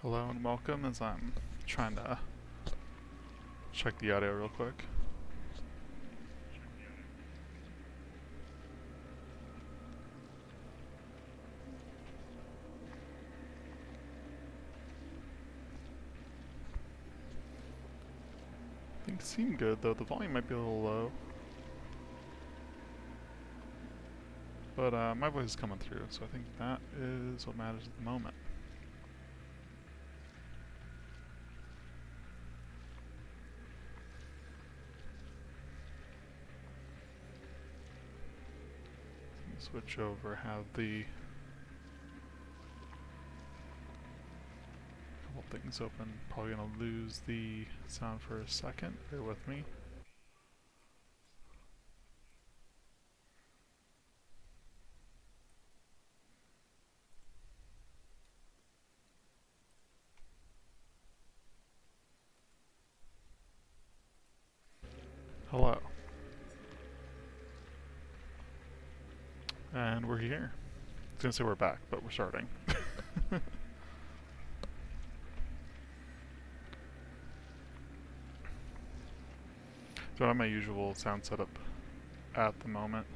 Hello and welcome as I'm trying to check the audio real quick. Things seem good though, the volume might be a little low. But my voice is coming through, so I think that is what matters at the moment. Switch over, have the couple things open. Probably gonna lose the sound for a second. Bear with me. Hello. And we're here. I was gonna say we're back, but we're starting. So I have my usual sound setup at the moment.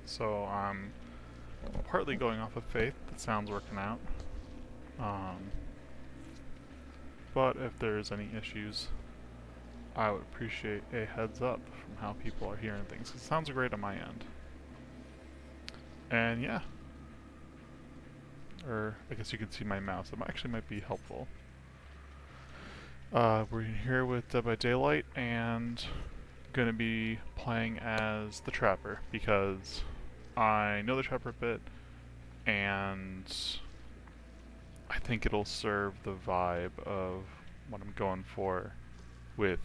So I'm partly going off of faith that sound's working out. But if there's any issues, I would appreciate a heads up from how people are hearing things. It sounds great on my end. And yeah. Or I guess you can see my mouse. It actually might be helpful. We're here with Dead by Daylight and gonna be playing as the Trapper because I know the Trapper a bit and I think it'll serve the vibe of what I'm going for with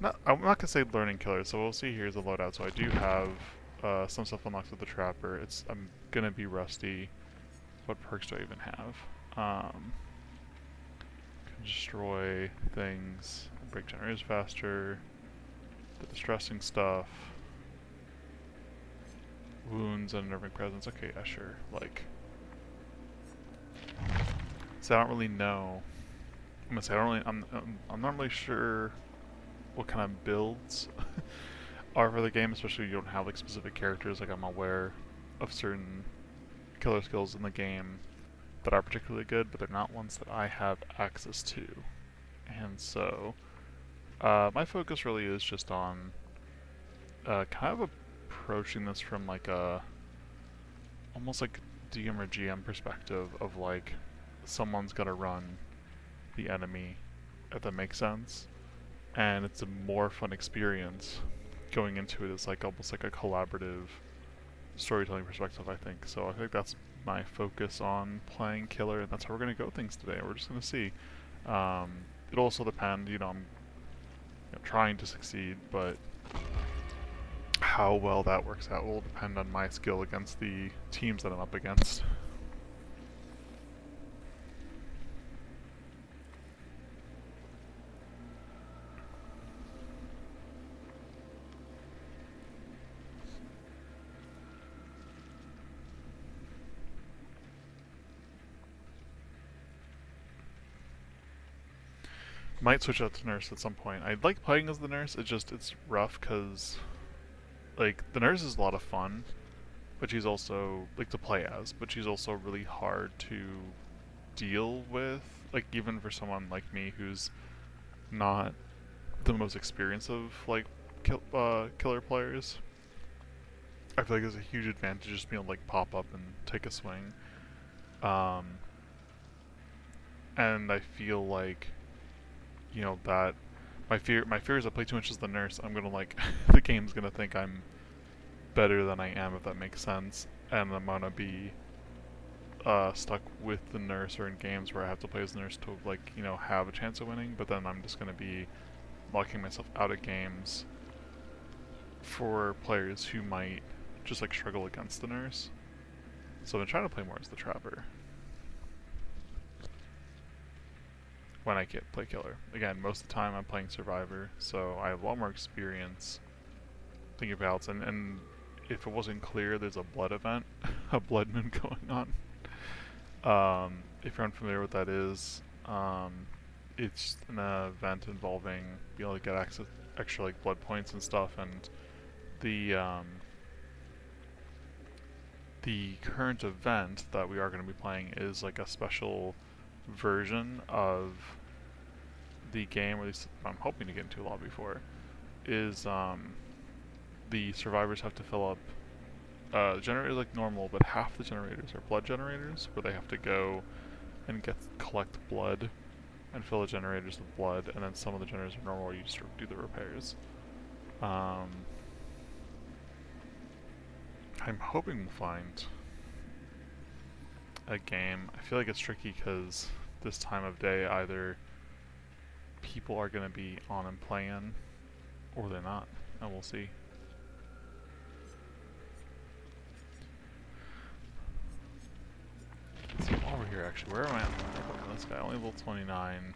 I'm not gonna say learning killer, so we'll see here's the loadout. So I do have some stuff unlocked with the Trapper. I'm gonna be rusty. What perks do I even have? Can destroy things, break generators faster, the distressing stuff, wounds and unnerving presence. Okay, yeah, sure. Like, so I don't really know. I'm gonna say I don't really. I'm not really sure what kind of builds are for the game, especially if you don't have like specific characters. Like I'm aware of certain killer skills in the game that are particularly good, but they're not ones that I have access to. And so my focus really is just on kind of approaching this from like a almost like DM or GM perspective of like someone's got to run the enemy, if that makes sense. And it's a more fun experience going into it as like almost like a collaborative storytelling perspective, I think. So I think that's my focus on playing killer, and that's how we're going to go things today. We're just going to see. It'll also depend, I'm trying to succeed, but how well that works out will depend on my skill against the teams that I'm up against. Might switch out to nurse at some point. I like playing as the nurse. It's rough because like the nurse is a lot of fun, but she's also like to play as, but she's also really hard to deal with. Like even for someone like me who's not the most experienced of like killer players, I feel like there's a huge advantage just being able to like pop up and take a swing. Um, and I feel like that my fear is I play too much as the nurse. I'm gonna like the game's gonna think I'm better than I am, if that makes sense, and I'm gonna be stuck with the nurse or in games where I have to play as the nurse to like have a chance of winning. But then I'm just gonna be locking myself out of games for players who might just like struggle against the nurse. So I've been trying to play more as the Trapper when I can't play killer. Again, most of the time I'm playing survivor, so I have a lot more experience thinking about it. And if it wasn't clear, there's a blood event, a blood moon going on. If you're unfamiliar with what that is, it's an event involving being able to get access extra like blood points and stuff, and the um, the current event that we are going to be playing is like a special version of the game, or at least I'm hoping to get into a lobby for, is the survivors have to fill up generators like normal, but half the generators are blood generators, where they have to go and collect blood and fill the generators with blood, and then some of the generators are normal where you just do the repairs. I'm hoping we'll find a game. I feel like it's tricky because this time of day either people are going to be on and playing, or they're not, and we'll see. Let's see, while we're here actually, where am I? This guy, only level 29.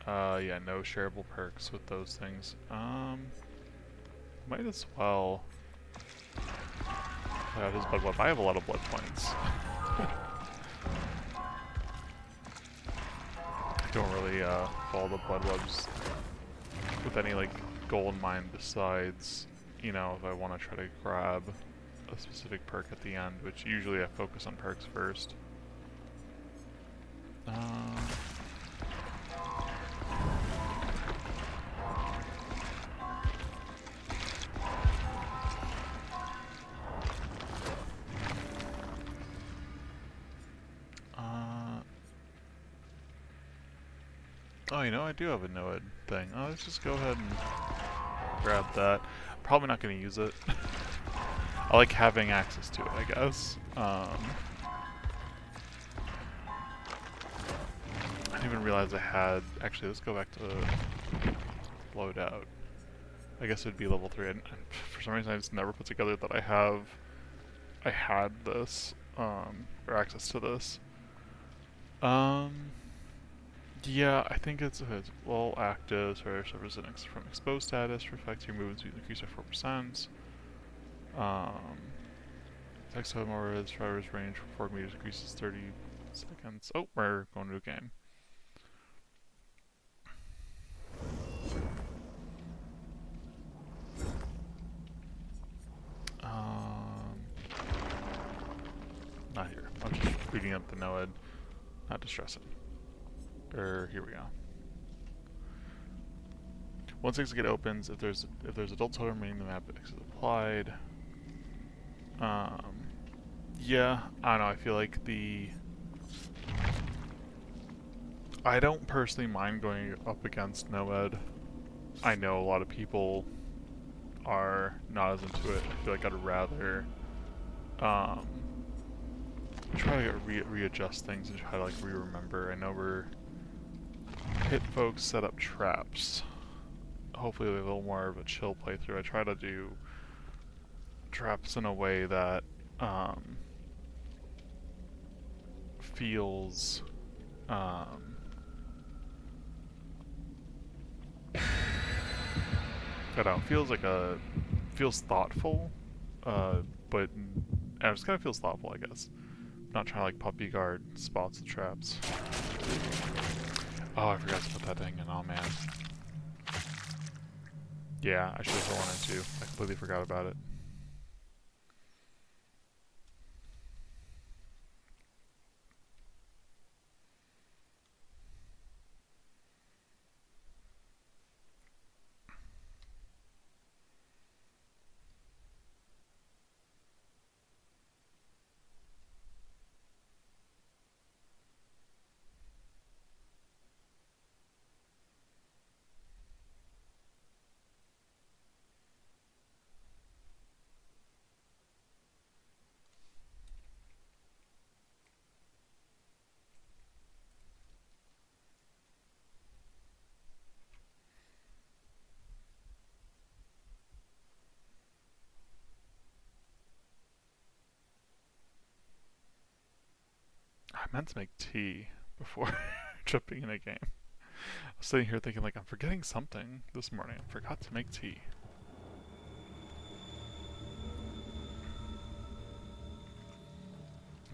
Yeah, no shareable perks with those things. Might as well. His blood web. I have a lot of blood points. I don't really follow the blood webs with any like goal in mind besides, you know, if I want to try to grab a specific perk at the end, which usually I focus on perks first. Oh, you know, I do have a NOED thing. Oh, let's just go ahead and grab that. Probably not going to use it. I like having access to it, I guess. I didn't even realize I had... Actually, let's go back to loadout. I guess it would be level 3. And for some reason, I just never put together that I had this, or access to this. Yeah, I think it's well active, so it suffers from exposed status, reflects your movement speed increased by 4%. Text time over the driver's range from 4 meters increases 30 seconds. Oh, we're going to a game. Not here. I'm just reading up the NOED. Not distressing. Here we go. Once exit opens, if there's adult totem remaining, the map exit applied. Yeah, I don't know. I feel like I don't personally mind going up against NOED. I know a lot of people are not as into it. I feel like I'd rather try to readjust things and try to like re-remember. I know we're hit folks set up traps. Hopefully a little more of a chill playthrough. I try to do traps in a way that feels I don't know, feels thoughtful, but it just kind of feels thoughtful, I guess. Not trying to like puppy guard spots and traps. Oh, I forgot to put that thing in. Oh man. Yeah, I should have put one in too. I completely forgot about it. I meant to make tea before jumping in a game. I was sitting here thinking like I'm forgetting something this morning. I forgot to make tea.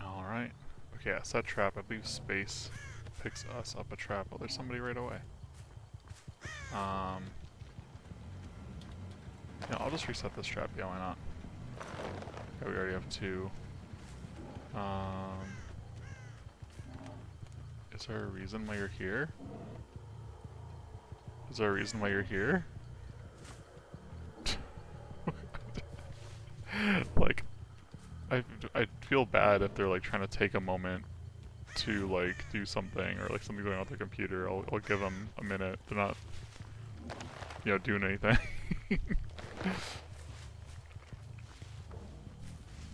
Alright. Okay, yeah, set trap. I believe space picks us up a trap. Oh, there's somebody right away. Yeah, I'll just reset this trap. Yeah, why not? Okay, we already have 2. Is there a reason why you're here? Is there a reason why you're here? Like, I feel bad if they're like trying to take a moment to like do something or like something going on with their computer. I'll give them a minute. They're not, you know, doing anything.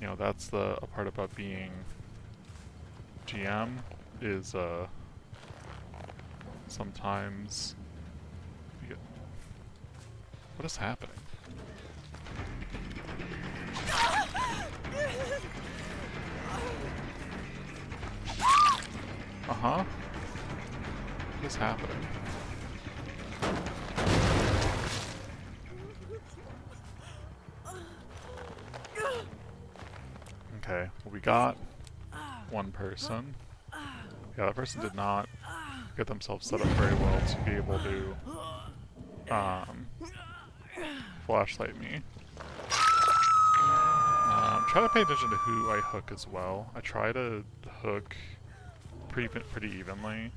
You know, that's the a part about being GM is sometimes you get, what is happening? Uh-huh. What is happening? Okay, well, we got one person. Yeah, that person did not get themselves set up very well to be able to flashlight me. Try to pay attention to who I hook as well. I try to hook pretty evenly.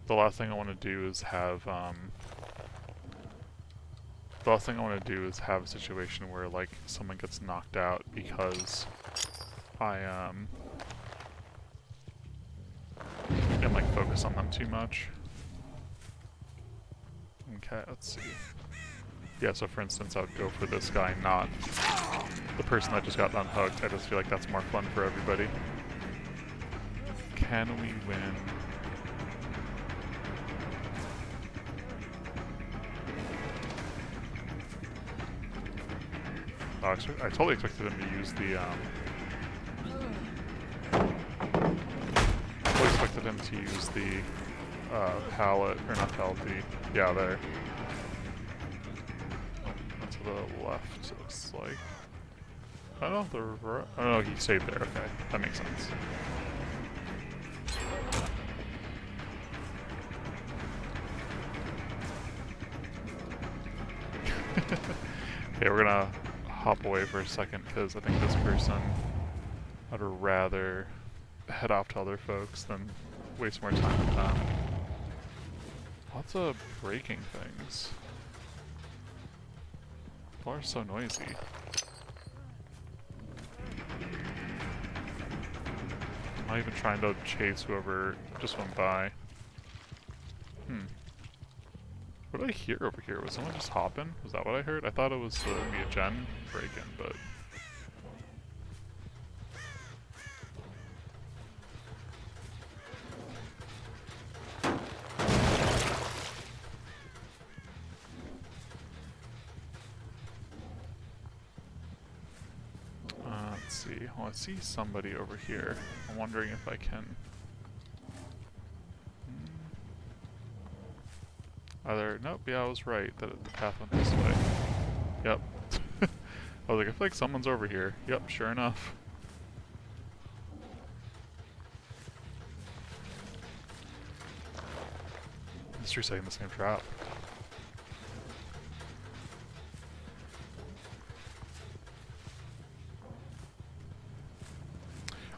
The last thing I want to do is have a situation where like someone gets knocked out because I am like focused on them too much. Okay, let's see. Yeah, so for instance, I would go for this guy, not the person that just got unhooked. I just feel like that's more fun for everybody. Can we win? Oh, I totally expected him to use the, totally expected him to use the, pallet, or not pallet, yeah, there. Oh, to the left, it looks like. Oh, no, oh no, he stayed there, okay. That makes sense. Okay, we're gonna hop away for a second because I think this person, I'd rather head off to other folks than waste more time with them. Lots of breaking things. People are so noisy. I'm not even trying to chase whoever just went by. What did I hear over here? Was someone just hopping? Was that what I heard? I thought it was gonna be a gen break-in, but... let's see. Well, I see somebody over here. I'm wondering if I can... Either... Nope, yeah, I was right. That the path went this way. Yep. I was like, I feel like someone's over here. Yep, sure enough. Just resetting the same trap.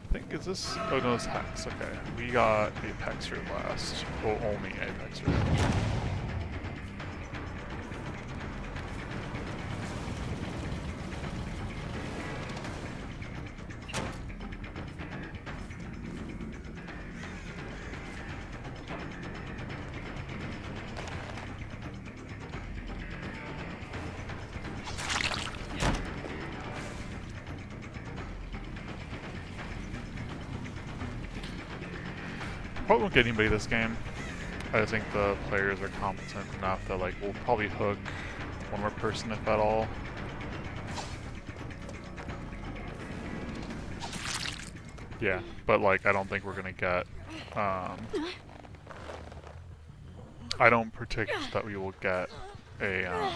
I think, is this... Oh no, it's Hex, okay. We got Apex root last. Well, only Apex root. Probably won't get anybody this game. I think the players are competent enough that like we'll probably hook one more person if at all. Yeah, but like I don't think we're gonna get I don't predict that we will get a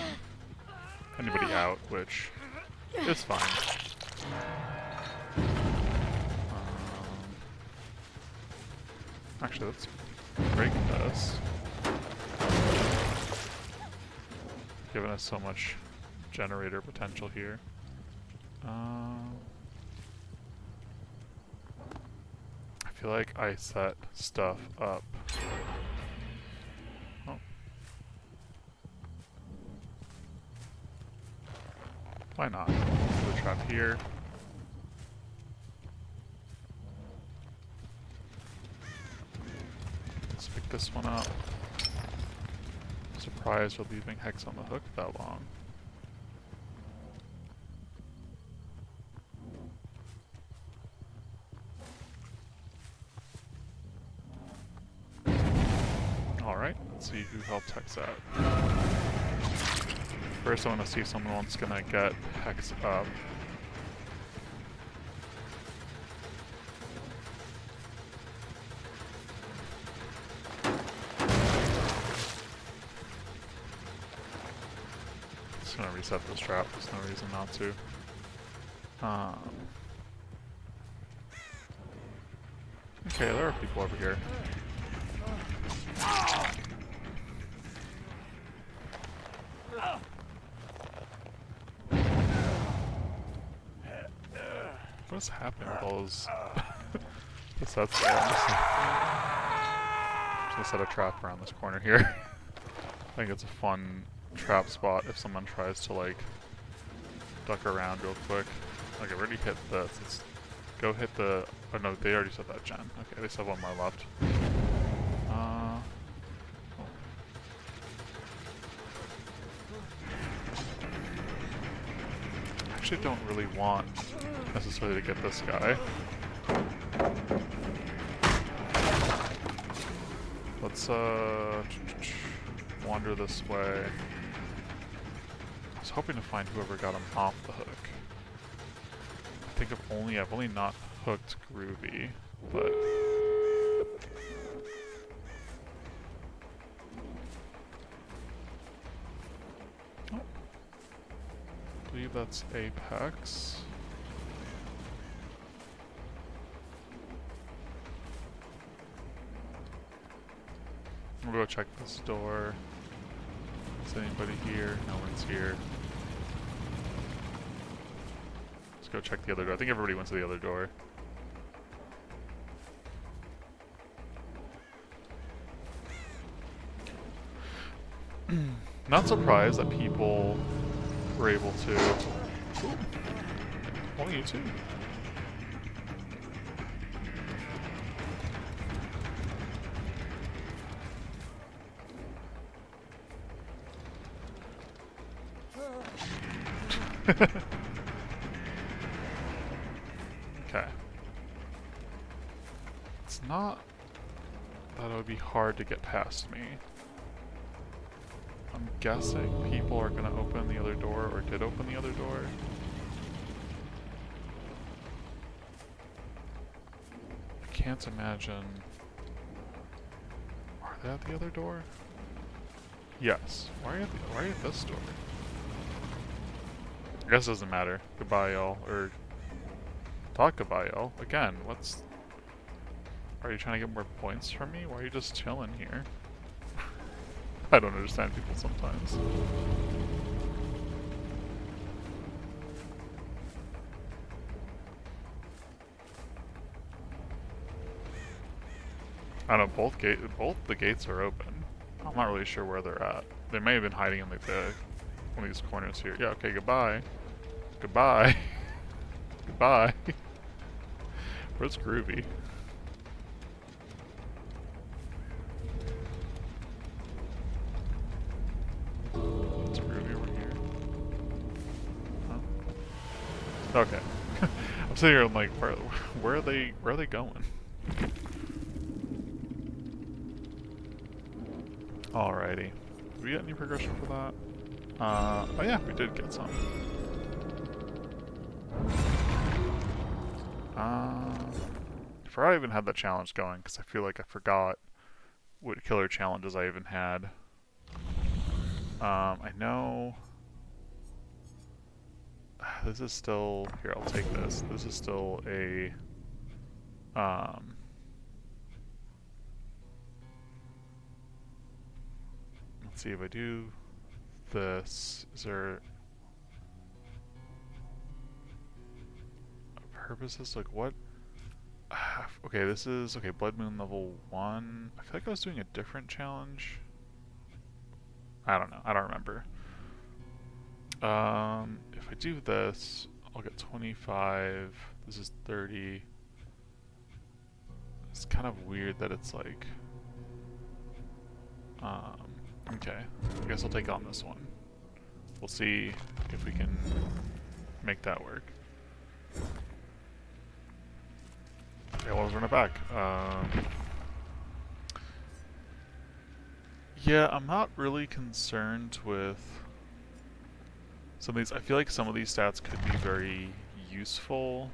anybody out, which is fine. Actually, let's break this. Giving us so much generator potential here. I feel like I set stuff up. Oh. Why not? Put a trap here. Let's pick this one up. Surprised we're leaving Hex on the hook that long. Alright, let's see who helped Hex out. First I want to see if someone's gonna get Hex up. Just gonna reset this trap, there's no reason not to. Okay, there are people over here. What's happening with all those? What's that? Just gonna set a trap around this corner here. I think it's a fun trap spot if someone tries to like duck around real quick. Like I've already hit this. Let's go hit the. Oh no, they already said that gen. Okay, they still have one more left. I actually don't really want necessarily to get this guy. Let's wander this way. I was hoping to find whoever got him off the hook. I think I've only not hooked Groovy, but oh. I believe that's Apex. I'm gonna go check this door. Is anybody here? No one's here. Let's go check the other door. I think everybody went to the other door. Not surprised that people were able to. Ooh. Only you two. Okay. It's not that it would be hard to get past me. I'm guessing people are gonna open the other door, or did open the other door. I can't imagine. Are they at the other door? Yes. Why are you at this door? I guess it doesn't matter. Goodbye, y'all. Or talk goodbye, y'all. Again, what's... Are you trying to get more points from me? Why are you just chilling here? I don't understand people sometimes. I don't know, both the gates are open. I'm not really sure where they're at. They may have been hiding in like one of these corners here. Yeah, okay, goodbye. Goodbye. Goodbye. Where's Groovy? Is Groovy over here? Huh? Okay. I'm sitting here, I'm like, where are they going? Alrighty. Did we get any progression for that? Oh yeah, we did get some. I forgot I even had that challenge going, because I feel like I forgot what killer challenges I even had. I know... This is still... Here, I'll take this. This is still a... let's see if I do this. Is there purposes? Like what? Okay, this is okay. Blood Moon level 1. I feel like I was doing a different challenge. I don't know. I don't remember. If I do this, I'll get 25. This is 30. It's kind of weird that it's like. Okay. I guess I'll take on this one. We'll see if we can make that work. Okay, well, let's run it back. Yeah, I'm not really concerned with some of these. I feel like some of these stats could be very useful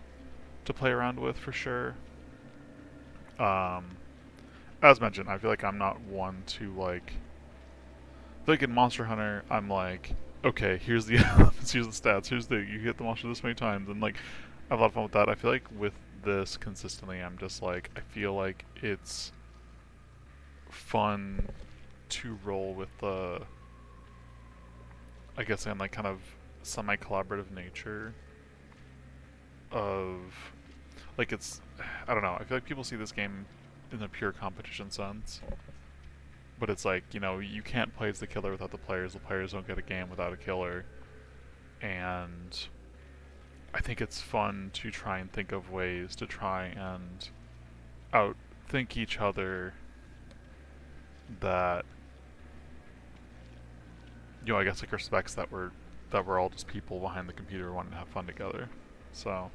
to play around with for sure. As mentioned, I feel like I'm not one to like. I feel like in Monster Hunter, I'm like, okay, here's the elements, here's the stats, here's the you hit the monster this many times, and like I have a lot of fun with that. I feel like with this consistently, I'm just like I feel like it's fun to roll with the, I guess, and like kind of semi-collaborative nature of like it's I don't know. I feel like people see this game in a pure competition sense, but it's like, you know, you can't play as the killer without the players. The players don't get a game without a killer, and I think it's fun to try and think of ways to try and outthink each other that, you know, I guess like respects that we're all just people behind the computer wanting to have fun together. So,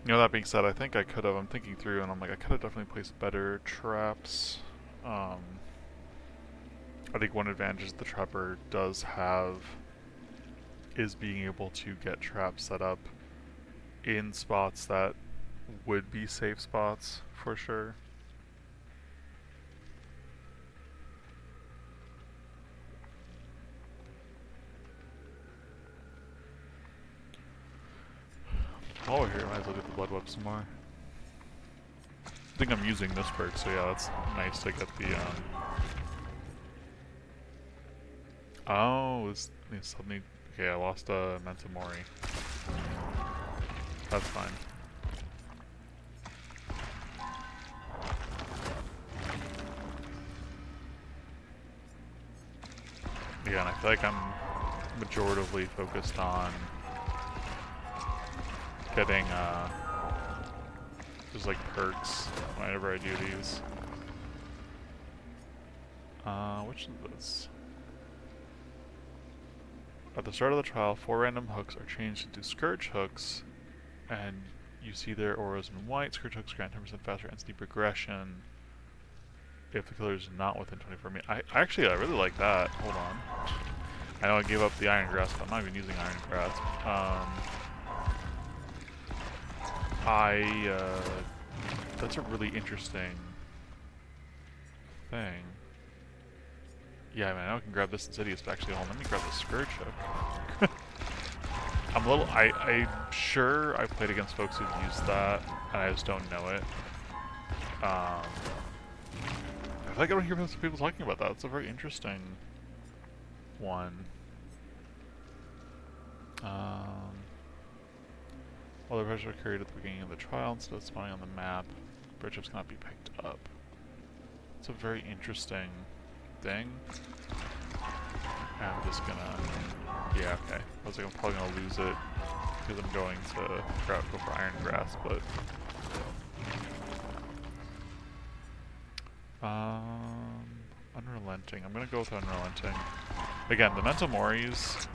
you know, that being said, I think I could have. I'm thinking through, and I'm like, I could have definitely placed better traps. I think one advantage the trapper does have is being able to get traps set up in spots that would be safe spots for sure. While we're here, might as well get the blood web some more. I think I'm using this perk, so yeah, that's nice to get the, Oh, this suddenly... Okay, I lost Memento Mori. That's fine. Yeah, and I feel like I'm majoritively focused on getting, just like perks whenever I do these. Which is this? At the start of the trial, 4 random hooks are changed into Scourge hooks, and you see their auras in white. Scourge hooks grant 10% faster entity progression if the killer is not within 24 meters. I really like that. Hold on. I know I gave up the Iron Grasp, but I'm not even using Iron Grasp. That's a really interesting thing. Yeah, man, I can grab this Insidious, but actually, hold on, let me grab the Scourge hook. I'm sure I played against folks who've used that, and I just don't know it. I feel like I don't hear people talking about that. It's a very interesting one. While the pressure are carried at the beginning of the trial instead of spawning on the map, bridge ups cannot be picked up. It's a very interesting thing. I'm just gonna... Yeah, okay. I was like, I'm probably gonna lose it because I'm going to go for Iron Grasp, but... Unrelenting. I'm gonna go with Unrelenting. Again, the Memento Moris,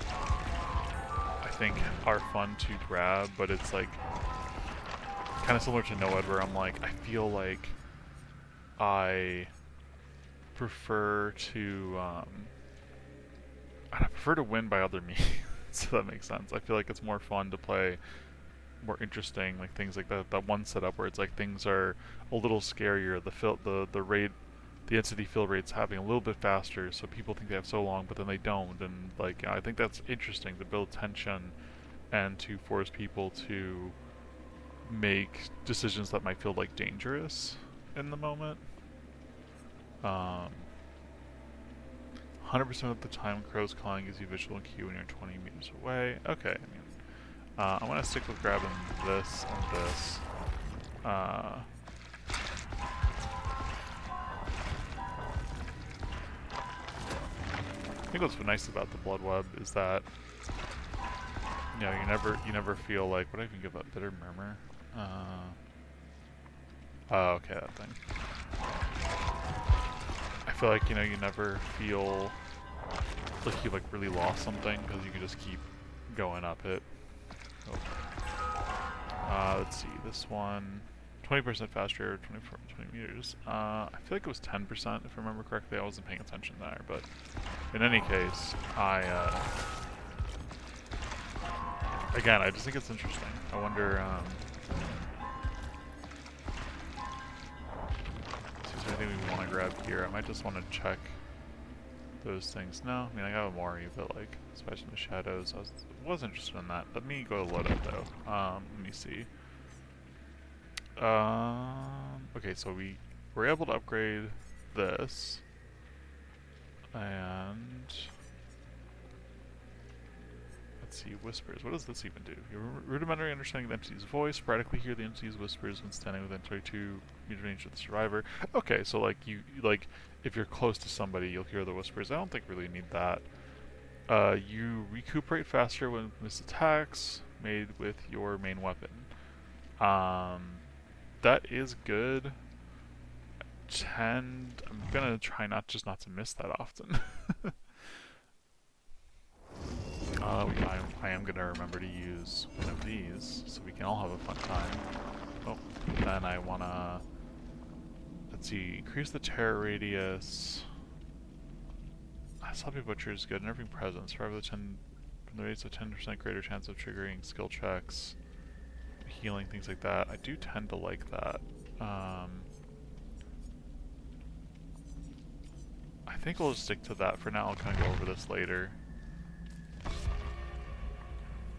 I think, are fun to grab, but it's like kind of similar to Noed, where I'm like, I feel like I prefer to win by other means. So that makes sense. I feel like it's more fun to play more interesting, like things like that one setup where it's like things are a little scarier. The entity fill rate's having a little bit faster, so people think they have so long, but then they don't. And like, I think that's interesting to build tension and to force people to make decisions that might feel like dangerous in the moment. 100% of the time, crows calling gives you visual cue when you're 20 meters away. Okay, I mean, I'm gonna stick with grabbing this and this. I think what's nice about the blood web is that you know you never feel like, what do I even give that bitter murmur? Oh, okay, that thing. I feel like, you know, you never feel like you like really lost something because you can just keep going up it. Oh. Let's see, this one, 20% faster, 20 meters. I feel like it was 10% if I remember correctly. I wasn't paying attention there, but in any case, again, I just think it's interesting. I wonder, is there anything we want to grab here? I might just want to check those things. No, I mean, I got a Mori, but like, especially in the shadows, I was interested in that. Let me go to loadout though. Let me see. Okay, so we were able to upgrade this, and let's see, whispers. What does this even do? Your rudimentary understanding of the entity's voice. Sporadically hear the entity's whispers when standing within 22-meter range of the survivor. Okay, so like you like, if you're close to somebody, you'll hear the whispers. I don't think we really need that. You recuperate faster when missed attacks made with your main weapon. That is good. I'm gonna try not to miss that often. I am gonna remember to use one of these so we can all have a fun time. Oh, then I wanna, let's see, increase the terror radius. Sloppy Butcher is good. Nerfing presence. Survivor from the rates of 10% greater chance of triggering skill checks, healing, things like that. I do tend to like that. I think we'll just stick to that for now. I'll kind of go over this later,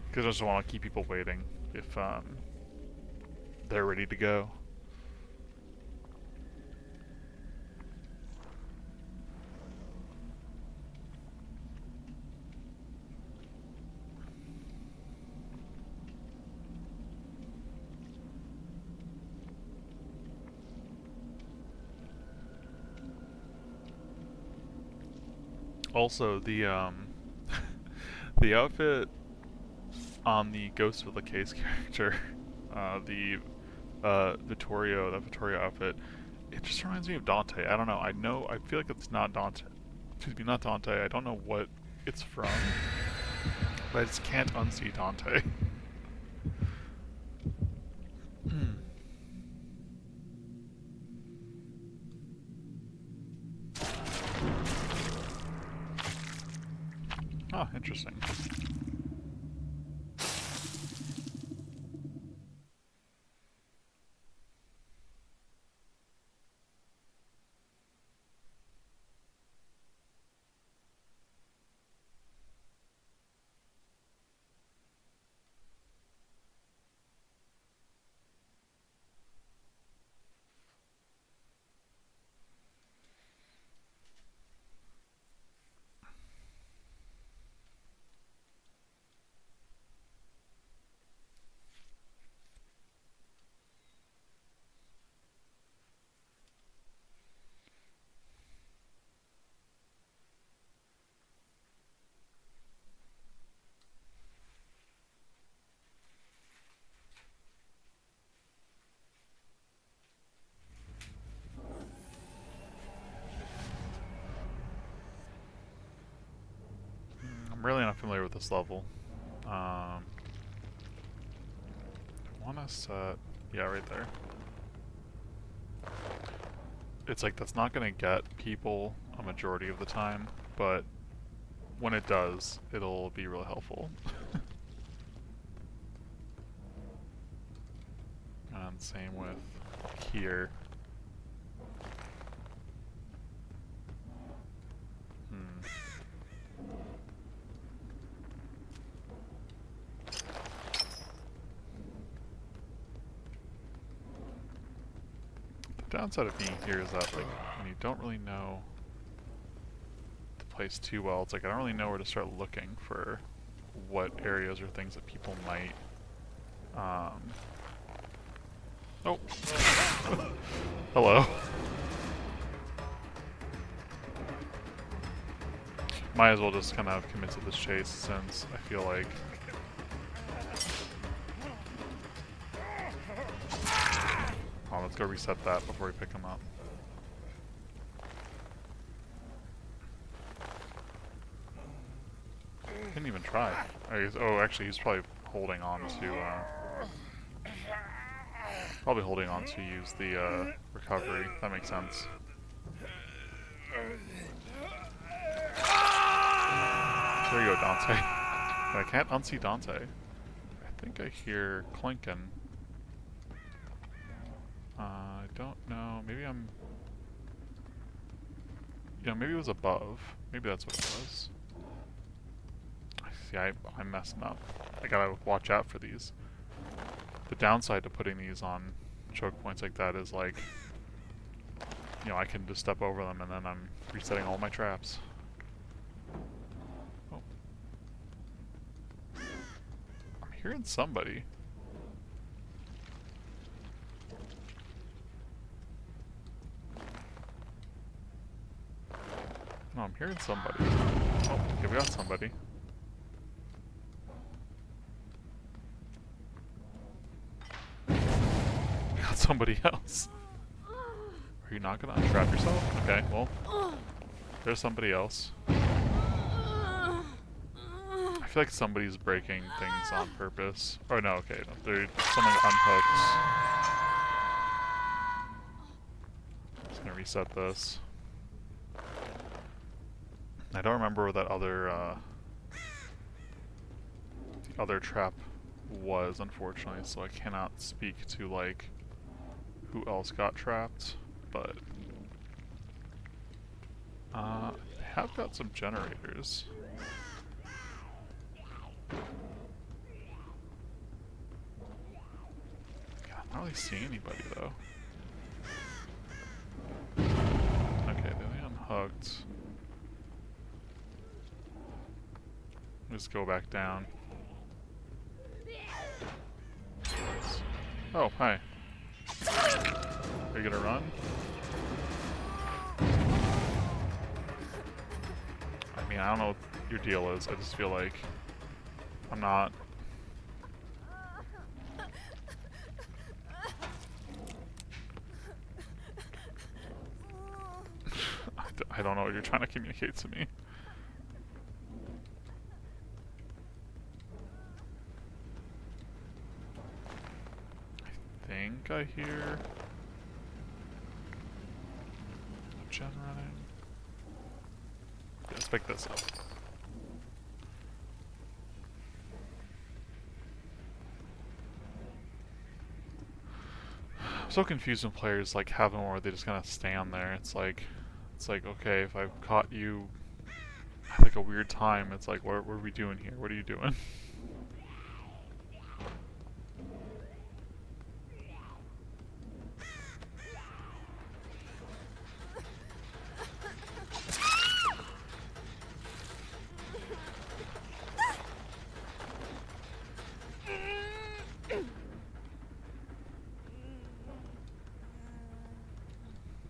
because I just want to keep people waiting if they're ready to go. Also, the the outfit on the Ghost of the Case character, the Vittorio outfit, it just reminds me of Dante. I don't know. I feel like it's not Dante. Excuse me, not Dante. I don't know what it's from, but I just can't unsee Dante. Oh, interesting. I'm really not familiar with this level. I want to set, yeah, right there. It's like, that's not going to get people a majority of the time, but when it does, it'll be really helpful. And same with here. The downside of being here is that, like, when you don't really know the place too well. It's like I don't really know where to start looking for what areas or things that people might. Oh. Hello. Might as well just kind of commit to this chase since I feel like. Oh, let's go reset that before we pick him up. Didn't even try. Oh, actually, he's probably holding on to. Probably holding on to use the recovery. That makes sense. There you go, Dante. I can't unsee Dante. I think I hear clinking. I don't know. Maybe I'm. You know, maybe it was above. Maybe that's what it was. See, I'm messing up. I gotta watch out for these. The downside to putting these on choke points like that is like, you know, I can just step over them and then I'm resetting all my traps. Oh. I'm hearing somebody. No, I'm hearing somebody. Oh, okay, we got somebody. We got somebody else. Are you not gonna untrap yourself? Okay, well, there's somebody else. I feel like somebody's breaking things on purpose. Oh no, okay, no, someone unhooked. Just gonna reset this. I don't remember where that the other trap was, unfortunately, so I cannot speak to like who else got trapped, but I have got some generators. God, I'm not really seeing anybody though. Okay, they unhooked. Just go back down. Oh, hi. Are you gonna run? I mean, I don't know what your deal is. I just feel like I'm not. I don't know what you're trying to communicate to me. I think I hear a gen running. Let's pick this up. I'm so confused when players like have them where they just kind of stand there. It's like okay, if I've caught you at like a weird time, it's like what are we doing here? What are you doing?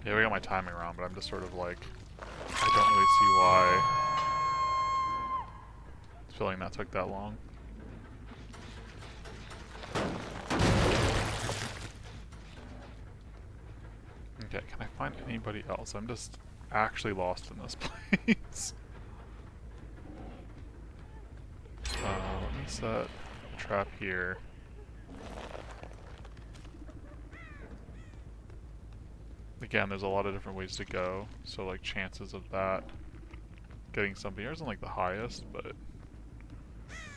Yeah, we got my timing wrong, but I'm just sort of like, I don't really see why it's feeling that took that long. Okay, can I find anybody else? I'm just actually lost in this place. Let me set a trap here. Again, there's a lot of different ways to go, so like chances of that getting something here isn't like the highest, but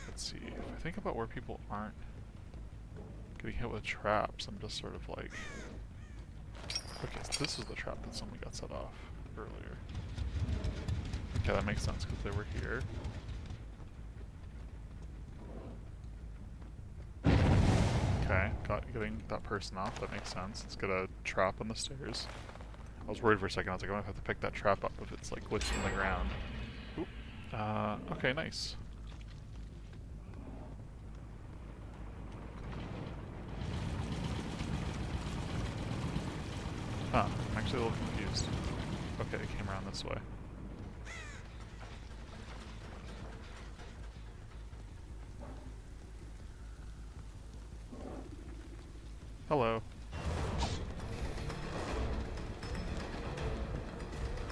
let's see. If I think about where people aren't getting hit with traps, I'm just sort of like, okay, so this is the trap that someone got set off earlier. Okay, that makes sense because they were here. Okay, getting that person off, that makes sense. Let's get a trap on the stairs. I was worried for a second, I was like, I'm gonna have to pick that trap up if it's like glitched in the ground. Okay, nice. Huh, I'm actually a little confused. Okay, it came around this way. Hello.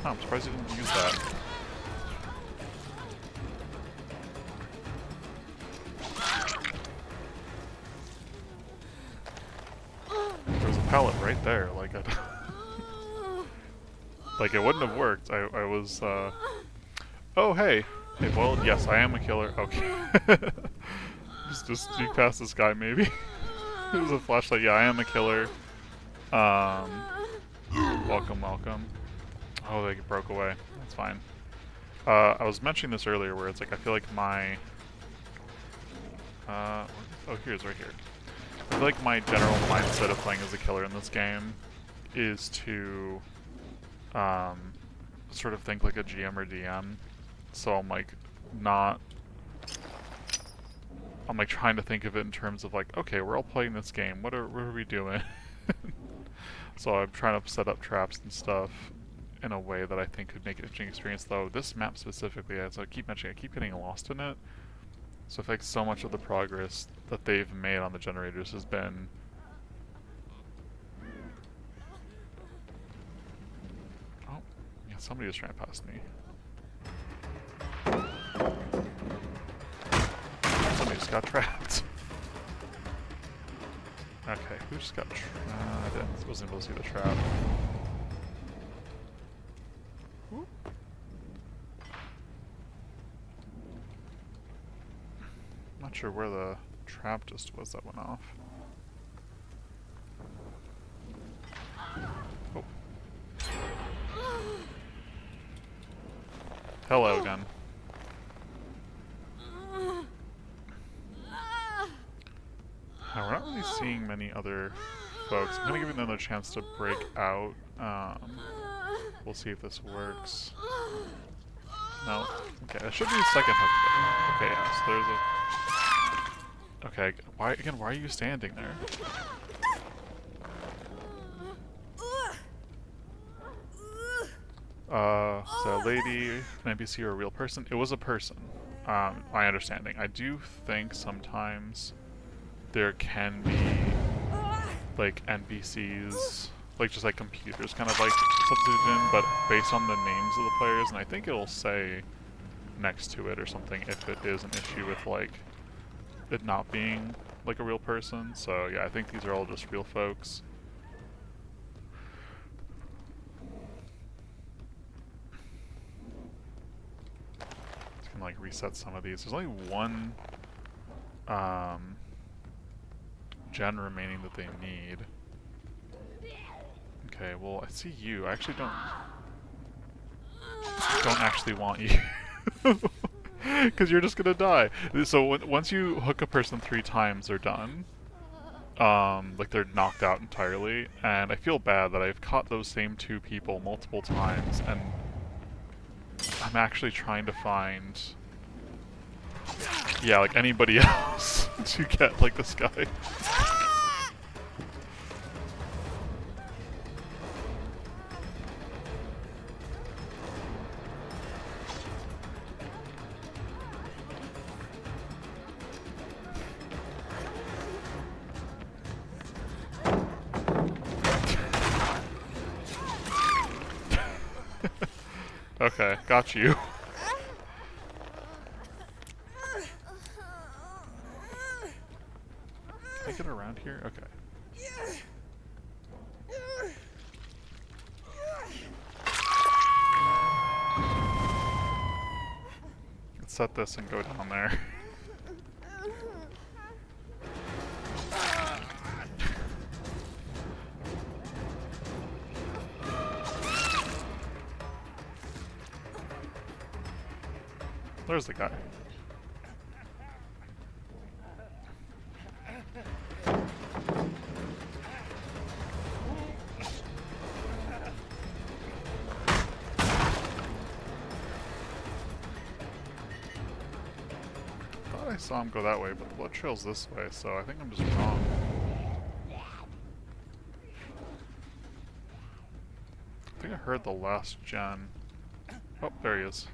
Oh, I'm surprised you didn't use that. There was a pallet right there, like I... like, it wouldn't have worked. I was, Oh, hey! Hey, well, yes, I am a killer. Okay. just sneak past this guy, maybe. There's a flashlight. Yeah, I am a killer. Welcome, welcome. Oh, they broke away. That's fine. I was mentioning this earlier where it's like, I feel like my... oh, here's right here. I feel like my general mindset of playing as a killer in this game is to sort of think like a GM or DM. So I'm like not... I'm like trying to think of it in terms of like, okay, we're all playing this game. What are we doing? So I'm trying to set up traps and stuff in a way that I think could make it an interesting experience. Though this map specifically, as I keep mentioning, I keep getting lost in it. So I feel like so much of the progress that they've made on the generators has been... Oh, yeah, somebody just ran past me. Somebody just got trapped. Okay, who just got trapped? I wasn't able to see the trap. Whoop. Not sure where the trap just was that went off. Oh. Hello again. Now, we're not really seeing many other folks. I'm gonna give them another chance to break out. We'll see if this works. No. Okay, that should be the second hook. Okay, yeah, so there's a... Okay, why are you standing there? Is that a lady, an NPC, or a real person? It was a person. My understanding. I do think sometimes there can be like NPCs, like just like computers kind of like substituted in, but based on the names of the players, and I think it'll say next to it or something if it is an issue with like it not being like a real person. So yeah, I think these are all just real folks. Just gonna like reset some of these. There's only one gen remaining that they need. Okay, well, I see you. I actually don't actually want you. Because you're just gonna die. So once you hook a person 3 times, they're done. Like they're knocked out entirely. And I feel bad that I've caught those same 2 people multiple times, and I'm actually trying to find... yeah, like anybody else to get like this guy. Okay, got you. Can I get around here? Okay. Let's set this and go down there. There's the guy. saw him go that way, but the blood trail's this way, so I think I'm just wrong. I think I heard the last gen. Oh, there he is.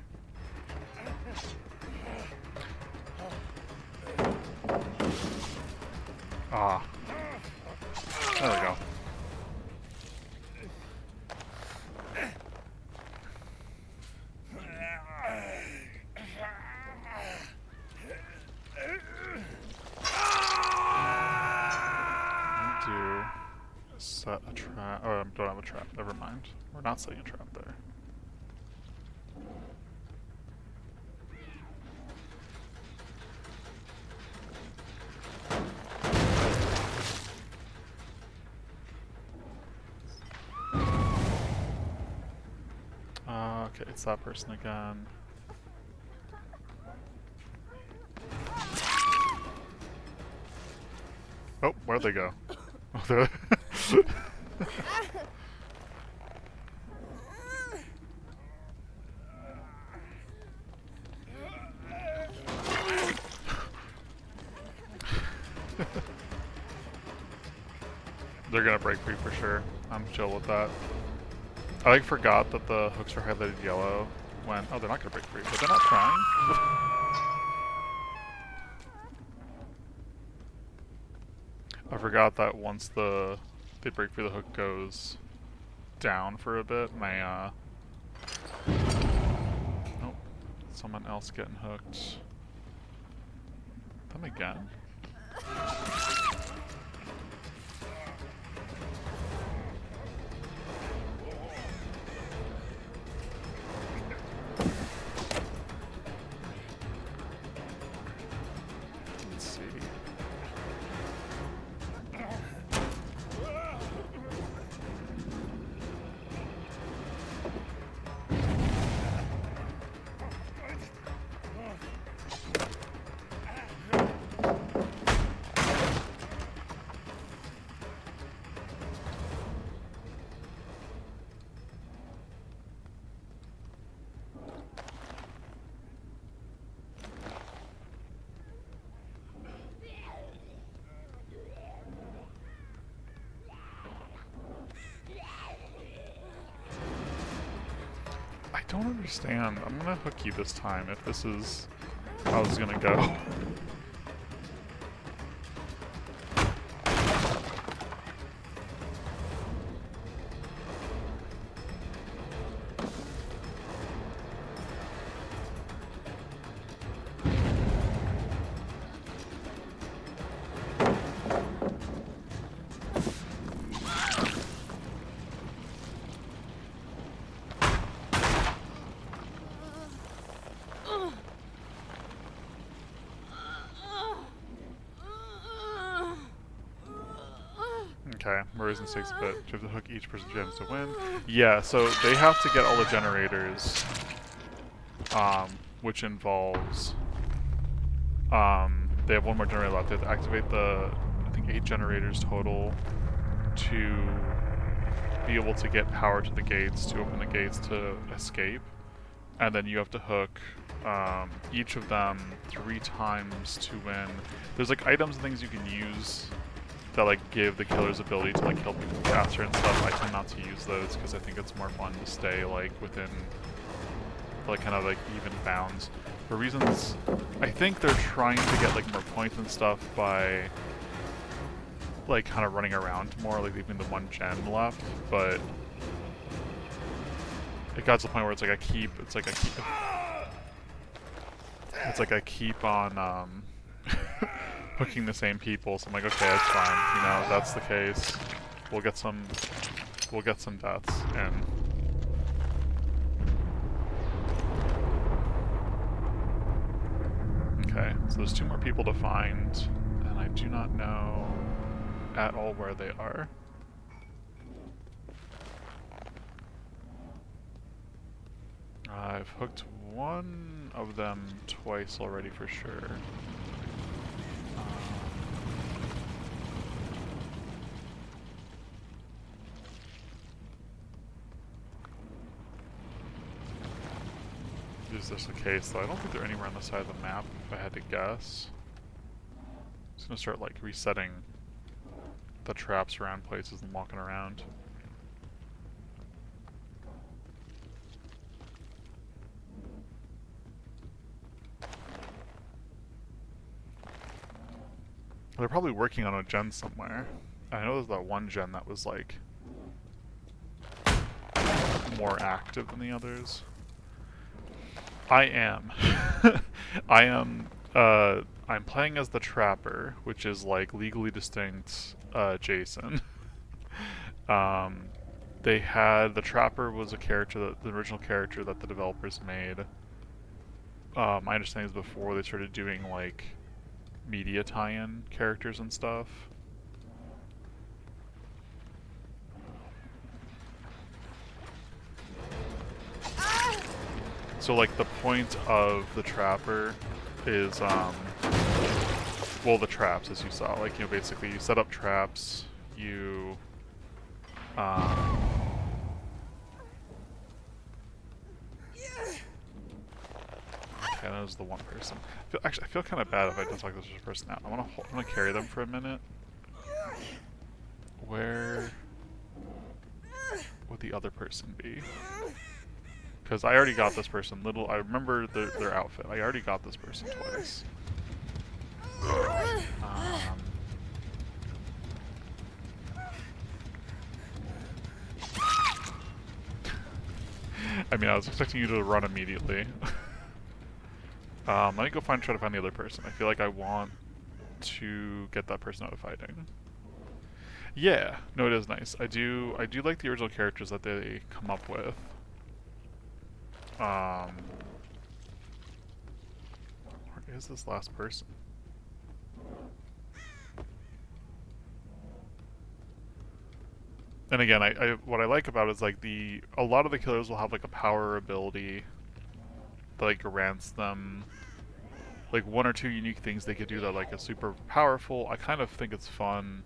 Ah. There we go. Set a trap. Oh, I don't have a trap. Never mind. We're not setting a trap there. Okay, it's that person again. Oh, where'd they go? Oh, there. They're gonna break free for sure. I'm chill with that. I like forgot that the hooks were highlighted yellow when oh they're not gonna break free, but they're not trying. I forgot that once they break free, the hook goes down for a bit. My oh, someone else getting hooked. Them again. Let's see. I don't understand. I'm gonna hook you this time if this is how it's gonna go. Okay, Horizon 6 bit. You have to hook each person's gems to win. Yeah, so they have to get all the generators, which involves, they have one more generator left. They have to activate the, I think 8 generators total to be able to get power to the gates, to open the gates to escape. And then you have to hook each of them 3 times to win. There's like items and things you can use that like give the killer's ability to like kill people faster and stuff. I tend not to use those because I think it's more fun to stay like within like kind of like even bounds. For reasons, I think they're trying to get like more points and stuff by like kind of running around more, like leaving the 1 gem left, but it got to the point where it's like I keep on hooking the same people, so I'm like, okay, that's fine. You know, if that's the case, we'll get some deaths in. Okay, so there's 2 more people to find, and I do not know at all where they are. I've hooked one of them twice already for sure. Is this the case though? I don't think they're anywhere on the side of the map, if I had to guess. It's gonna start like resetting the traps around places and walking around. They're probably working on a gen somewhere. I know there's that one gen that was like more active than the others. I am. I am, I'm playing as the Trapper, which is like legally distinct, Jason. They had, the Trapper was a character that, the original character that the developers made. My understanding is before they started doing like media tie-in characters and stuff. So like the point of the Trapper is, well, the traps, as you saw. Like, you know, basically you set up traps, you, okay, that was the one person. I feel kind of bad if I don't talk to this person now. I'm gonna carry them for a minute. Where would the other person be? Because I already got this person. I remember their outfit. I already got this person twice. I mean, I was expecting you to run immediately. Let me go try to find the other person. I feel like I want to get that person out of fighting. Yeah, no, it is nice. I do like the original characters that they come up with. Where is this last person? And again, what I like about it is like a lot of the killers will have like a power ability that like grants them like one or two unique things they could do that like is super powerful. I kind of think it's fun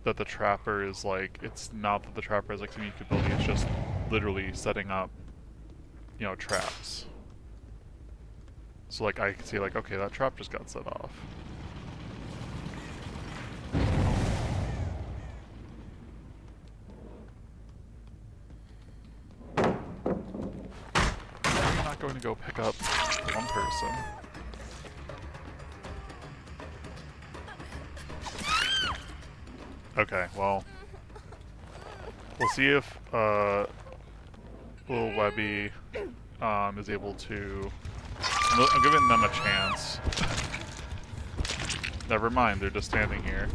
that the Trapper is like, it's not that the Trapper has like some unique ability, it's just literally setting up, you know, traps. So like I can see like, okay, that trap just got set off. I'm not going to go pick up one person. Okay, well, we'll see if little Webby is able to. I'm giving them a chance. Never mind, they're just standing here.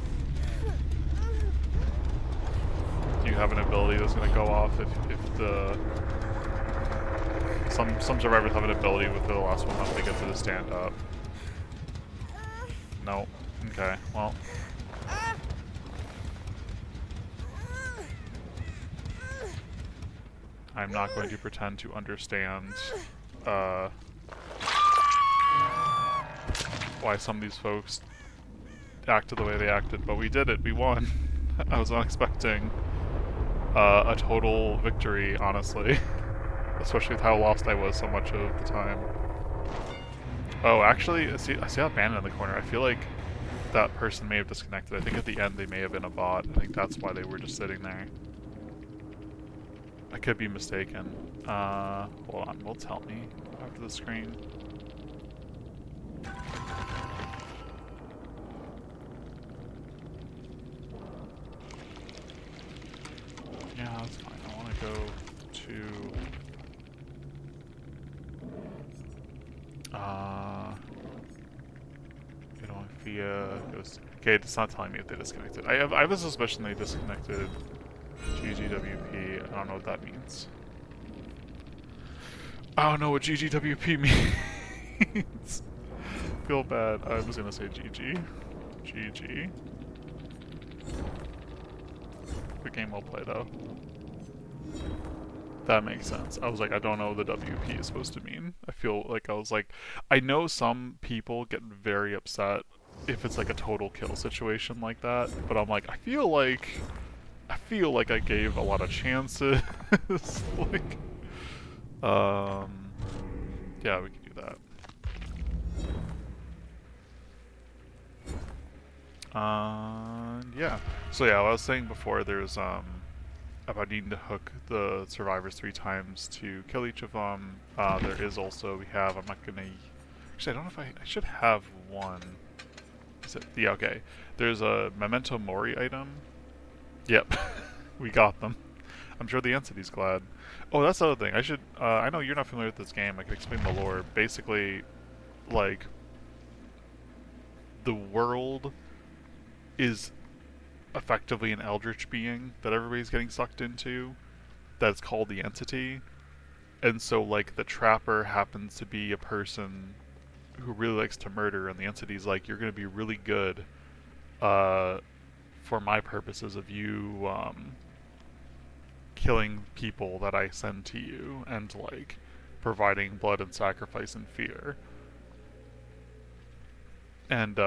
Do you have an ability that's going to go off if the some survivors have an ability with the last one that they get to the stand up? No. Okay. Well. I'm not going to pretend to understand why some of these folks acted the way they acted, but we did it. We won. I was not expecting a total victory, honestly. Especially with how lost I was so much of the time. Oh, actually, I see that bandit in the corner. I feel like that person may have disconnected. I think at the end they may have been a bot. I think that's why they were just sitting there. I could be mistaken. Hold on, will tell me after the screen. Yeah, that's fine. I want to go to... via Ghost. Okay, it's not telling me if they disconnected. I have a suspicion they disconnected GGWP. I don't know what that means. I don't know what GGWP means. Feel bad. I was gonna say GG. GG. Good game well played though. That makes sense. I was like, I don't know what the WP is supposed to mean. I feel like I know some people get very upset if it's like a total kill situation like that, but I'm like, I feel like I gave a lot of chances. Like, yeah, we can do that. Yeah. So yeah, what I was saying before, there's about needing to hook the survivors 3 times to kill each of them. There is also we have. I'm not gonna. Actually, I don't know if I should have one. Is it? Yeah. Okay. There's a Memento Mori item. Yep. We got them. I'm sure the entity's glad. Oh, that's the other thing. I should. I know you're not familiar with this game. I can explain the lore. Basically, like the world is effectively an eldritch being that everybody's getting sucked into. That's called the entity. And so, like, the trapper happens to be a person who really likes to murder, and the entity's like, you're going to be really good uh, for my purposes of you killing people that I send to you and, like, providing blood and sacrifice and fear. And,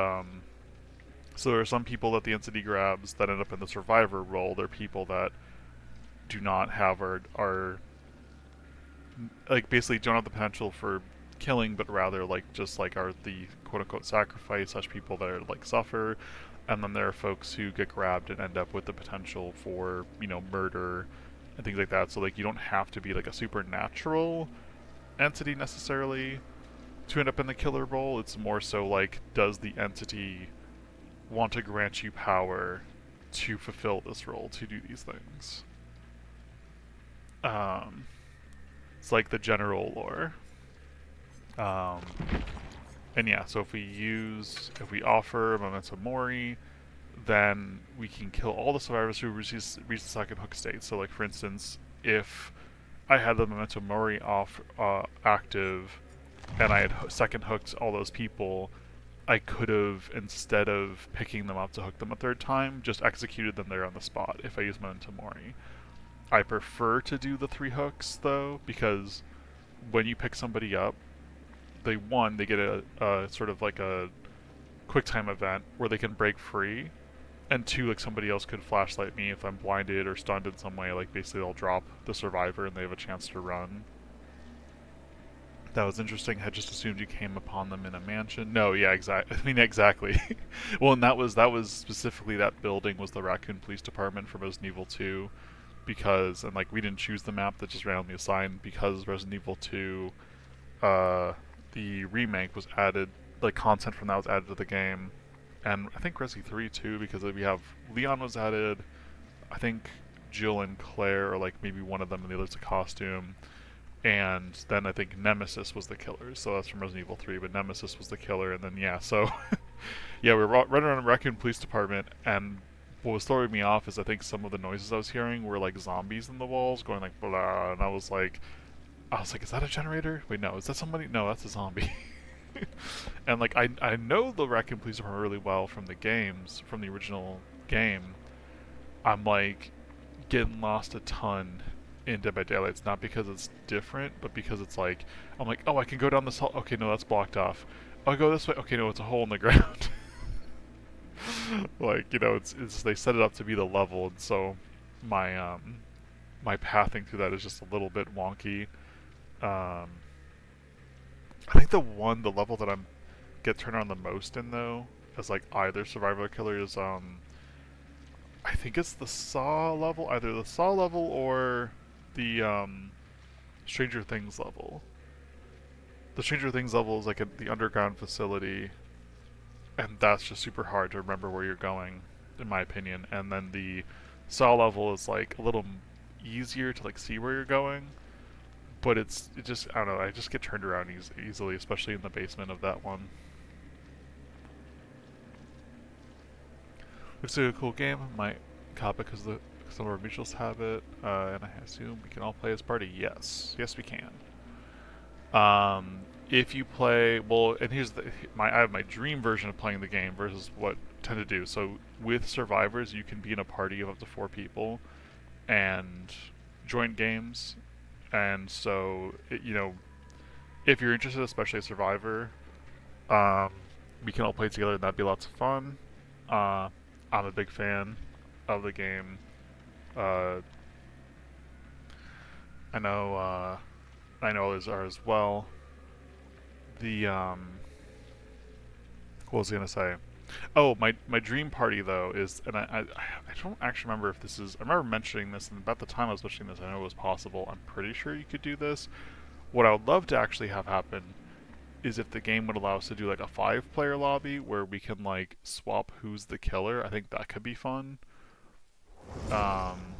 so there are some people that the entity grabs that end up in the survivor role. They're people that do not have are like basically don't have the potential for killing, but rather like just like are the quote unquote sacrifice such people that are like suffer, and then there are folks who get grabbed and end up with the potential for murder and things like that. So like you don't have to be like a supernatural entity necessarily to end up in the killer role. It's more so like does the entity want to grant you power to fulfill this role to do these things. Um, it's like the general lore. Um, and yeah, so if we offer Memento Mori, then we can kill all the survivors who reach the second hook state. So, like for instance, if I had the Memento Mori off active, and I had second hooked all those people, I could have, instead of picking them up to hook them a third time, just executed them there on the spot if I use Memento Mori. I prefer to do the 3 hooks though, because when you pick somebody up, they get a sort of like a quick time event where they can break free, and 2, like somebody else could flashlight me if I'm blinded or stunned in some way. Like basically they'll drop the survivor and they have a chance to run. That was interesting. I had just assumed you came upon them in a mansion. No, yeah, exactly. I mean, exactly. Well, and that was specifically that building was the Raccoon Police Department for Resident Evil 2, because and like we didn't choose the map that just randomly assigned because Resident Evil 2, uh, the remake was added, like content from that was added to the game, and I think Resi 3 too because we have Leon was added. I think Jill and Claire are like maybe one of them, and the other's a costume. And then I think Nemesis was the killer, so that's from Resident Evil 3. But Nemesis was the killer, and then yeah, so yeah, we were running around Raccoon Police Department, and what was throwing me off is I think some of the noises I was hearing were like zombies in the walls going like blah, and I was like, is that a generator? Wait, no, is that somebody? No, that's a zombie. And like I know the Raccoon Police Department really well from the games, from the original game. I'm like getting lost a ton in Dead by Daylight. It's not because it's different, but because it's like I'm like, oh, I can go down this hall. Okay, no, that's blocked off. I'll go this way. Okay, no, it's a hole in the ground. Like it's they set it up to be the level, and so my my pathing through that is just a little bit wonky. Um, I think the level that I'm get turned on the most in though, as like either survival or killer is I think it's the Saw level, either the Saw level or the Stranger Things level. The Stranger Things level is like the underground facility, and that's just super hard to remember where you're going, in my opinion. And then the Saw level is like a little easier to like see where you're going, but it just I don't know. I just get turned around easily, especially in the basement of that one. Looks like a cool game. Might cop it because some of our mutuals have it, and I assume we can all play as party. Yes, yes we can. If you play well, and here's I have my dream version of playing the game versus what I tend to do. So with survivors, you can be in a party of up to 4 people and join games, and so if you're interested, especially a survivor, um, we can all play together, and that'd be lots of fun. Uh, I'm a big fan of the game. Uh, I know I know others are as well. The what was I gonna say? Oh, my dream party though is, and I don't actually remember if this is. I remember mentioning this, and about the time I was mentioning this, I know it was possible. I'm pretty sure you could do this. What I would love to actually have happen is if the game would allow us to do like a 5-player lobby where we can like swap who's the killer. I think that could be fun. Um,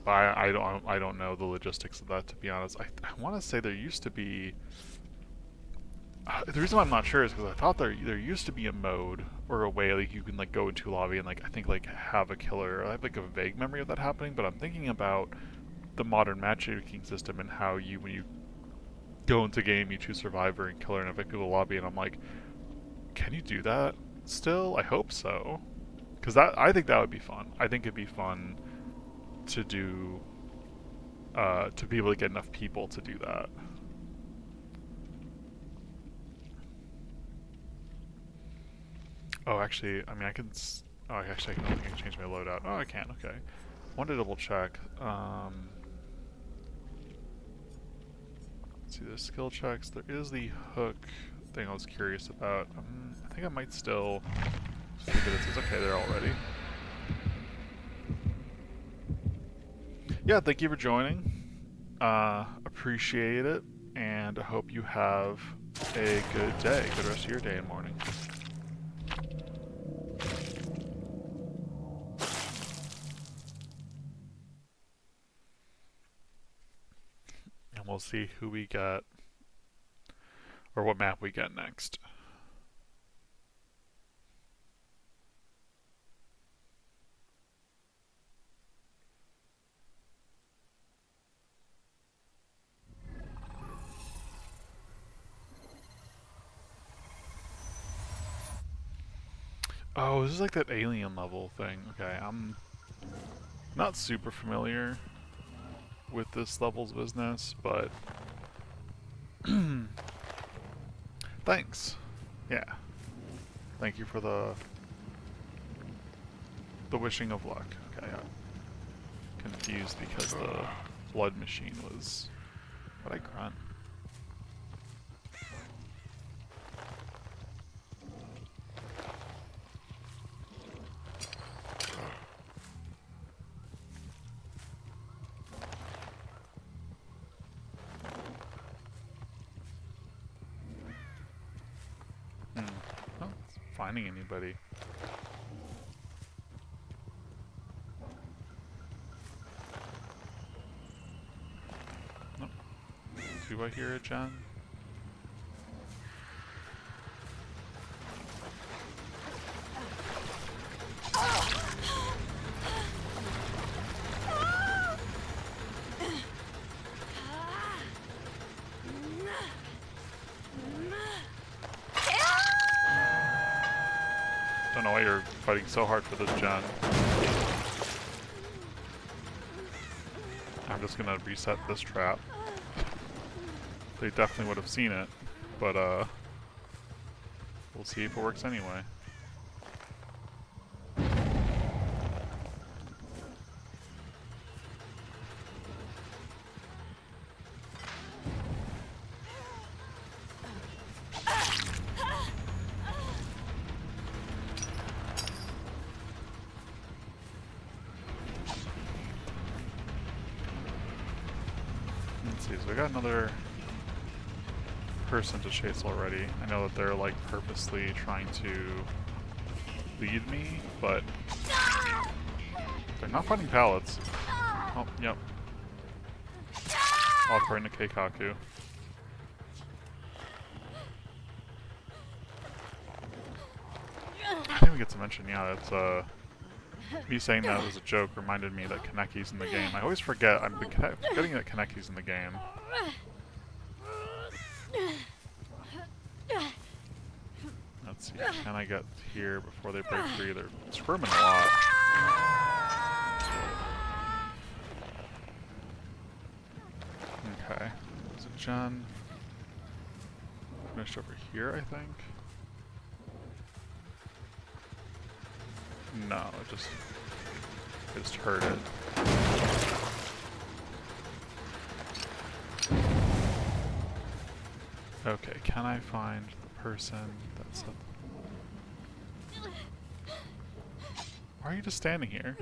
but I don't know the logistics of that, to be honest. I want to say there used to be. The reason why I'm not sure is because I thought there used to be a mode or a way like you can like go into a lobby and like I think like have a killer. I have like a vague memory of that happening, but I'm thinking about the modern matchmaking system and how you when you go into game you choose survivor and killer and evict the lobby, and I'm like, can you do that still? I hope so, because that I think that would be fun. I think it'd be fun to do to be able to get enough people to do that. Oh, actually, I mean, I can. Oh, actually, I don't think I can change my loadout. Oh, I can. Okay. Want to double check. Let's see, there's skill checks. There is the hook thing I was curious about. I think I might still see that it says okay there already. Yeah, thank you for joining. Appreciate it, and I hope you have a good day, good rest of your day and morning. And we'll see who we get, or what map we get next. Oh, this is like that alien level thing. Okay, I'm not super familiar with this level's business, but thanks. Yeah. Thank you for the wishing of luck. Okay, I'm confused because the blood machine was... What I grunt? Not finding anybody. Nope. Do I hear a Jen? Don't know why you're fighting so hard for this Jen. I'm just gonna reset this trap. They definitely would have seen it, but we'll see if it works anyway. Let's see, so we got another person to chase already. I know that they're like purposely trying to lead me, but they're not finding pallets. Oh, yep. All according to Keikaku. I didn't even get to mention, yeah, it's me saying that was a joke reminded me that Kaneki's in the game. I always forget, I'm forgetting that Kaneki's in the game. Let's see, can I get here before they break free? They're squirming a lot. Okay, is it Jen? Finished over here, I think? No, it just heard it. Okay, can I find the person that said. Why are you just standing here?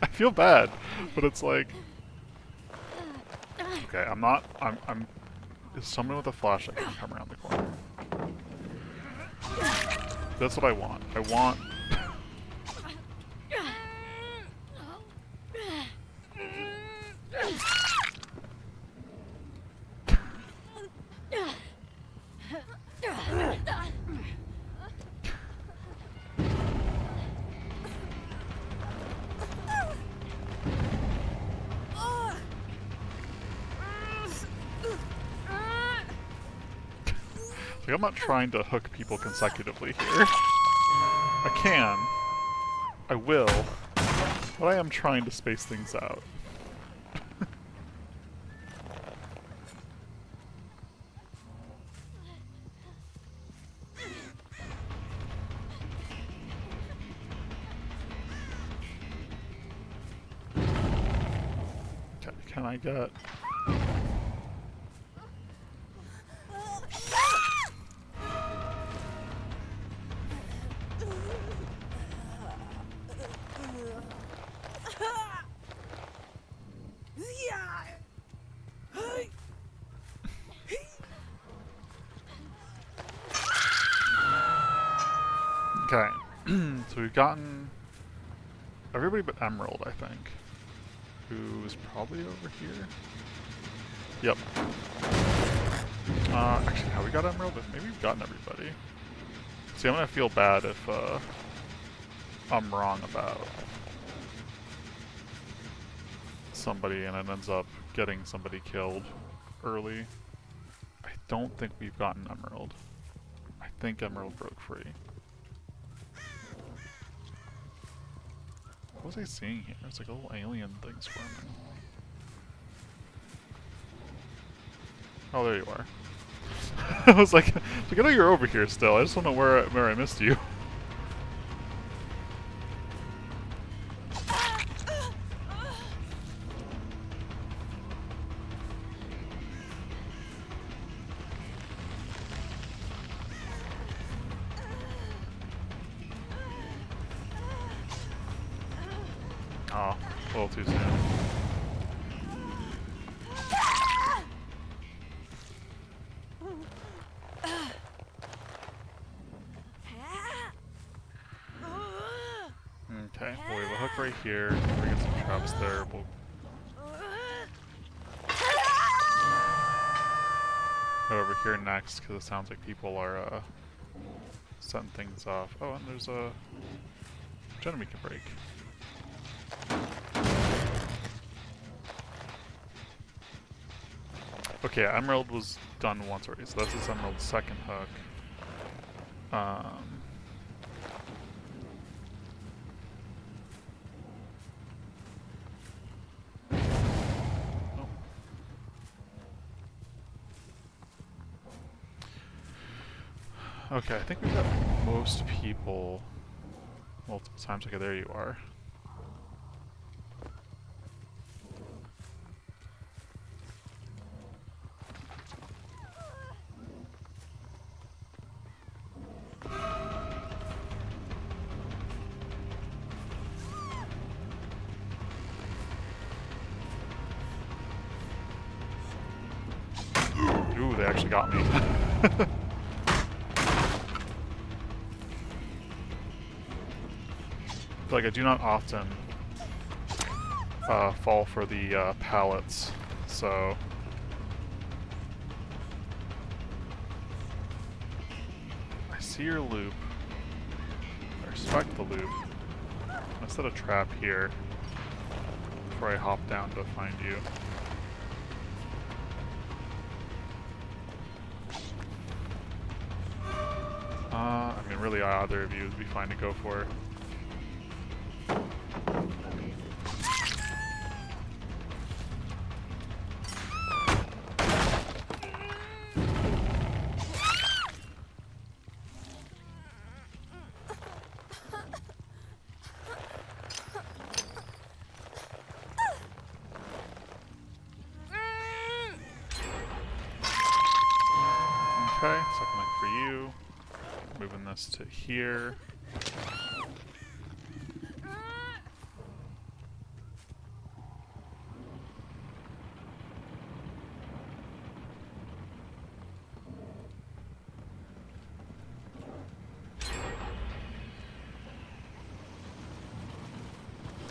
I feel bad, but it's like. Okay, I'm. Is someone with a flashlight gonna come around the corner? That's what I want. I want. Like, I'm not trying to hook people consecutively here. I can. I will. But I am trying to space things out. Can I get... Okay, so we've gotten everybody but Emerald, I think, who's probably over here. Yep. Actually, how we got Emerald? Maybe we've gotten everybody. See, I'm gonna feel bad if I'm wrong about somebody and it ends up getting somebody killed early. I don't think we've gotten Emerald. I think Emerald broke free. What was I seeing here? It's like a little alien thing swarming. Oh, there you are. I was like, I know you're over here still. I just don't know where I missed you. Oh, a little too soon. Okay, well, we have a hook right here. We get some traps there. We'll go over here next because it sounds like people are setting things off. Oh, and there's a gen we can break. Okay, Emerald was done once already, so that's this Emerald's second hook. Okay, I think we've got most people multiple times. Okay, there you are. Ooh, they actually got me. Like, I do not often fall for the pallets, so... I see your loop. I respect the loop. I'm gonna set a trap here before I hop down to find you. I mean, really, either of you would be fine to go for. Okay, second leg for you. Moving this to here.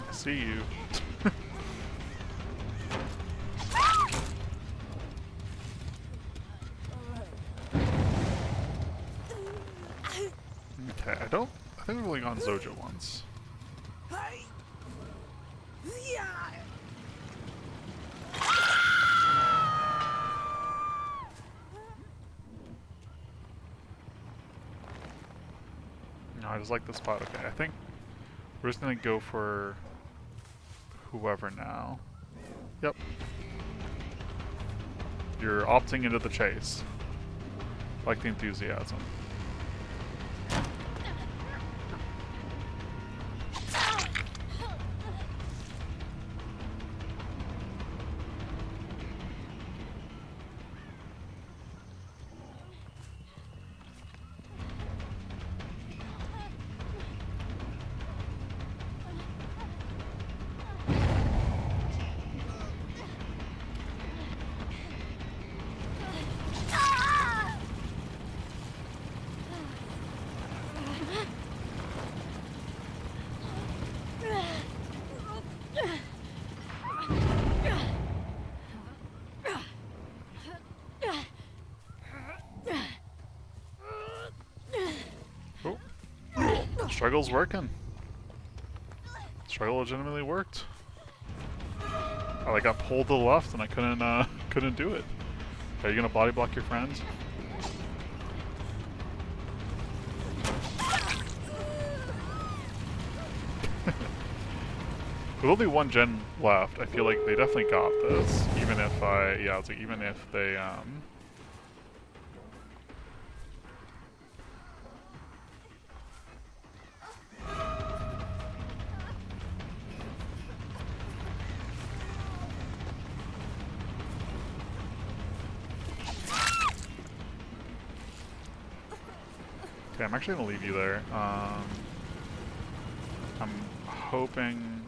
I see you. Okay, I think we've only gone Zoja once. No, I just like the spot. Okay, I think we're just gonna go for whoever now. Yep. You're opting into the chase. Like the enthusiasm. Oh. Struggle's working. Struggle legitimately worked. I got pulled to the left and I couldn't do it. Are you gonna body block your friends? With only one gen left, I feel like they definitely got this. Even if it's like even if they Okay, I'm actually gonna leave you there. I'm hoping.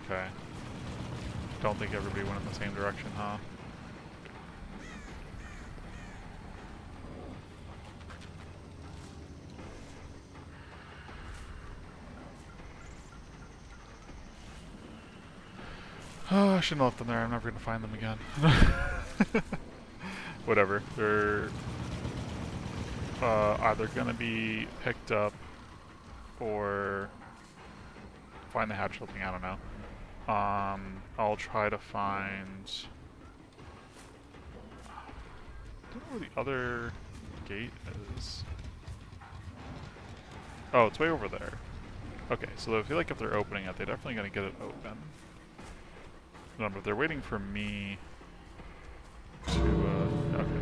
Okay. Don't think everybody went in the same direction, huh? Oh, I shouldn't have left them there. I'm never gonna find them again. Whatever. They're either gonna be picked up or find the hatch something. I don't know. I'll try to find. I don't know where the other gate is. Oh, it's way over there. Okay, so I feel like if they're opening it, they're definitely gonna get it open. No, but they're waiting for me to. Okay.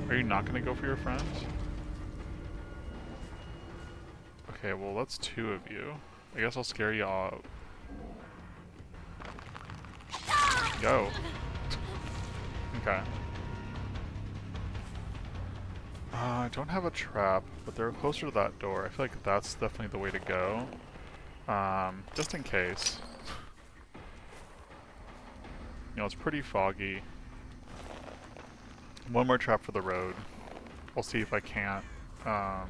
Are you not gonna go for your friends? Okay, well that's two of you. I guess I'll scare you out. Go. Okay. I don't have a trap, but they're closer to that door. I feel like that's definitely the way to go. Just in case. You know, it's pretty foggy. One more trap for the road. I'll see if I can't. Yeah,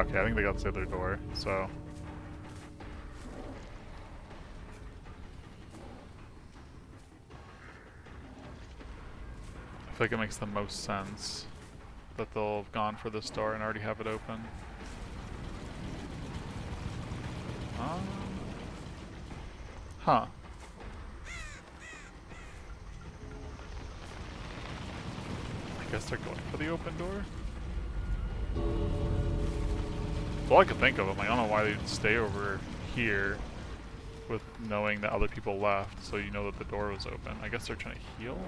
okay, I think they got the other door, so. I feel like it makes the most sense that they'll have gone for this door and already have it open. Huh. I guess they're going for the open door? That's all I could think of. I'm like, I don't know why they'd stay over here with knowing that other people left, so you know that the door was open. I guess they're trying to heal?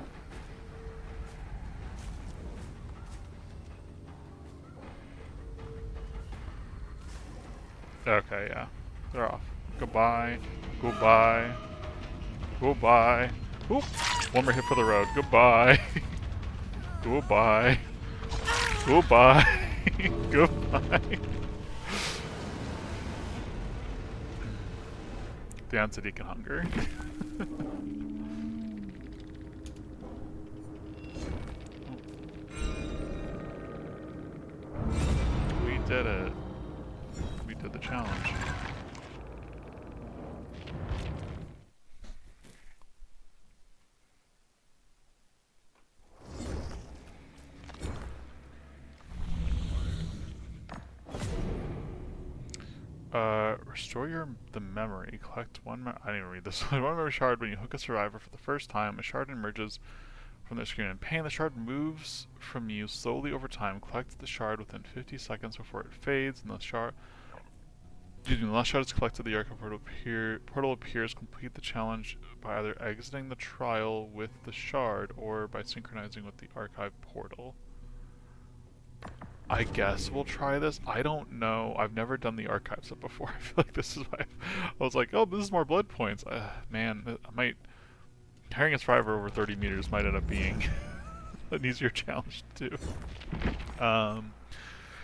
Okay, yeah. They're off. Goodbye. Goodbye. Goodbye. Oop! One more hit for the road. Goodbye. Goodbye. Goodbye. Goodbye. Dance at Deacon Hunger. We did it. We did the challenge. Restore the memory. Collect one. I didn't even read this. One memory shard when you hook a survivor for the first time. A shard emerges from the screen in pain. The shard moves from you slowly over time. Collect the shard within 50 seconds before it fades, and the shard. Using the last shard is collected, the archive portal appears. Complete the challenge by either exiting the trial with the shard or by synchronizing with the archive portal. I guess we'll try this. I don't know. I've never done the archive stuff before. I feel like this is why I was like, oh, this is more blood points. Man, I might... Carrying a survivor over 30 meters might end up being an easier challenge to do.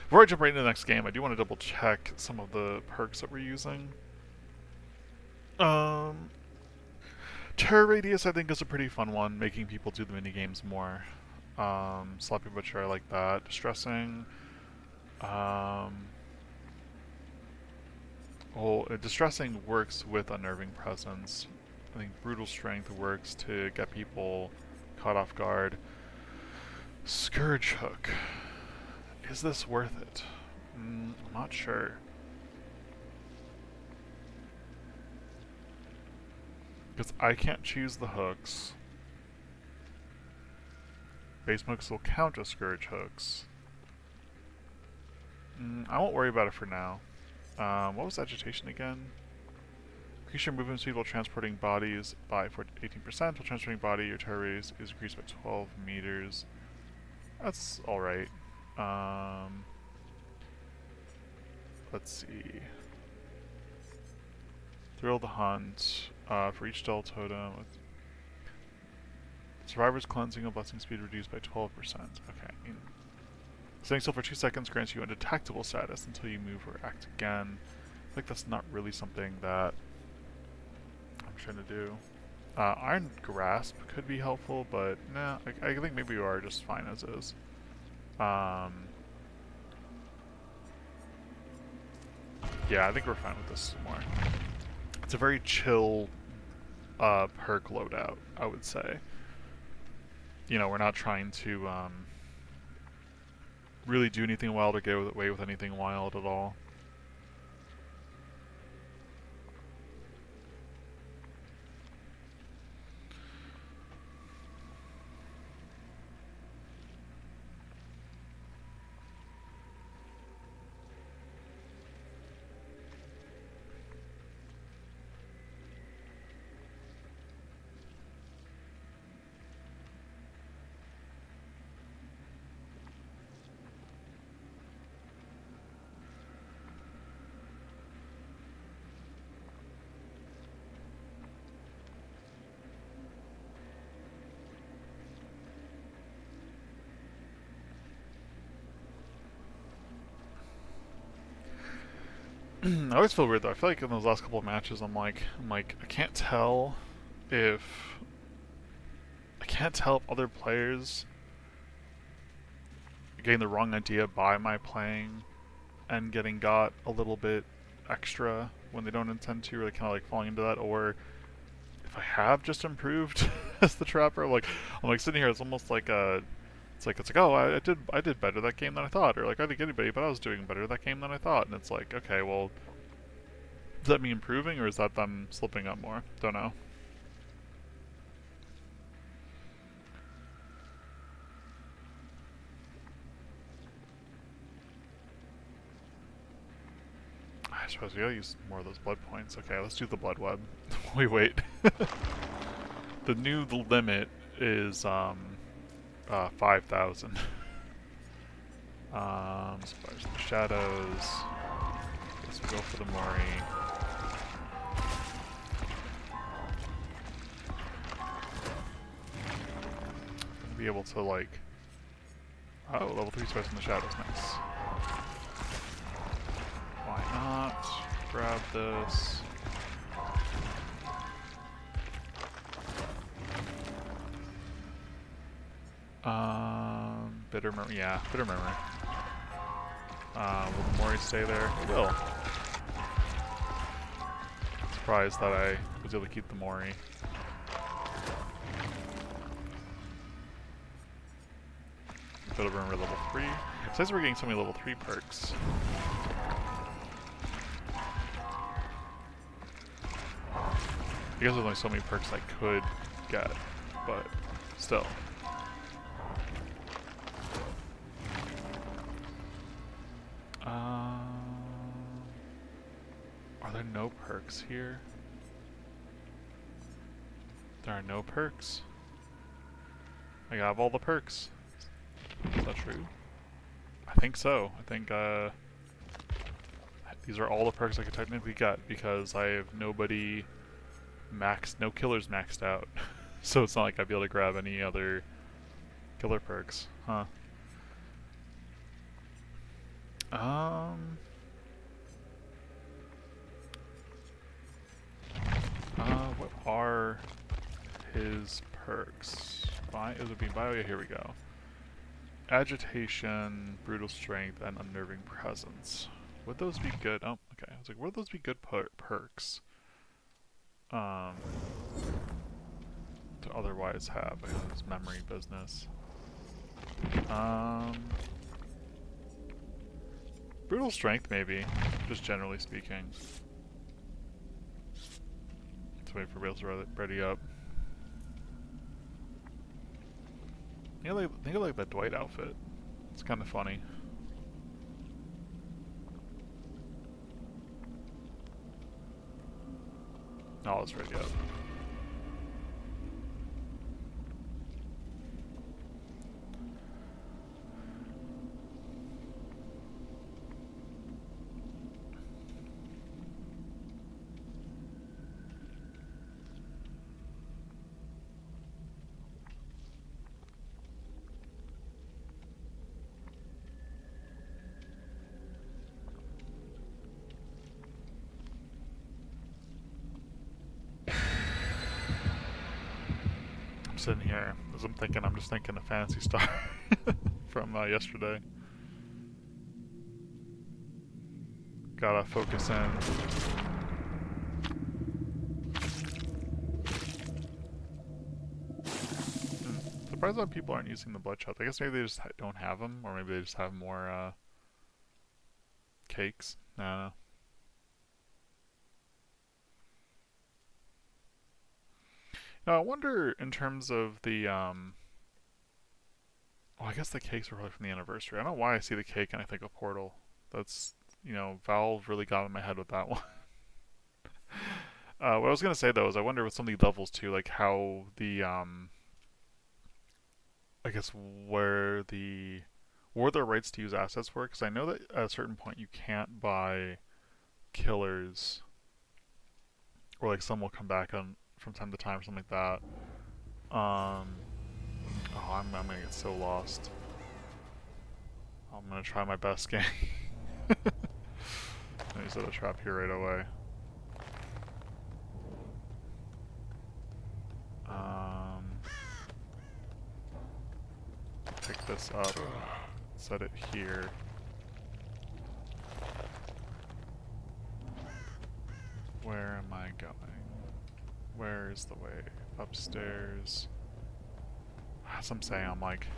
Before I jump right into the next game, I do want to double check some of the perks that we're using. Terror Radius, I think, is a pretty fun one, making people do the minigames more. Sloppy Butcher, I like that. Distressing. Distressing works with Unnerving Presence. I think Brutal Strength works to get people caught off guard. Scourge Hook. Is this worth it? I'm not sure. Because I can't choose the hooks. Base hooks will count as Scourge Hooks. I won't worry about it for now. What was Agitation again? Increase your movement speed while transporting bodies by 18%. While transporting body, your terror radius is increased by 12 meters. That's alright. Let's see. Thrill the Hunt. For each Dull Totem. Survivor's cleansing of blessing speed reduced by 12%. Okay. Staying still for 2 seconds grants you undetectable status until you move or act again. I think that's not really something that I'm trying to do. Iron Grasp could be helpful, but nah, I think maybe we are just fine as is. Yeah, I think we're fine with this more. It's a very chill perk loadout, I would say. You know, we're not trying to really do anything wild or get away with anything wild at all. I always feel weird though. I feel like in those last couple of matches, I'm like, I can't tell if other players are getting the wrong idea by my playing and getting got a little bit extra when they don't intend to, or they kind of like falling into that, or if I have just improved as the trapper. I'm like sitting here. It's almost like a. It's like oh, I did better that game than I thought, or like I didn't get anybody, but I was doing better that game than I thought, and it's like, okay, well, is that me improving, or is that them slipping up more? Don't know. I suppose we gotta use more of those blood points. Okay, let's do the blood web. wait. The new limit is 5,000. Spiders in the Shadows. Guess we'll go for the Mori. be able to like... Oh, level 3 Spice in the Shadows, nice. Why not? Grab this. Bitter Memory, yeah, Bitter Memory. Will the Mori stay there? It will. Surprised that I was able to keep the Mori. Bitter Memory level 3. It says we're getting so many level 3 perks. I guess there's only so many perks I could get, but still. Are there no perks here? There are no perks. I have all the perks. Is that true? I think so. I think these are all the perks I could technically get because I have no killers maxed out. So it's not like I'd be able to grab any other killer perks, huh? What are his perks? It would be bio. Yeah, here we go. Agitation, brutal strength, and unnerving presence. Would those be good? Oh, okay. I was like, would those be good perks? To otherwise have. I know this memory business. Brutal strength, maybe. Just generally speaking. Let's wait for Wales to ready up. I think I like that Dwight outfit. It's kind of funny. Oh, it's ready up. Sitting here, as I'm thinking, I'm just thinking of Phantasy Star from yesterday. Gotta focus in. Surprised that people aren't using the Bloodshot. I guess maybe they just don't have them, or maybe they just have more cakes. I don't know. Now, I wonder in terms of the, well, I guess the cakes were probably from the anniversary. I don't know why I see the cake and I think of Portal. That's, you know, Valve really got in my head with that one. What I was going to say, though, is I wonder with some of the levels, too, like how the, I guess where the rights to use assets were, because I know that at a certain point you can't buy killers, or like some will come back on from time to time or something like that. Oh, I'm gonna get so lost. I'm gonna try my best game. I set a trap here right away. Pick this up, set it here. Where am I going? Where is the way? Upstairs. As I'm saying, I'm like...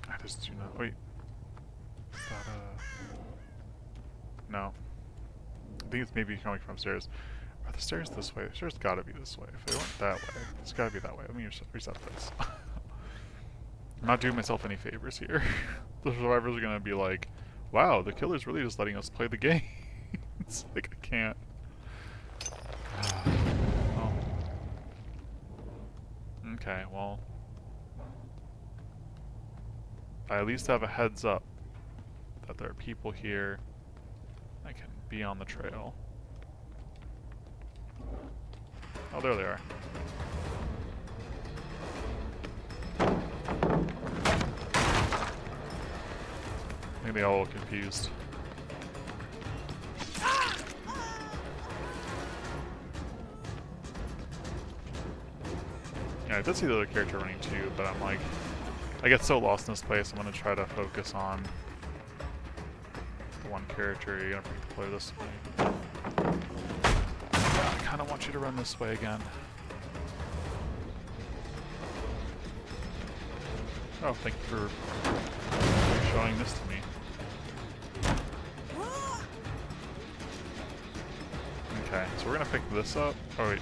I just do not... Wait. Is that no. I think it's maybe coming from upstairs. Are the stairs this way? The stairs gotta be this way. If they weren't that way, it's gotta be that way. Let me reset this. I'm not doing myself any favors here. The survivors are gonna be like, wow, the killer's really just letting us play the game. It's like, I can't. Oh. Okay, well. I at least have a heads up that there are people here. I can be on the trail. Oh, there they are. I think they all look confused. Yeah, I did see the other character running too, but I'm like, I get so lost in this place, I'm gonna try to focus on the one character. You're gonna have to play this way. I kinda want you to run this way again. Oh, thank you for showing this to me. Okay, so we're gonna pick this up. Oh wait.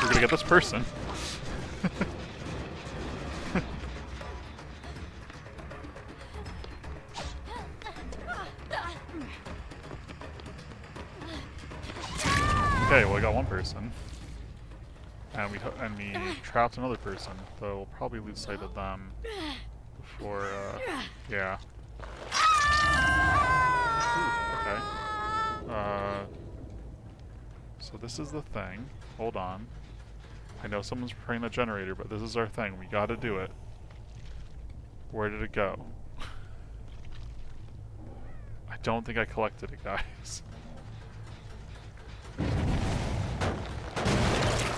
We're gonna get this person. Okay, well I got one person. And we trapped another person, though we'll probably lose sight of them before, yeah. Ooh, okay. So this is the thing. Hold on. I know someone's praying a generator, but this is our thing. We gotta do it. Where did it go? I don't think I collected it, guys.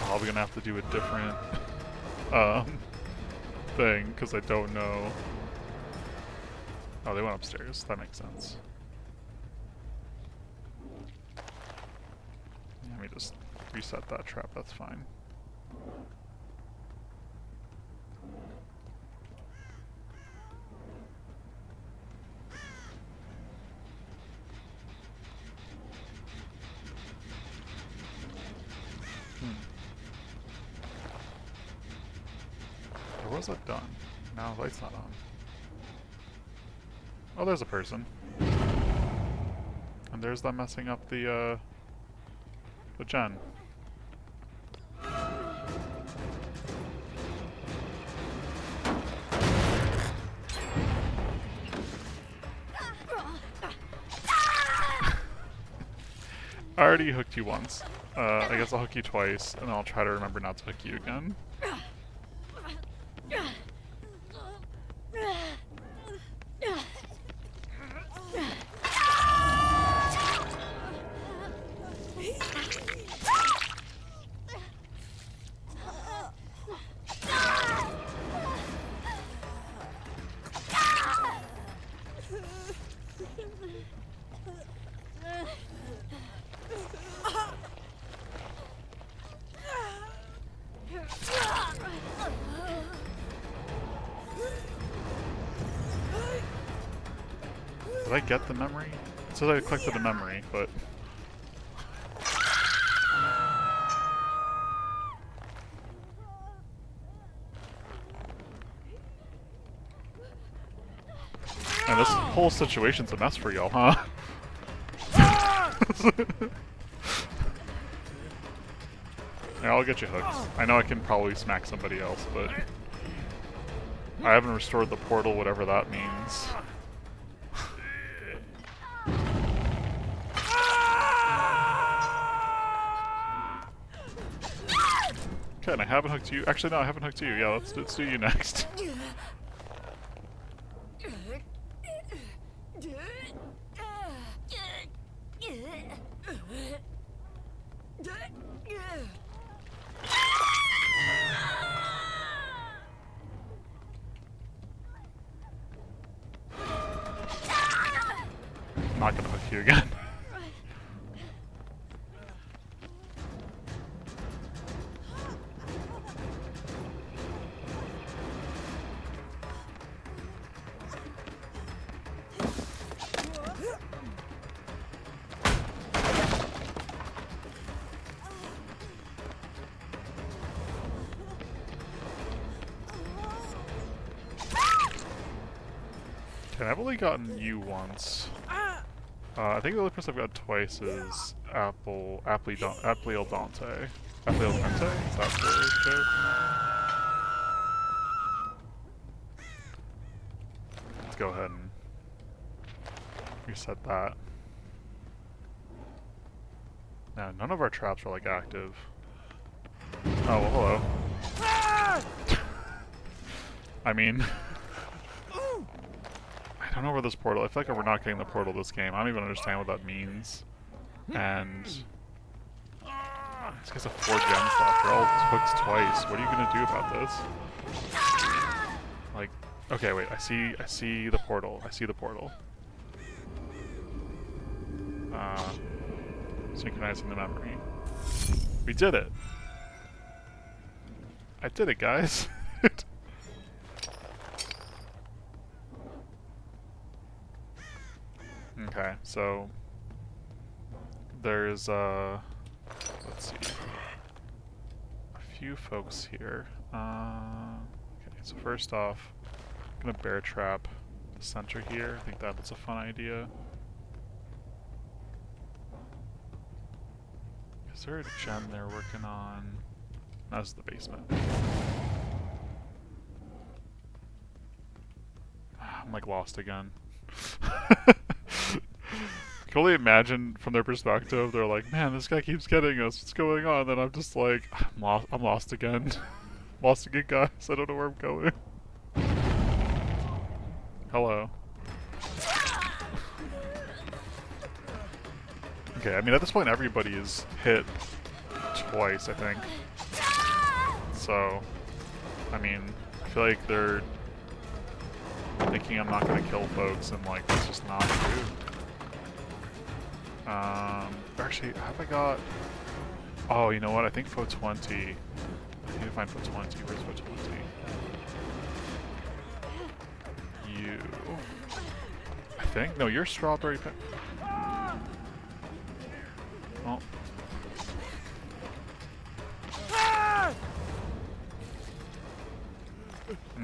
Probably gonna have to do a different thing, because I don't know. Oh, they went upstairs. That makes sense. Let me just reset that trap, that's fine. Or was it done? No, the light's not on. Oh, there's a person. And there's them messing up the gen. I already hooked you once. I guess I'll hook you twice, and I'll try to remember not to hook you again. Did I get the memory? It says I collected the memory, but... And this whole situation's a mess for y'all, huh? Yeah, I'll get you hooked. I know I can probably smack somebody else, but... I haven't restored the portal, whatever that means. Okay, and I haven't hooked you. Actually, no, I haven't hooked you. Yeah, let's do you next. I'm not gonna hook you again. Okay, I've only gotten you once. I think the only person I've got twice is Apple El Dante. Apple El Dante? Is that the joke? Let's go ahead and reset that. Now, none of our traps are like active. Oh, well, hello. I mean, I don't know where this portal. I feel like we're not getting the portal this game. I don't even understand what that means. And these guys have 4 gems left. They're all hooked twice. What are you gonna do about this? Like, okay, wait. I see the portal. I see the portal. Synchronizing the memory. We did it. I did it, guys. Okay, so there's let's see, a few folks here. Okay, so first off, I'm gonna bear trap the center here. I think that's a fun idea. Is there a gem they're working on? No, this is the basement. I'm like lost again. I can only imagine from their perspective, they're like, man, this guy keeps getting us, what's going on? And then I'm just like, I'm lost again. Lost again, guys, I don't know where I'm going. Hello. Okay, I mean at this point everybody is hit twice, I think. So, I mean, I feel like they're thinking I'm not gonna kill folks, and like, that's just not true. Actually, have I got... Oh, you know what? I think Foe 20. I need to find Foe 20. Where's Foe 20? You. I think? No, you're Strawberry Pin. Oh.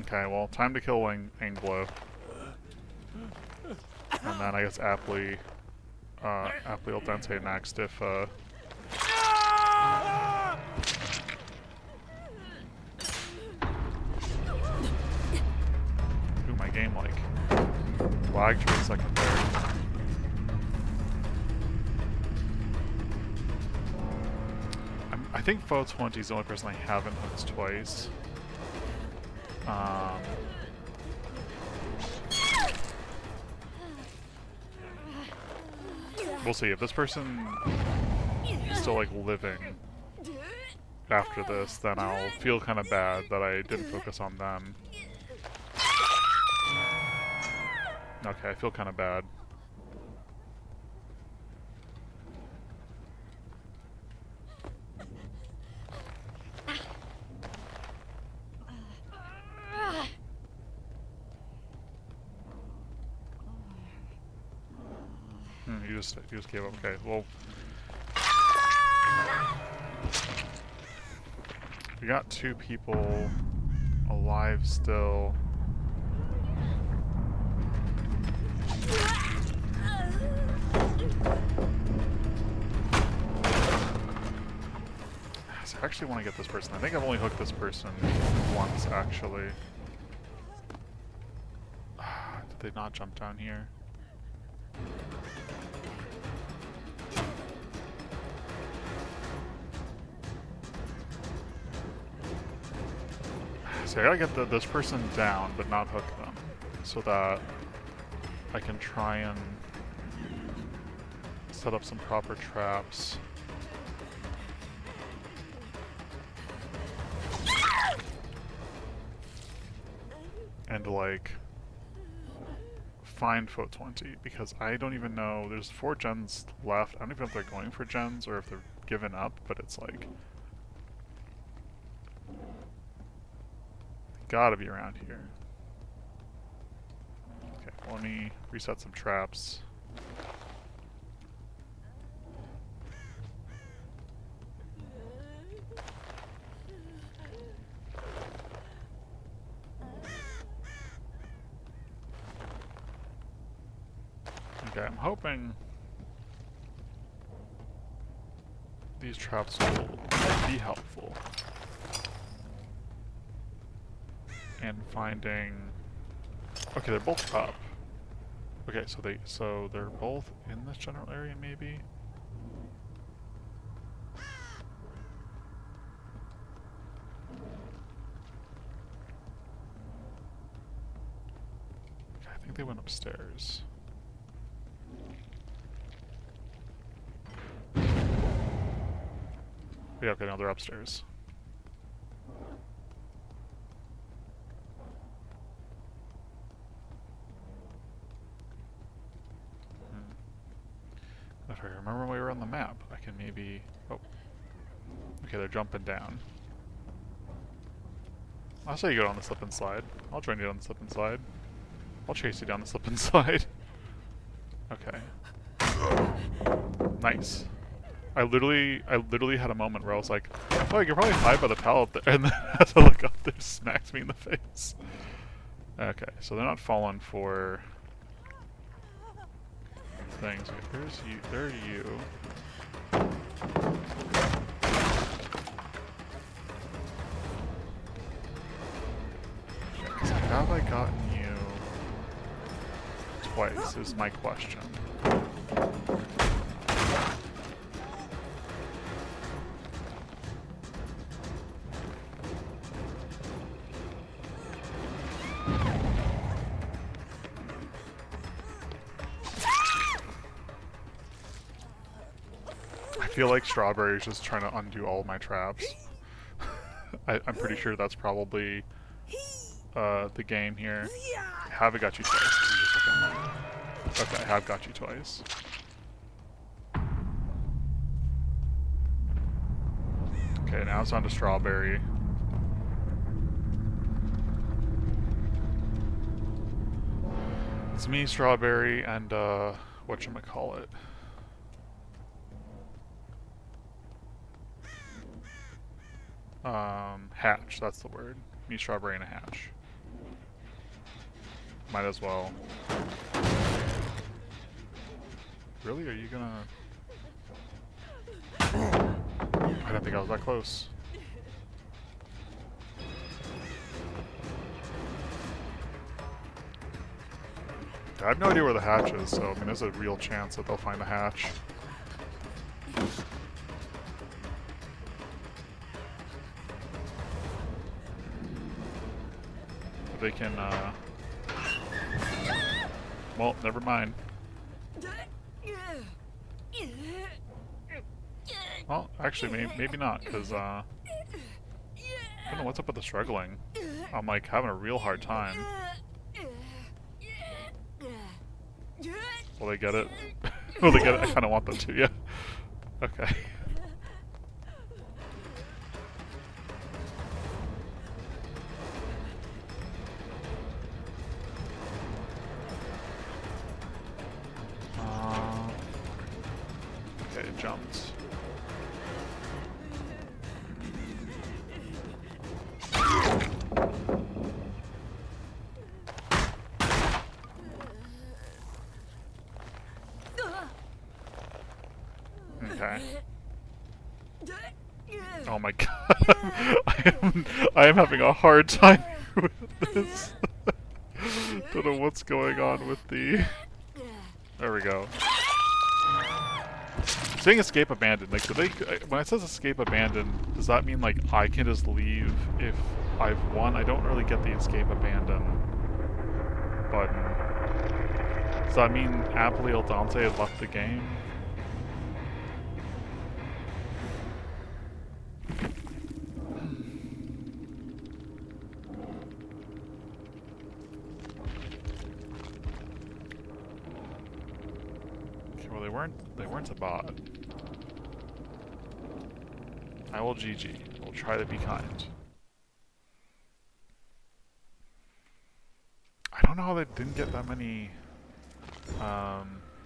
Okay, well, time to kill Anglo. And then I guess aptly al dente next if, Ooh, my game, like, lagged for a second there. I think Foe 20 is the only person I haven't hooked twice. We'll see. If this person is still, like, living after this, then I'll feel kind of bad that I didn't focus on them. Okay, I feel kind of bad. You just gave up. Okay, well, we got 2 people alive still. So I actually want to get this person. I think I've only hooked this person once, actually. Did they not jump down here? So I gotta get this person down, but not hook them, so that I can try and set up some proper traps. And, like, find Foe 20, because I don't even know, there's 4 gens left. I don't even know if they're going for gens or if they're giving up, but it's like, gotta be around here. Okay, well, let me reset some traps. Okay, I'm hoping these traps will be helpful in finding... Okay, they're both up. Okay, so they're both in this general area, maybe? think they went upstairs. Yeah, okay, no, they're upstairs. If I remember we were on the map, I can maybe... Oh. Okay, they're jumping down. I'll say you go on the slip and slide. I'll join you on the slip and slide. I'll chase you down the slip and slide. Okay. Nice. I literally had a moment where I was like, oh, you can probably hide by the pallet there, and then as I look up, they smacked me in the face. Okay, so they're not falling for things. There's you. There you. Have I gotten you twice is my question. I feel like Strawberry is just trying to undo all my traps. I'm pretty sure that's probably the game here. I haven't got you twice. Okay, I have got you twice. Okay, now it's on to Strawberry. It's me, Strawberry, and whatchamacallit. Hatch, that's the word. Me, Strawberry, and a Hatch. Might as well. Really? Are you gonna... I don't think I was that close. I have no idea where the hatch is, so I mean, there's a real chance that they'll find the hatch. But they can, well, never mind. Well, actually, maybe not, because, I don't know what's up with the struggling. I'm, like, having a real hard time. Will they get it? Will they get it? I kind of want them to, yeah. Okay. Okay, it jumped. Okay. Oh my god. I am having a hard time with this. Don't know what's going on with the... There we go. Saying escape abandoned, like, do they... When it says escape abandoned, does that mean, like, I can just leave if I've won? I don't really get the escape abandon button. Does that mean Apple El Dante had left the game? They weren't a bot. I will GG. We'll try to be kind. I don't know how they didn't get that many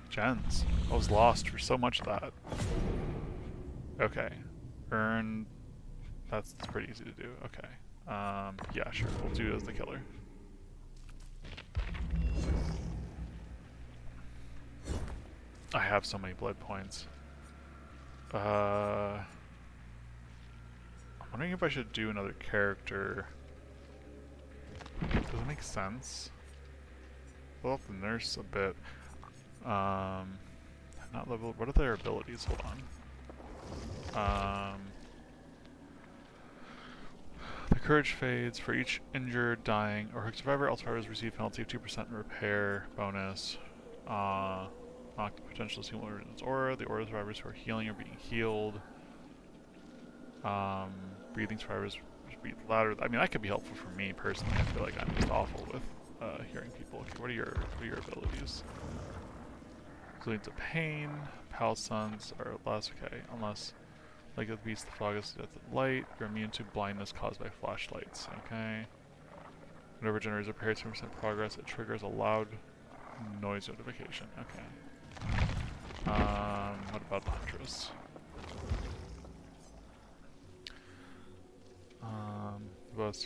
gens. I was lost for so much of that. Okay. Earn... That's pretty easy to do. Okay. Yeah, sure. We'll do it as the killer. I have so many blood points. I'm wondering if I should do another character. Does it make sense? We'll have to nurse a bit. Not level. What are their abilities? Hold on. They're Courage fades. For each injured, dying, or hooked survivor, all survivors receive penalty of 2% repair bonus. Knock the potential healer in its aura. The aura survivors who are healing are being healed. Breathing survivors breathe louder. I mean, that could be helpful for me personally. I feel like I'm just awful with hearing people. Okay, what are your abilities? Leads to pain. Pal suns are less okay, unless like the beast, the fog is death of light. You're immune to blindness caused by flashlights. Okay. Whenever generators repair 10% progress, it triggers a loud noise notification. Okay. What about the Huntress?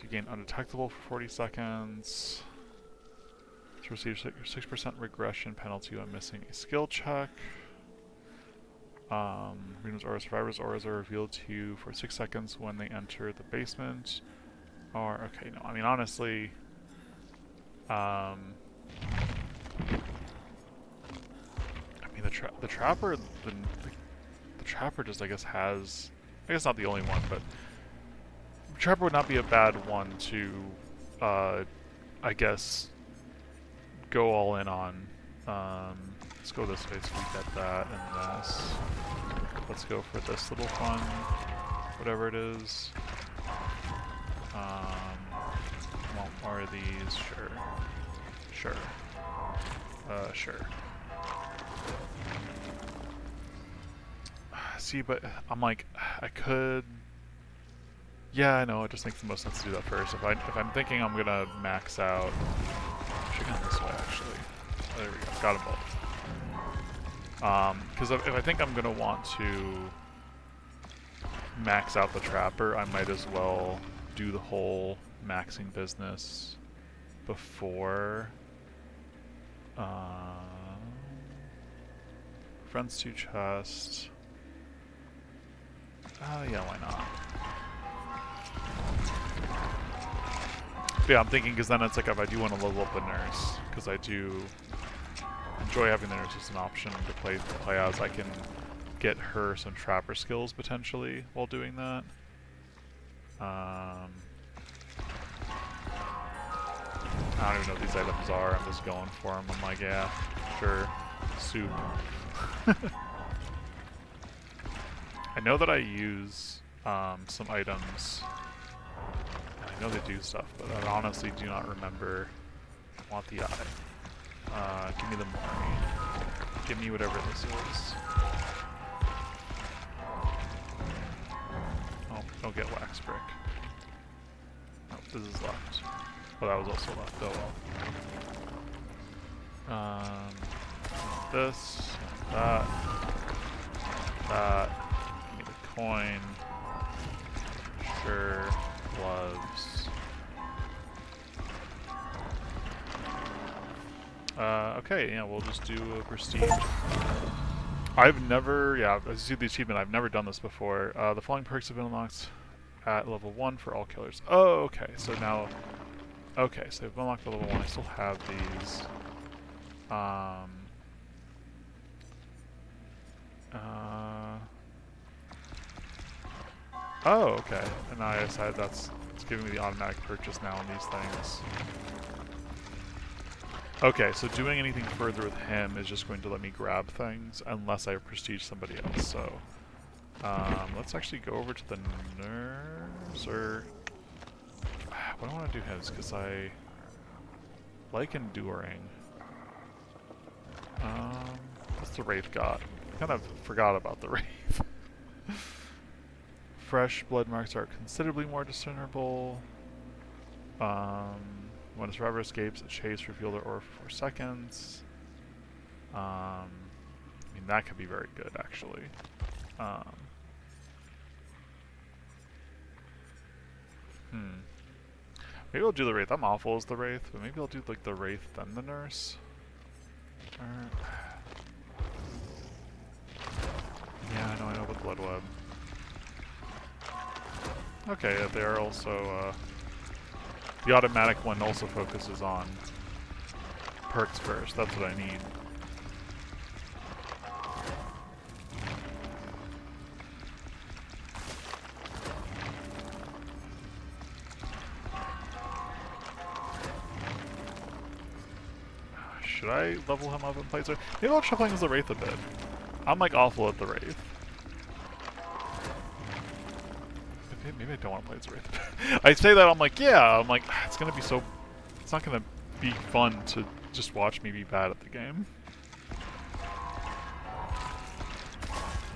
You gain undetectable for 40 seconds. To receive 6% regression penalty when missing a skill check. Reno's aura survivors' auras are revealed to you for 6 seconds when they enter the basement. Or okay, no, I mean honestly, I mean the trapper the trapper just I guess has, I guess not the only one, but the trapper would not be a bad one to I guess go all in on. Let's go this way so we get that and this. Let's go for this little fun, whatever it is. Want more of these? Sure. Sure. Sure. See, but I'm like, I could. Yeah, I know. It just makes the most sense to do that first. If I'm thinking I'm gonna max out, I should go this way actually. Oh, there we go. Got them both. Because if I think I'm gonna want to max out the trapper, I might as well do the whole maxing business before. Friends to chest. Yeah, why not? But yeah, I'm thinking because then it's like if I do want to level up the nurse, because I do enjoy having the nurse as an option to play as, I can get her some trapper skills potentially while doing that. I don't even know what these items are. I'm just going for them. I'm like, yeah, sure, soup. I know that I use some items. I know they do stuff, but I honestly do not remember. I want the eye. Give me the Mori. Give me whatever this is. Oh, don't get wax brick. Oh, this is left. Oh, that was also left. Oh well. This, that. Give me the coin. Sure. Gloves. Okay, yeah, we'll just do a prestige. I've never, yeah, as you see the achievement, I've never done this before. The following perks have been unlocked at level 1 for all killers. Oh, okay, so now, okay, so they've unlocked for level 1. I still have these. Oh, okay, and now I decided it's giving me the automatic purchase now on these things. Okay, so doing anything further with him is just going to let me grab things unless I prestige somebody else, so... let's actually go over to the nurse, or... What I want to do is, because I like enduring. What's the Wraith got? I kind of forgot about the Wraith. Fresh blood marks are considerably more discernible. When a survivor escapes, a chase reveal their aura for 4 seconds. I mean, that could be very good, actually. Maybe I'll do the Wraith. I'm awful as the Wraith, but maybe I'll do like the Wraith then the nurse. Yeah, I know the Blood Web. Okay, yeah, they are also, the automatic one also focuses on perks first. That's what I need. Should I level him up and play Wraith? Maybe I'll try playing as the Wraith a bit. I'm like awful at the Wraith. Maybe I don't want to play as Wraith. I say that, I'm like, yeah, I'm like, it's gonna be so... It's not gonna be fun to just watch me be bad at the game.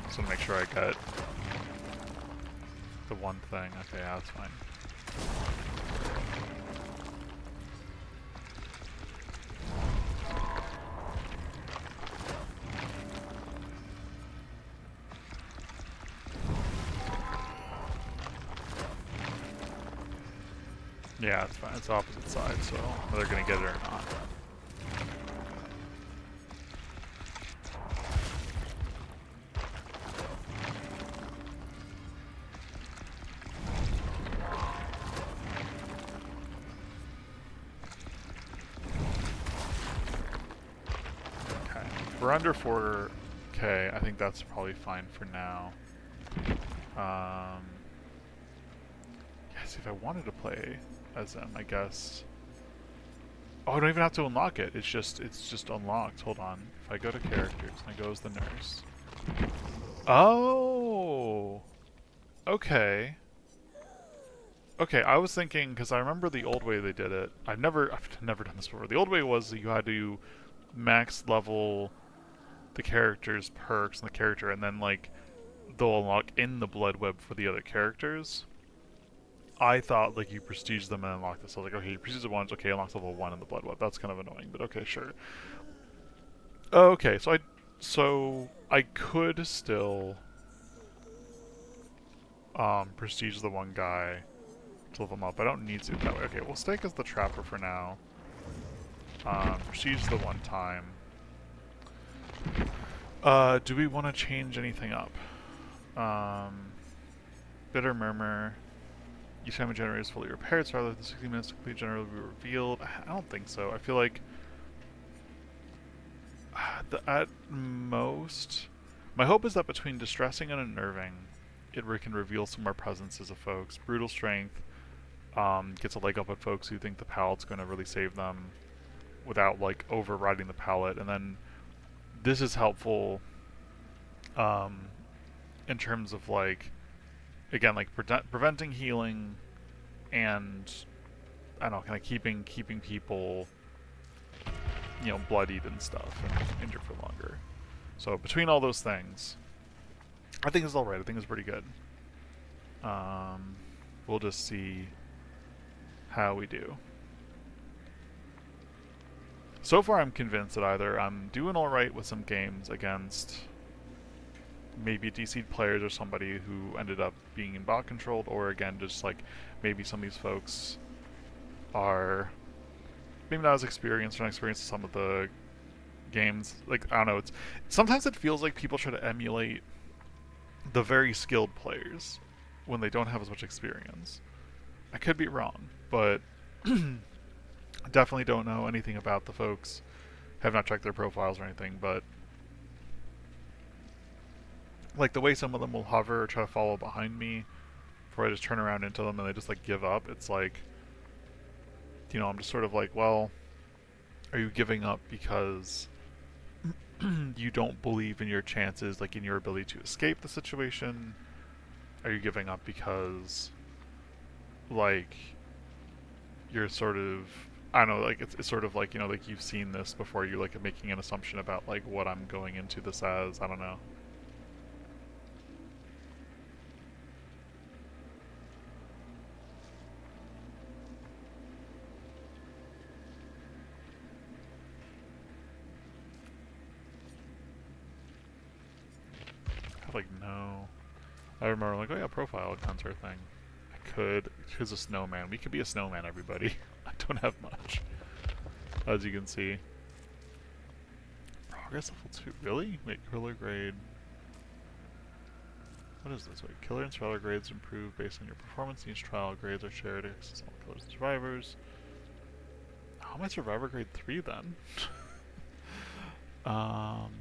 Just wanna make sure I get the one thing. Okay, yeah, that's fine. Yeah, it's fine. It's opposite side, so whether they're gonna get it or not. Okay, we're under 4K. I think that's probably fine for now. Yes, if I wanted to play as them, I guess. Oh, I don't even have to unlock it. It's just unlocked. Hold on. If I go to characters and I go as the nurse. Oh. Okay. Okay, I was thinking because I remember the old way they did it. I've never done this before. The old way was that you had to max level the character's perks and the character, and then like they'll unlock in the blood web for the other characters. I thought like you prestige them and unlock this. So I was like, okay, you prestige the ones, okay, unlocks level 1 in the blood web. That's kind of annoying, but okay, sure. Okay, so I could still prestige the one guy to level him up. I don't need to do it that way. Okay, we'll stake as the trapper for now. Prestige the one time. Do we want to change anything up? Bitter Murmur. Each time a generator is fully repaired, so rather than 60 minutes to complete generator will be revealed. I don't think so. I feel like at most, my hope is that between distressing and unnerving, it can reveal some more presences of folks. Brutal Strength gets a leg up at folks who think the palette's going to really save them without like overriding the palette, and then this is helpful in terms of like, again, like preventing healing and I don't know, kind of keeping people, you know, bloodied and stuff and injured for longer. So between all those things, I think it's all right. I think it's pretty good. We'll just see how we do. So far, I'm convinced that either I'm doing all right with some games against maybe DC'd players or somebody who ended up being bot controlled, or again, just like maybe some of these folks are maybe not as experienced or not experienced in some of the games. Like, I don't know, sometimes it feels like people try to emulate the very skilled players when they don't have as much experience. I could be wrong, but definitely don't know anything about the folks. Have not checked their profiles or anything, but like the way some of them will hover or try to follow behind me before I just turn around into them and they just like give up. It's like, you know, I'm just sort of like, well, are you giving up because you don't believe in your chances, like in your ability to escape the situation? Are you giving up because like you're sort of, I don't know, like it's sort of like, you know, like you've seen this before, you're like making an assumption about like what I'm going into this as, I don't know. Like, no. I remember like, oh yeah, profile icon sort of thing. I could, here's a snowman. We could be a snowman, everybody. I don't have much, as you can see. Progress level 2, really? Wait, killer grade. What is this? Wait, killer and survivor grades improve based on your performance. Each trial grades are shared amongst all killers and survivors. How am I survivor grade 3 then?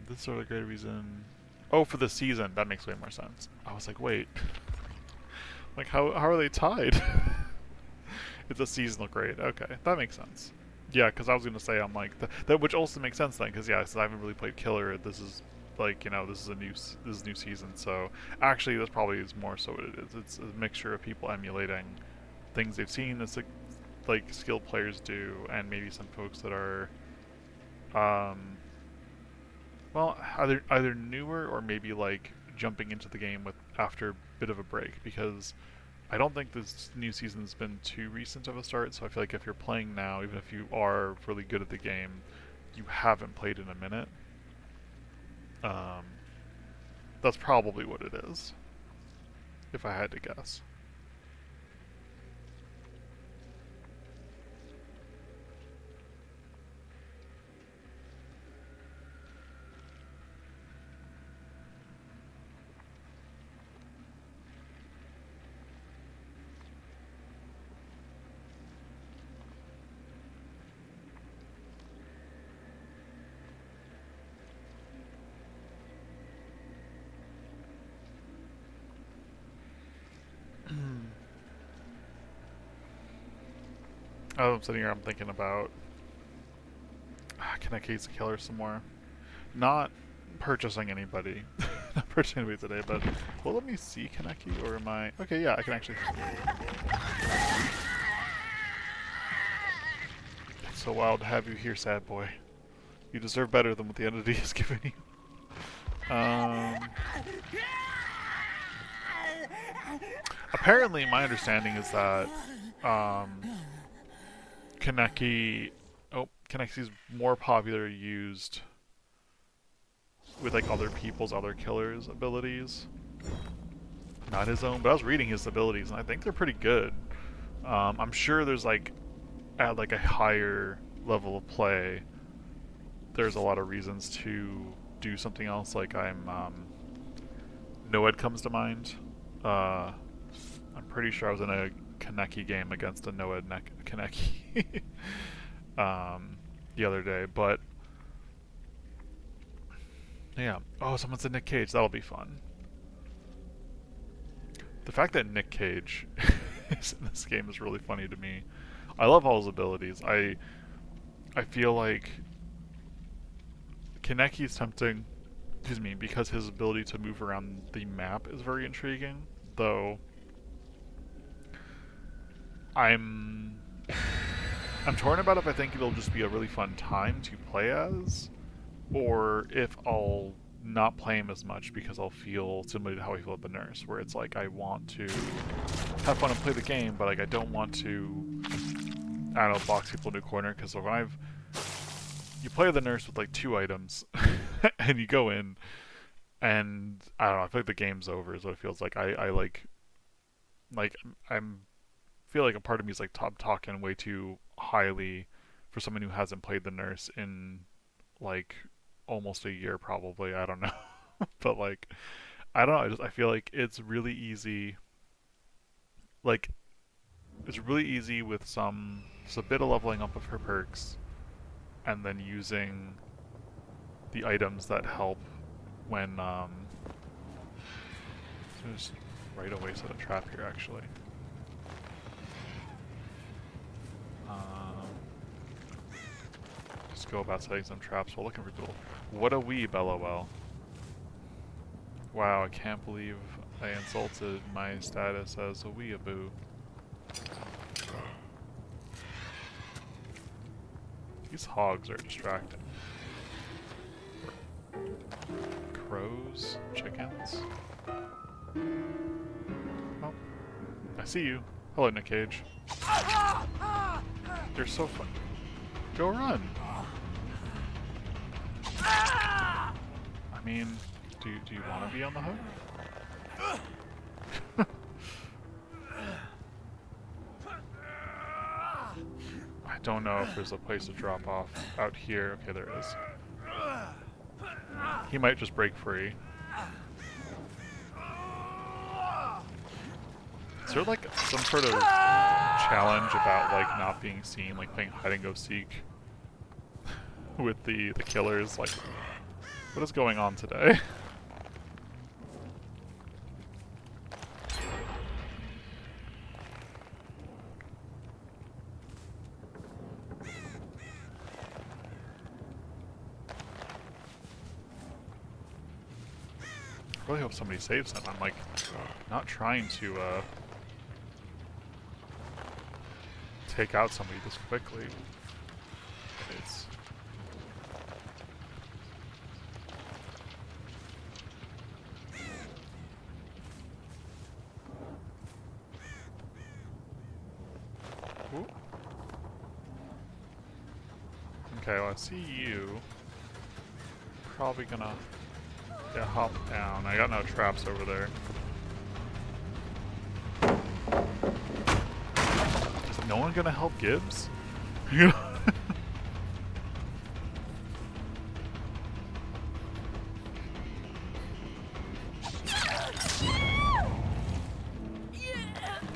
This sort of grade reason. Oh, for the season. That makes way more sense. I was like, wait. Like, how are they tied? It's a seasonal grade. Okay, that makes sense. Yeah, because I was gonna say I'm like that, which also makes sense then, because yeah, since I haven't really played Killer, this is like this is this is new season. So actually, this probably is more so what it is. It's a mixture of people emulating things they've seen as like skilled players do, and maybe some folks that are, well, either newer or maybe like jumping into the game with after a bit of a break, because I don't think this new season's been too recent of a start, so I feel like if you're playing now, even if you are really good at the game, you haven't played in a minute. Um, that's probably what it is, if I had to guess. I'm sitting here, I'm thinking about can I case the killer some more? Not purchasing anybody. Not purchasing anybody today, but well, let me see Kaneki, or am I? Okay, yeah, I can actually. It's so wild to have you here, sad boy. You deserve better than what the entity has given you. Apparently, my understanding is that Kaneki, Kaneki's more popular used with like other people's other killers' abilities, not his own. But I was reading his abilities, and I think they're pretty good. I'm sure there's like at like a higher level of play, there's a lot of reasons to do something else. Like Noed comes to mind. I'm pretty sure I was in a Kaneki game against a Noed Kaneki the other day, but yeah. Oh, someone said Nick Cage. That'll be fun. The fact that Nick Cage is in this game is really funny to me. I love all his abilities. I feel like Kaneki's tempting, excuse me, because his ability to move around the map is very intriguing, though I'm torn about if I think it'll just be a really fun time to play as, or if I'll not play him as much because I'll feel similar to how I feel at the nurse, where it's like I want to have fun and play the game, but like I don't want to, I don't know, box people into a corner, because when you play the nurse with like 2 items and you go in and I don't know, I feel like the game's over is what it feels like. I like I'm feel like a part of me is like talking way too highly for someone who hasn't played the nurse in like almost a year probably. I don't know. But like I don't know, I feel like it's really easy, like it's really easy with just a bit of leveling up of her perks and then using the items that help when just right away set a trap here actually. Just go about setting some traps while looking for people. What a weeb, lol. Wow, I can't believe I insulted my status as a weeaboo. These hogs are distracting. Crows, chickens. Oh, I see you. Hello, Nick Cage. You're so fun. Go run. I mean, do you want to be on the hook? I don't know if there's a place to drop off out here. Okay, there is. He might just break free. Is there like some sort of challenge about like not being seen, like playing hide and go seek with the killers? Like, what is going on today? really hope somebody saves him. I'm like not trying to take out somebody this quickly. It's Ooh. Okay, well I see you. Probably gonna hop down. I got no traps over there. Is no one gonna help Gibbs? You know?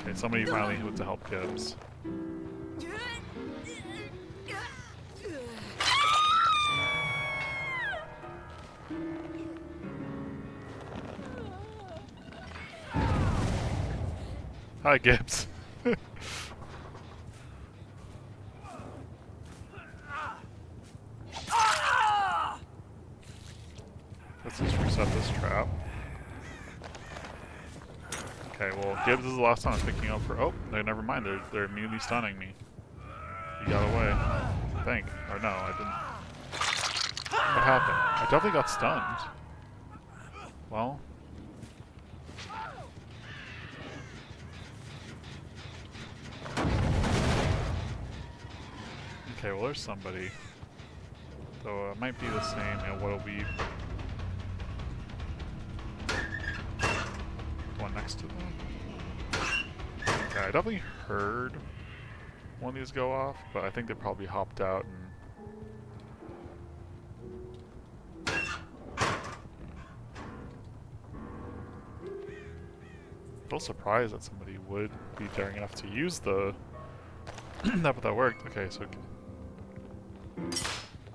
Okay, somebody finally went to help Gibbs. Hi, Gibbs. Let's just reset this trap. Okay, well, Gibbs is the last time I'm picking up for. Oh, no, never mind. They're immediately stunning me. You got away. I think. Or no, I didn't. What happened? I definitely got stunned. Well. Okay, well, there's somebody. So it might be the same. You know, what'll be the one next to them. Okay, I definitely heard one of these go off, but I think they probably hopped out and. A little surprised that somebody would be daring enough to use the. But that worked. Okay, so.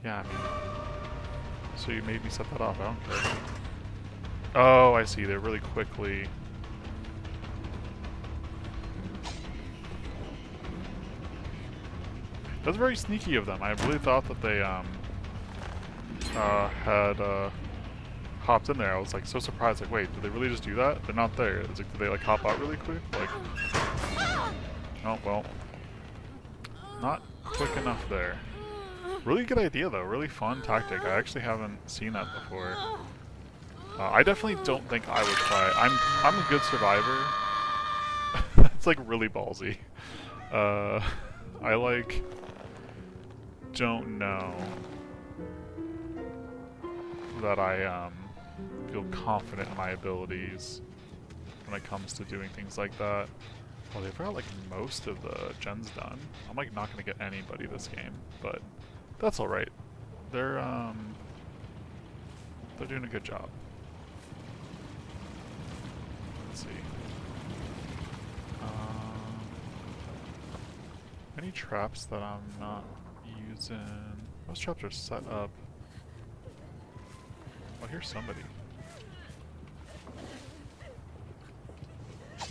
Yeah, I mean. So you made me set that off. I don't care. Oh, I see. They're really quickly. That's very sneaky of them. I really thought that they had hopped in there. I was like so surprised. Like, wait, did they really just do that? They're not there. It's like, did they like hop out really quick? Like, oh well, not quick enough there. Really good idea though. Really fun tactic. I actually haven't seen that before. I definitely don't think I would try. I'm a good survivor. That's like really ballsy. I like don't know that I feel confident in my abilities when it comes to doing things like that. Well, they've got like most of the gens done. I'm like not gonna get anybody this game, but that's all right. They're doing a good job. Let's see. Any traps that I'm not using? Most traps are set up. Oh, here's somebody. I'm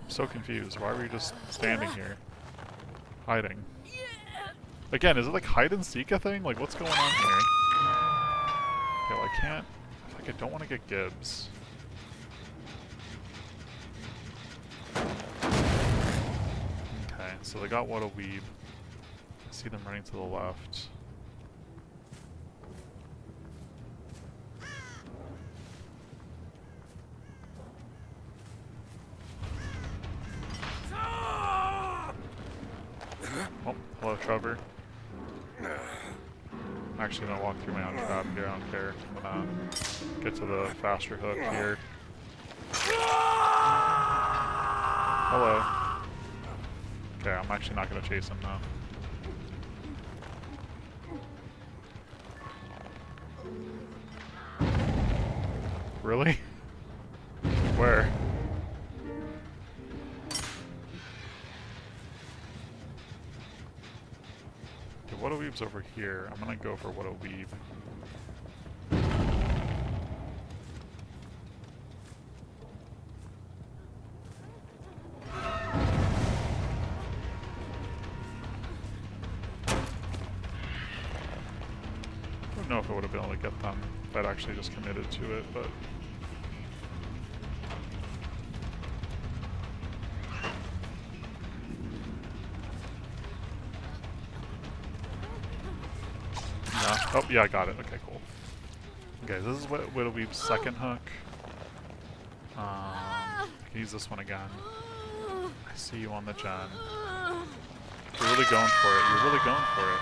so confused. Why were you just standing here? Hiding. Again, is it like hide and seek a thing? Like, what's going on here? Okay, well, I can't. I feel like I don't want to get Gibbs. Okay, so they got What a Weeb. I see them running to the left. Oh, hello, Trevor. I'm actually gonna walk through my own trap here, I don't care. I'm gonna get to the faster hook here. Hello. Okay, I'm actually not gonna chase him now. Really? Where? Okay, What a Weeb's over here. I'm gonna go for What a Weeb. I don't know if I would have been able to get them if I'd actually just committed to it, but... No. Oh, yeah, I got it. Okay, cool. Okay, this is Widowweep's second hook. I can use this one again. I see you on the gen. You're really going for it. You're really going for it.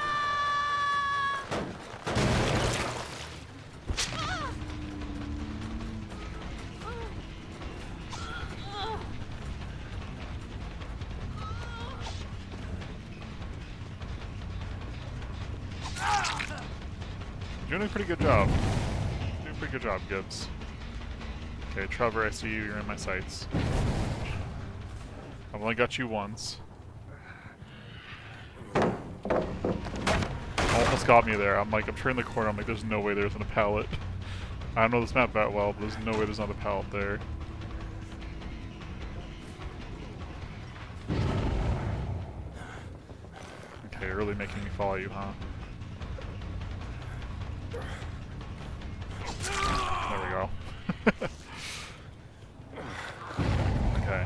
You're doing a pretty good job. Doing a pretty good job, Gibbs. Okay, Trevor, I see you. You're in my sights. I've only got you once. Almost got me there. I'm turning the corner. I'm like, there's no way there's a pallet. I don't know this map that well, but there's no way there's not a pallet there. Okay, you're really making me follow you, huh? There we go. Okay.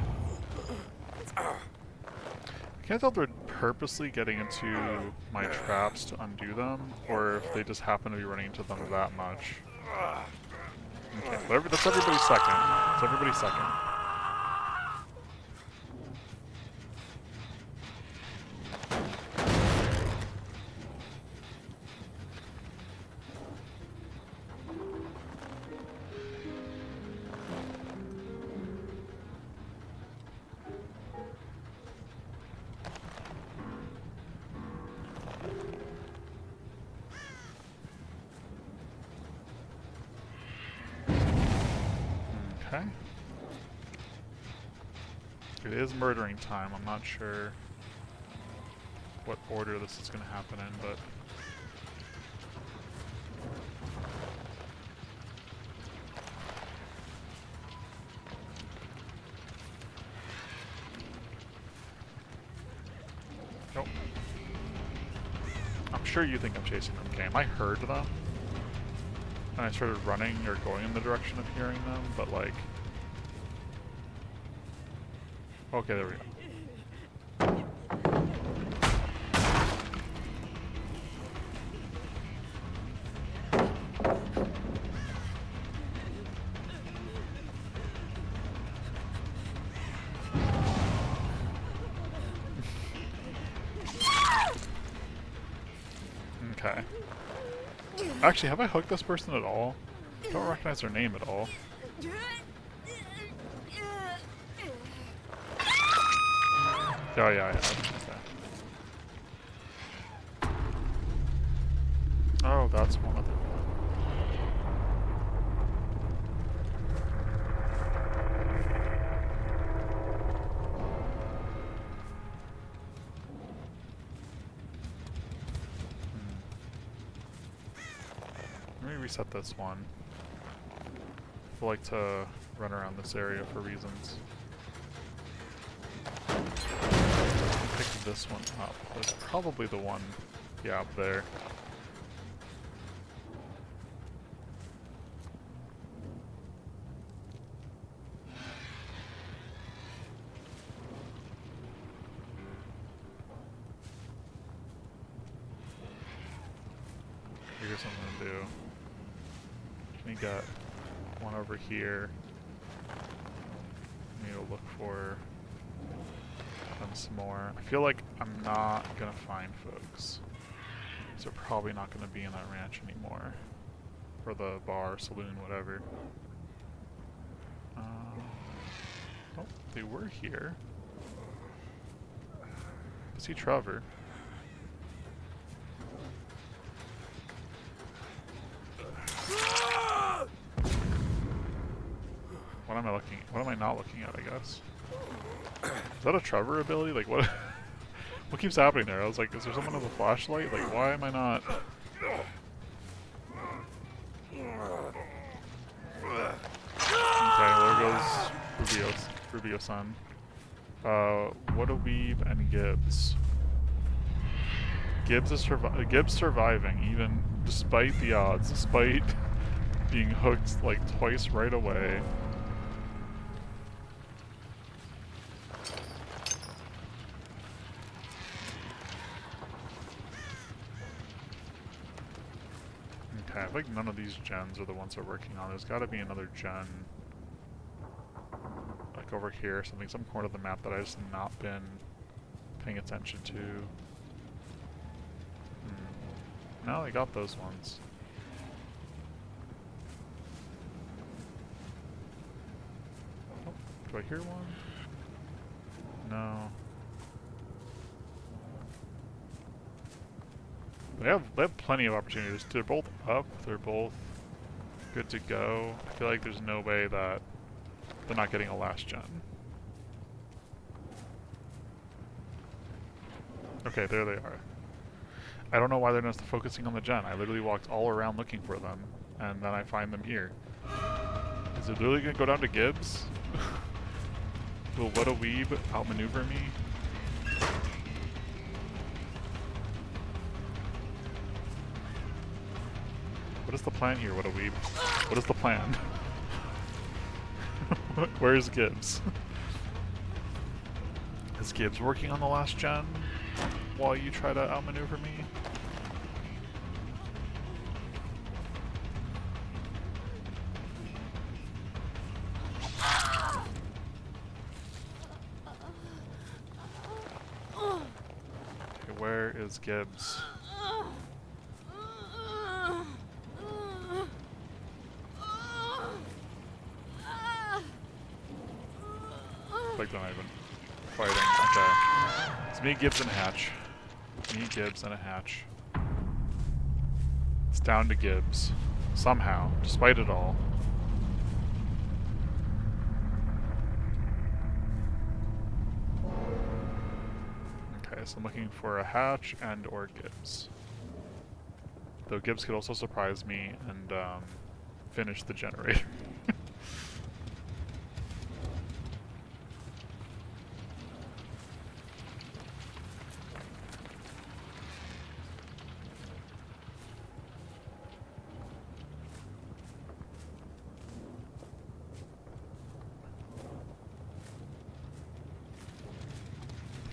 I can't tell if they're purposely getting into my traps to undo them, or if they just happen to be running into them that much. Okay, that's everybody's second. That's everybody's second. Okay. It is murdering time. I'm not sure what order this is going to happen in, but... Nope. I'm sure you think I'm chasing them, Cam. I heard them. And I started running or going in the direction of hearing them, but like... Okay, there we go. Okay. Actually, have I hooked this person at all? I don't recognize their name at all. Oh yeah, I have. Okay. Oh, that's one of them. Let me reset this one. I like to run around this area for reasons. Pick this one up. That's probably the one, yeah, up there. Here's what I'm gonna do. We got one over here. Maybe we'll look for them some more. I feel like I'm not gonna find folks. So they're probably not gonna be in that ranch anymore. Or the bar, saloon, whatever. Oh, they were here. I see Trevor. What am I looking? What am I not looking at? I guess. Is that a Trevor ability? Like what? What keeps happening there? I was like, is there someone with a flashlight? Like, why am I not? Okay, there goes Rubio-san. Widowweep and Gibbs. Gibbs surviving, even despite the odds, despite being hooked like twice right away. Okay, I think none of these gens are the ones we're working on. There's got to be another gen, like over here, some corner of the map that I've just not been paying attention to. No, I got those ones. Oh, do I hear one? No. They have plenty of opportunities. They're both up. They're both good to go. I feel like there's no way that they're not getting a last gen. Okay, there they are. I don't know why they're not focusing on the gen. I literally walked all around looking for them, and then I find them here. Is it really gonna go down to Gibbs? Will What a Weeb outmaneuver me? What is the plan here, What a Weeb? What is the plan? Where's Gibbs? Is Gibbs working on the last gen while you try to outmaneuver me? Okay, where is Gibbs? Like they're not even fighting. Okay. It's me, Gibbs, and Hatch. Me, Gibbs, and a Hatch. It's down to Gibbs. Somehow, despite it all. Okay, so I'm looking for a Hatch and or Gibbs. Though Gibbs could also surprise me and finish the generator.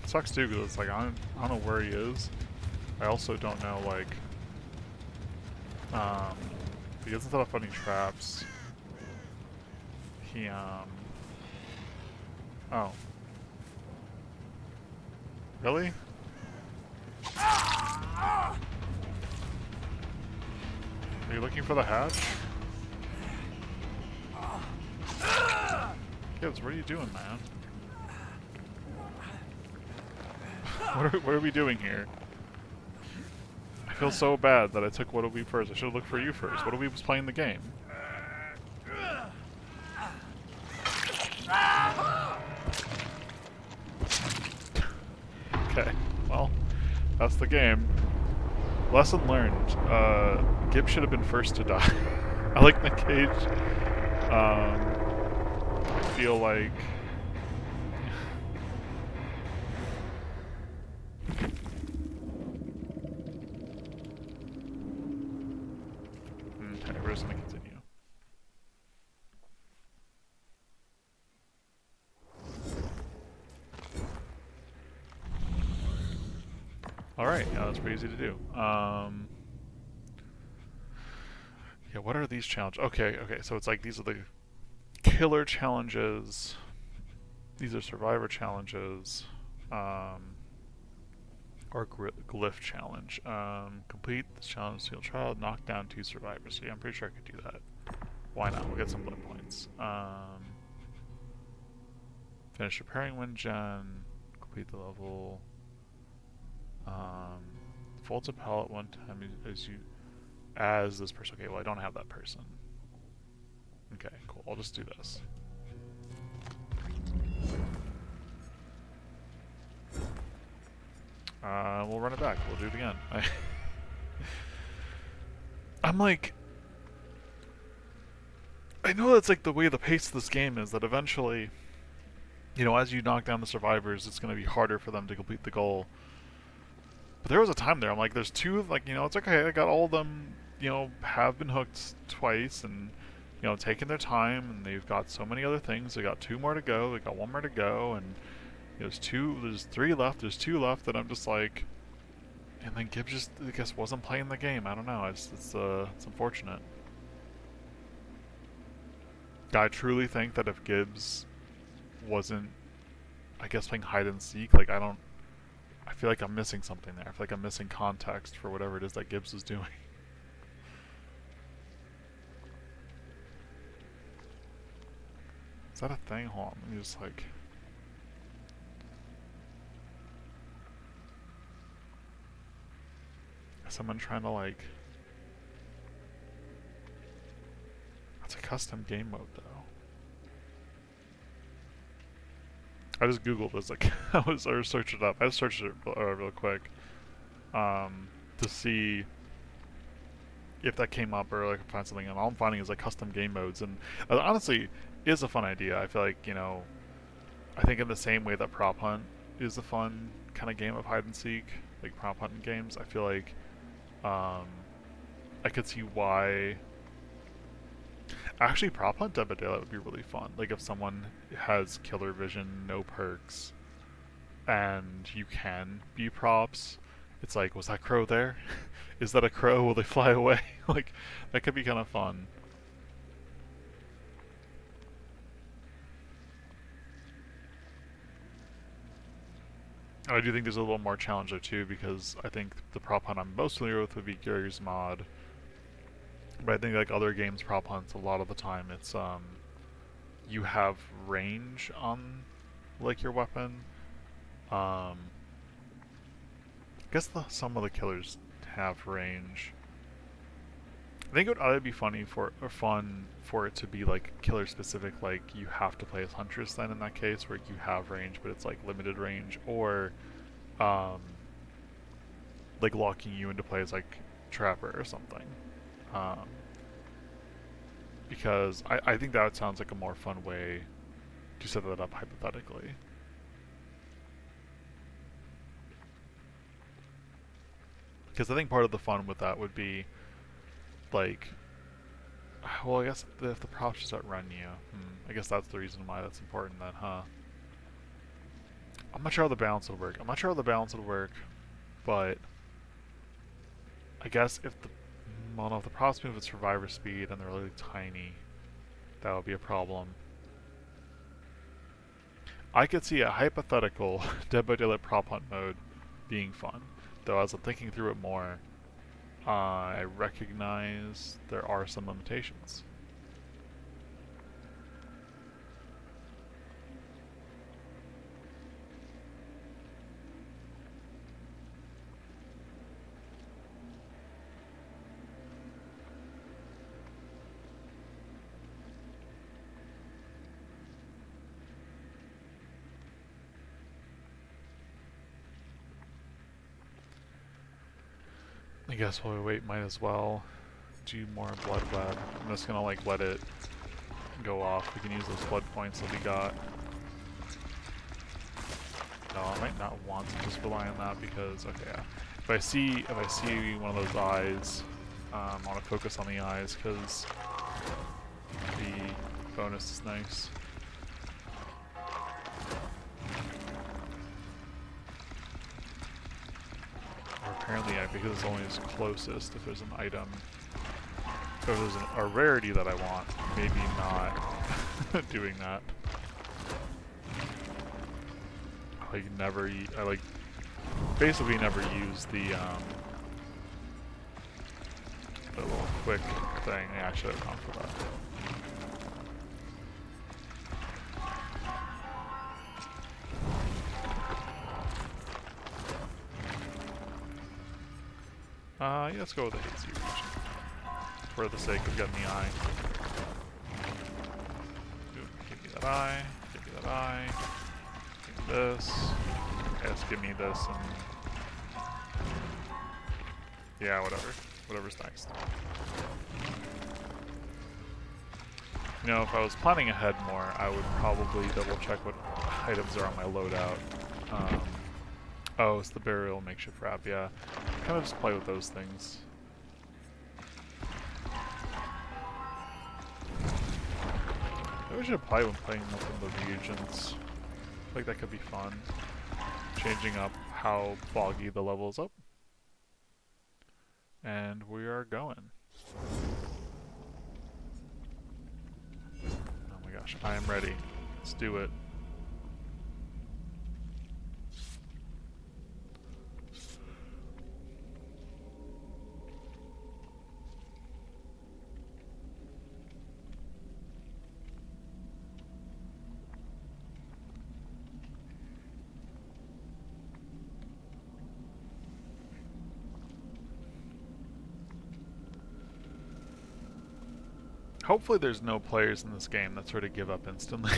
Sucks too, because it's like I don't know where he is. I also don't know, like, he doesn't set up any traps. He oh, really? Are you looking for the hatch? Gibbs, what are you doing, man? What are we doing here? I feel so bad that I took What a Weeb first. I should have looked for you first. What a Weeb was playing the game. Okay, well, that's the game. Lesson learned. Gibbs should have been first to die. I like Nick Cage. I feel like... Okay, we're just gonna continue. Alright, yeah, that's pretty easy to do. Yeah, what are these challenges? Okay, so it's like these are the killer challenges. These are survivor challenges. Or glyph challenge. Complete this challenge, seal trial, knock down 2 survivors. So yeah, I'm pretty sure I could do that. Why not? We'll get some blood points. Finish repairing one gen. Complete the level. Folds a pallet one time as this person. Okay, well I don't have that person. Okay, cool. I'll just do this. We'll run it back. We'll do it again. I'm like... I know that's like the way the pace of this game is, that eventually, you know, as you knock down the survivors, it's going to be harder for them to complete the goal. But there was a time there, I'm like, there's two, like, it's okay, I got all of them, have been hooked twice, and, taking their time, and they've got so many other things, they got two more to go, they got one more to go, and there's three left, there's two left, and I'm just like, and then Gibbs just, I guess, wasn't playing the game, I don't know, it's unfortunate. I truly think that if Gibbs wasn't, I guess, playing hide and seek, like, I feel like I'm missing something there. I feel like I'm missing context for whatever it is that Gibbs is doing. Is that a thing? Hold on, let me just like... Is someone trying to like... That's a custom game mode though. I just googled this, like, I searched it up. I just searched it real quick to see if that came up or like I find something, and all I'm finding is like custom game modes, and honestly, is a fun idea. I feel like I think in the same way that Prop Hunt is a fun kind of game of hide and seek, like prop hunting games. I feel like I could see why. Actually, Prop Hunt Dead by Daylight would be really fun. Like if someone has killer vision, no perks, and you can be props. It's like, was that crow there? Is that a crow? Will they fly away? Like, that could be kind of fun. I do think there's a little more challenge there too, because I think the prop hunt I'm most familiar with would be Gary's mod. But I think like other games prop hunts, a lot of the time it's you have range on like your weapon. I guess some of the killers have range. I think it would either be fun for it to be like killer specific, like you have to play as Huntress then in that case, where you have range but it's like limited range, or like locking you into play as like Trapper or something. Because I think that sounds like a more fun way to set that up hypothetically. Because I think part of the fun with that would be, like, well, I guess if the props just outrun you, I guess that's the reason why that's important then, huh? I'm not sure how the balance would work. But I guess if the, well, no, if the props move at survivor speed and they're really tiny, that would be a problem. I could see a hypothetical Dead by Daylight prop hunt mode being fun, though as I'm thinking through it more, I recognize there are some limitations. I guess while we wait, might as well do more blood web. I'm just gonna like let it go off. We can use those blood points that we got. No, I might not want to just rely on that because, okay, yeah. If I see one of those eyes, I want to focus on the eyes because the bonus is nice. Or apparently, because it's only as closest. If there's an item, if there's a rarity that I want, maybe not doing that. I like basically never use the little quick thing. Yeah, I should have gone for that. Yeah, let's go with the hazy region for the sake of getting the eye. Give me that eye. Give me that eye. This. Yes, give me this and yeah, whatever's next. If I was planning ahead more, I would probably double check what items are on my loadout. Oh, it's the burial makeshift wrap, yeah. Kind of just play with those things. Maybe we should play when playing with some of the regions. I feel like that could be fun. Changing up how foggy the level is up. And we are going. Oh my gosh, I am ready. Let's do it. Hopefully there's no players in this game that sort of give up instantly.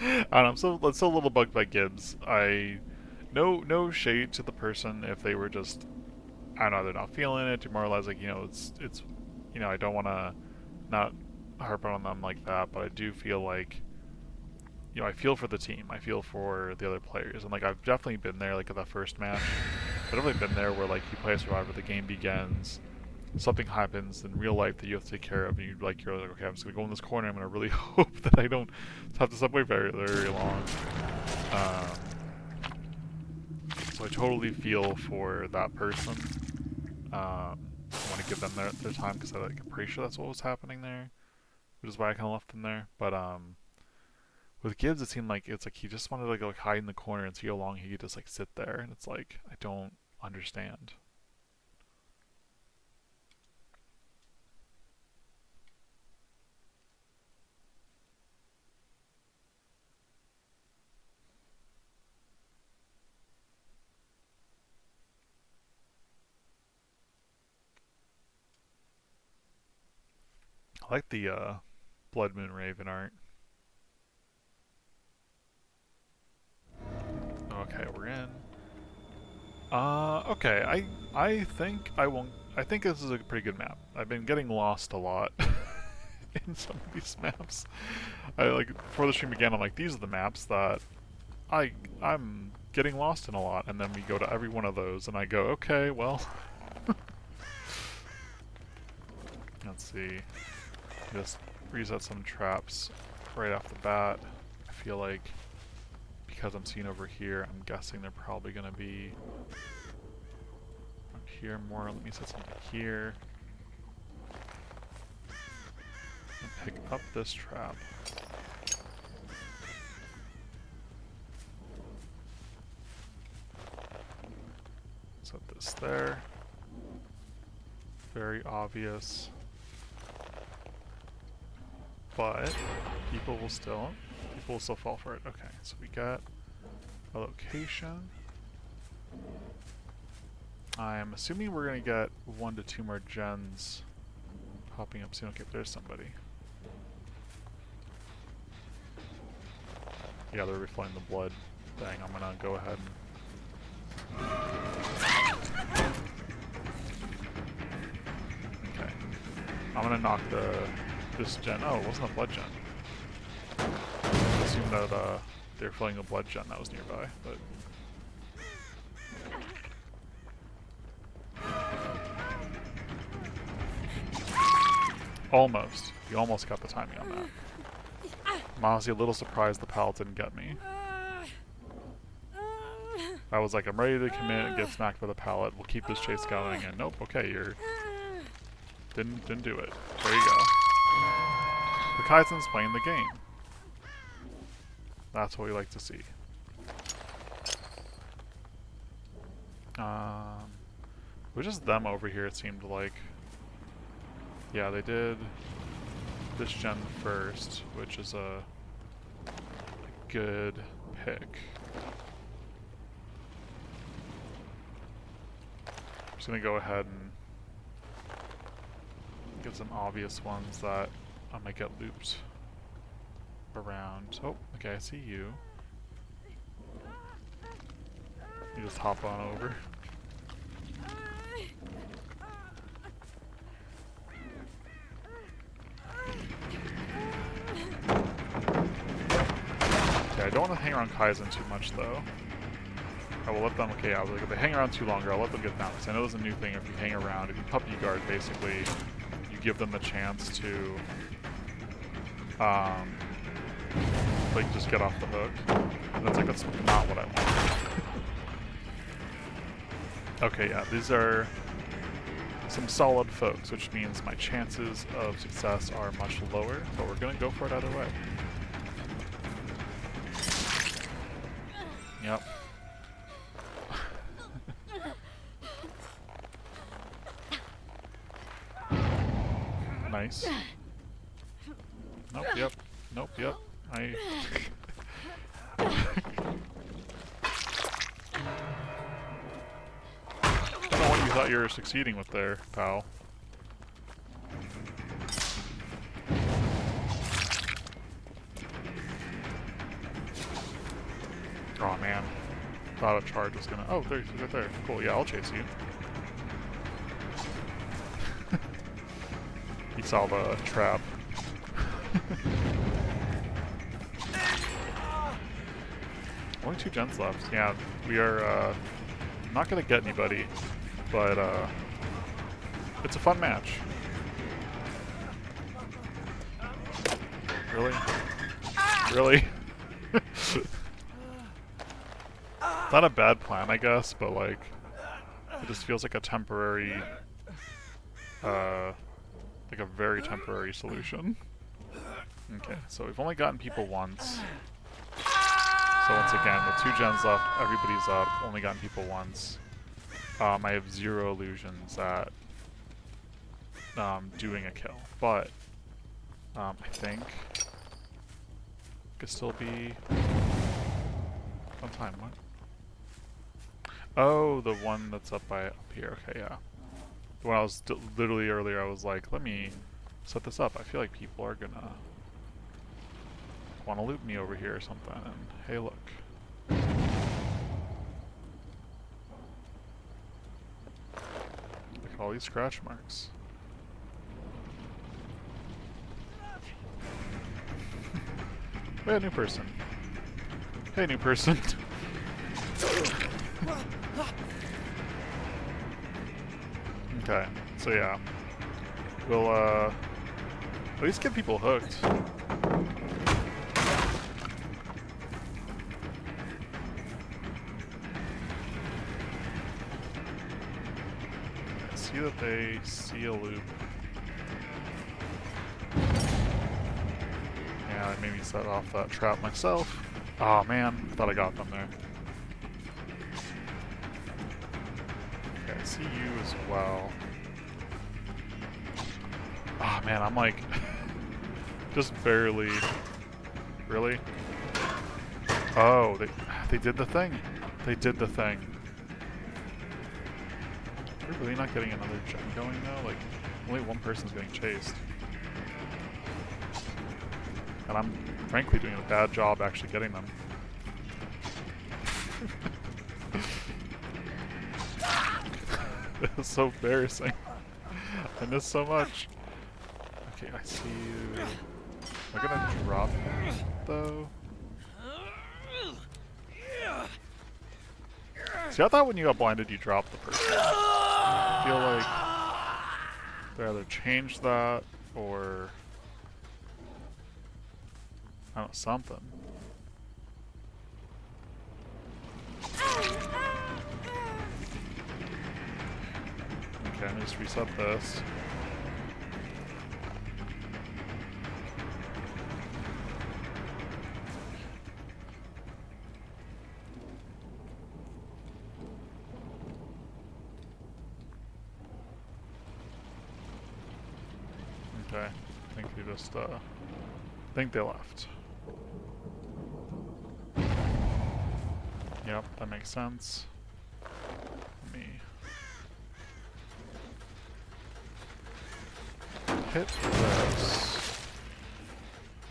I don't know, I'm still a little bugged by Gibbs. No shade to the person if they were just, I don't know, they're not feeling it, demoralized, like, it's I don't want to not harp on them like that, but I do feel like, I feel for the team. I feel for the other players. And, like, I've definitely been there, like, at that first match. I've definitely been there where, like, you play a Survivor, the game begins, something happens in real life that you have to take care of, and you're like, okay, I'm just gonna go in this corner. I'm gonna really hope that I don't have to subway very, very long. So I totally feel for that person. I want to give them their time because I'm pretty sure that's what was happening there, which is why I kind of left them there. But with Gibbs, it seemed like it's like he just wanted to go hide in the corner and see how long he could just like sit there, and it's like I don't understand. I like the Blood Moon Raven art. Okay, we're in. Okay. I think I won't. I think this is a pretty good map. I've been getting lost a lot in some of these maps. I like before the stream began. I'm like, these are the maps that I'm getting lost in a lot, and then we go to every one of those, and I go, okay, well, let's see. Just reset some traps right off the bat. I feel like because I'm seeing over here, I'm guessing they're probably gonna be around here more. Let me set something here. And pick up this trap. Set this there. Very obvious. But people will still fall for it. Okay, so we got a location. I'm assuming we're gonna get 1 to 2 more gens popping up soon. Okay, there's somebody. Yeah, they're reflowing the blood. Dang, I'm gonna go ahead and... Okay. I'm gonna knock this gen. Oh, it wasn't a blood gen. I assumed that they were filling a blood gen that was nearby, but... Almost. You almost got the timing on that. I'm honestly a little surprised the pallet didn't get me. I was like, I'm ready to commit and get smacked by the pallet. We'll keep this chase going, and nope, okay, you're... Didn't do it. There you go. The Kaizen's playing the game. That's what we like to see. It was just them over here, it seemed like. Yeah, they did this gen first, which is a good pick. I'm just gonna go ahead and get some obvious ones that I might get looped around. Oh, okay, I see you. You just hop on over. Okay, I don't want to hang around Kaizen too much though. I will let them, okay, I was like, if they hang around too longer, I'll let them get down. Because I know there's a new thing, if you hang around, if you puppy guard, basically, you give them the chance to, like, just get off the hook. And it's like, that's not what I want. Okay, yeah, these are some solid folks, which means my chances of success are much lower, but we're gonna go for it either way. Yep. Nice. Nope, yep. Nope, yep. I don't know what you thought you were succeeding with there, pal. Oh man. Thought a charge was gonna. Oh, there he's right there. Cool, yeah, I'll chase you. He saw the trap. Only 2 gens left. Yeah, we are not gonna get anybody, but it's a fun match. Really? Really? Not a bad plan, I guess, but like, it just feels like a temporary, like a very temporary solution. Okay, so we've only gotten people once. So once again, with 2 gens left, everybody's up, only gotten people once. I have 0 illusions at doing a kill, but I think could still be on time. What? Oh, the one that's up here. Okay, yeah. When I was literally earlier, I was like, let me set this up. I feel like people are gonna want to loot me over here or something. And hey, look. Look at all these scratch marks. Hey, new person. Hey, new person. Okay, so yeah. We'll, at least get people hooked. I see that they see a loop. Yeah, I maybe set off that trap myself. Oh man, I thought I got them there. Okay, I see you as well. Oh man, I'm like, just barely. Really? Oh, they did the thing. They did the thing. We're really not getting another gen going though? Like, only one person's getting chased. And I'm frankly doing a bad job actually getting them. It's so embarrassing. I miss so much. Okay, I see you. Am I gonna drop though? See, I thought when you got blinded you dropped the person. I feel like they either changed that or I don't know, something. Okay, let me just reset this. Okay, I think they just, I think they left. Yep, that makes sense. Let me hit this.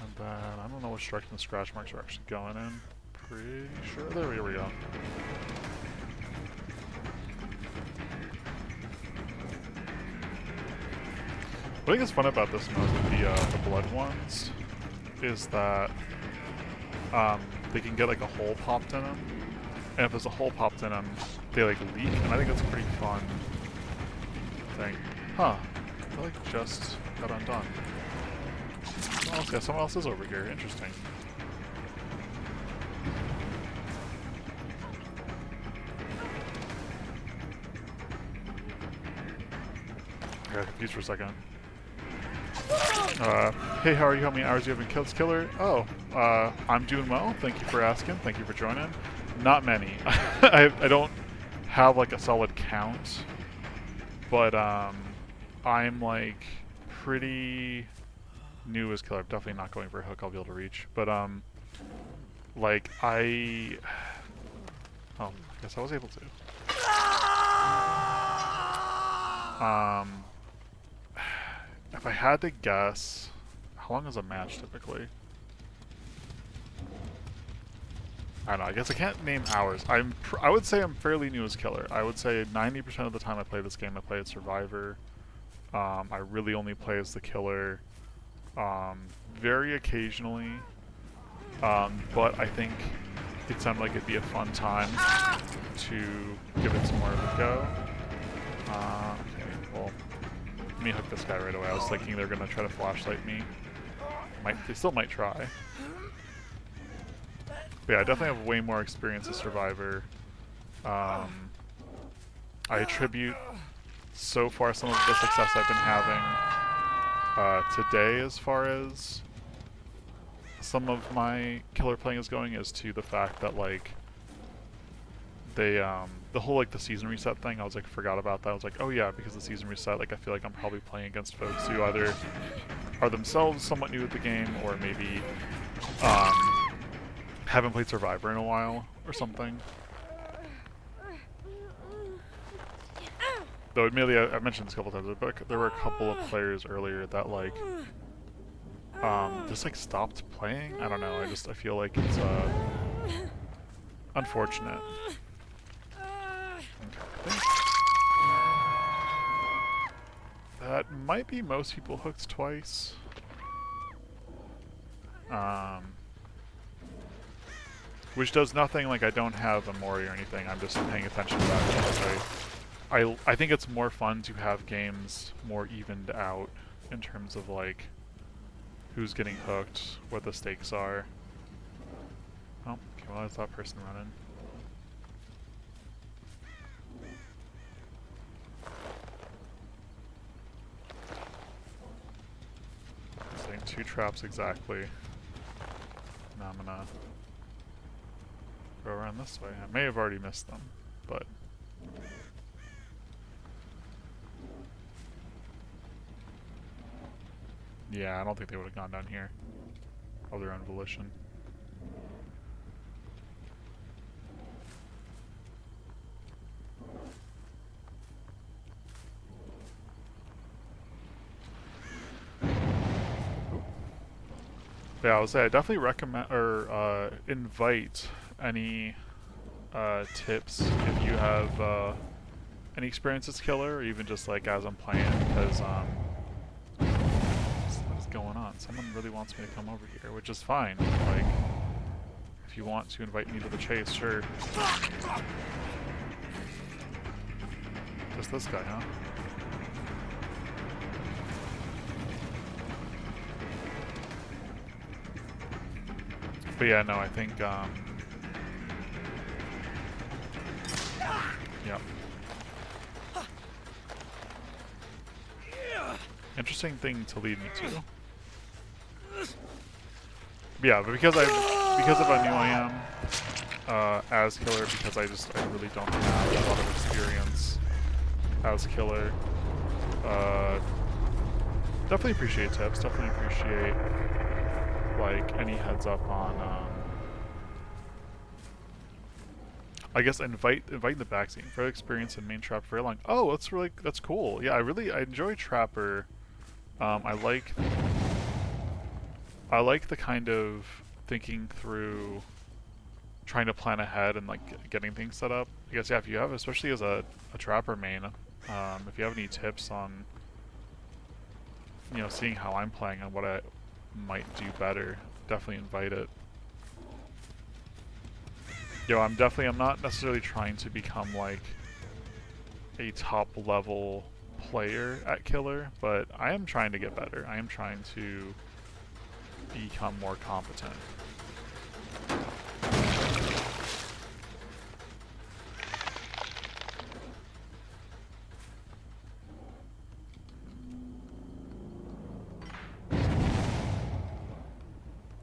And then, I don't know which direction the scratch marks are actually going in. Pretty sure. There we go. What I think is fun about this mode with the blood ones is that they can get like a hole popped in them, And if there's a hole popped in them, they like leak, and I think that's a pretty fun thing. Huh. I like just got undone. Someone else is over here. Interesting. I got confused for a second. Hey, how are you? How many hours do you have in Kills Killer? Oh, I'm doing well. Thank you for asking. Thank you for joining. Not many. I don't have like a solid count, but I'm like pretty new as Killer. I'm definitely not going for a hook I'll be able to reach, but like I guess I was able to. If I had to guess, how long is a match typically? I don't know. I guess I can't name hours. I would say I'm fairly new as Killer. I would say 90% of the time I play this game, I play as Survivor. I really only play as the Killer. Very occasionally. But I think it sounded like it'd be a fun time to give it some more of a go. Okay, well, let me hook this guy right away. I was thinking they're gonna try to flashlight me. They still might try. But yeah, I definitely have way more experience as Survivor. I attribute so far some of the success I've been having today as far as some of my Killer playing is going is to the fact that like they the whole like the season reset thing, I was like forgot about that. I was like, oh yeah, because the season reset, like I feel like I'm probably playing against folks who either are themselves somewhat new at the game or maybe haven't played Survivor in a while or something. Though admittedly, I mentioned this a couple times, but there were a couple of players earlier that like just like stopped playing. I don't know. I feel like it's unfortunate. Okay. That might be most people hooked twice. Which does nothing, like I don't have a Mori or anything, I'm just paying attention to that because I think it's more fun to have games more evened out in terms of like who's getting hooked, what the stakes are. Oh, okay, well that's that person running. Setting 2 traps exactly. Now I'm gonna go around this way. I may have already missed them, but yeah, I don't think they would have gone down here of their own volition. Yeah, I would say I definitely recommend or invite any tips if you have any experience as Killer, or even just like as I'm playing, because what is going on? Someone really wants me to come over here, which is fine. Like, if you want to invite me to the chase, sure. Just this guy, huh? But yeah, no, I think, yeah. Interesting thing to lead me to. But yeah, but because of how new I am as Killer, because I really don't have a lot of experience as Killer. Definitely appreciate tips. Definitely appreciate like any heads up on. I guess invite the backseat for experience in main trap for very long. Oh, that's cool. Yeah, I enjoy Trapper. I like the kind of thinking through, trying to plan ahead and like getting things set up. I guess yeah, if you have, especially as a Trapper main, if you have any tips on, seeing how I'm playing and what I might do better, definitely invite it. Yo, I'm not necessarily trying to become like a top level player at Killer, but I am trying to get better. I am trying to become more competent.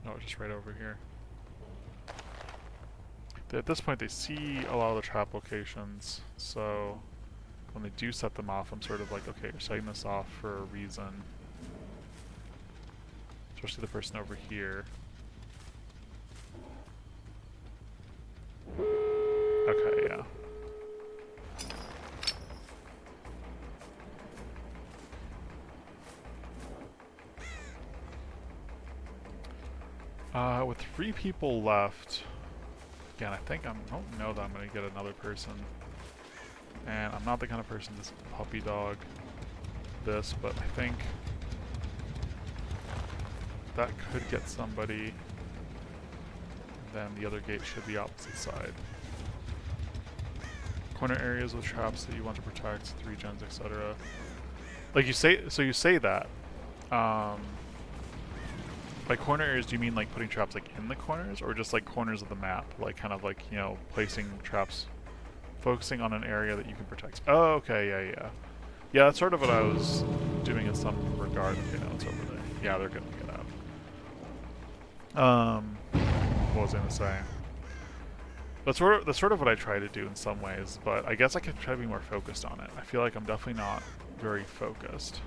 Oh, just right over here. At this point, they see a lot of the trap locations, so when they do set them off, I'm sort of like, okay, you're setting this off for a reason. Especially the person over here. Okay, yeah. With 3 people left, again, I don't know that I'm gonna get another person. And I'm not the kind of person to puppy dog this, but I think that could get somebody. Then the other gate should be opposite side. Corner areas with traps that you want to protect, 3 gens, etc. Like you say, so you say that. By corner areas, do you mean like putting traps like in the corners, or just like corners of the map, like kind of like, you know, placing traps, focusing on an area that you can protect? Oh, okay, yeah. Yeah, that's sort of what I was doing in some regard. Okay, no, it's over there. Yeah, they're gonna get out. What was I gonna say? That's sort of what I try to do in some ways, but I guess I could try to be more focused on it. I feel like I'm definitely not very focused.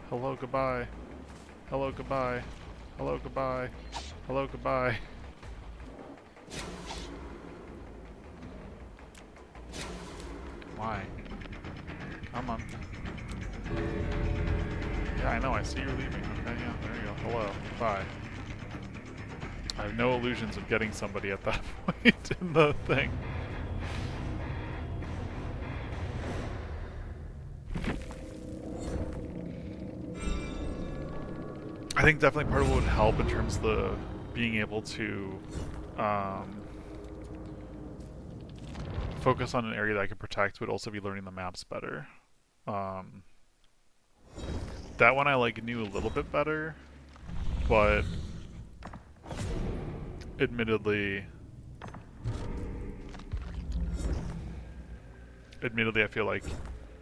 Hello, goodbye. Hello, goodbye. Hello, goodbye. Hello, goodbye. Why? Come on. Yeah, I know, I see you're leaving. Okay, yeah, there you go. Hello. Bye. I have no illusions of getting somebody at that point in the thing. I think definitely part of what would help in terms of the being able to focus on an area that I could protect would also be learning the maps better. That one I like knew a little bit better, but admittedly I feel like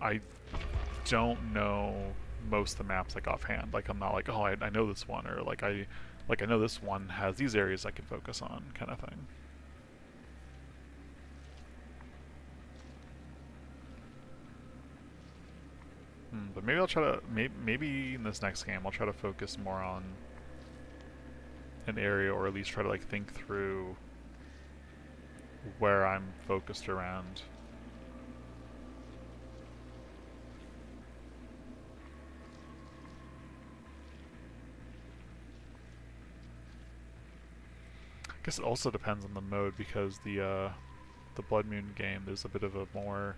I don't know most of the maps like offhand. Like I'm not like, oh, I know this one, or like I know this one has these areas I can focus on, kind of thing. But maybe I'll try to maybe in this next game I'll try to focus more on an area, or at least try to like think through where I'm focused around. I guess it also depends on the mode, because the Blood Moon game there's a bit of a more.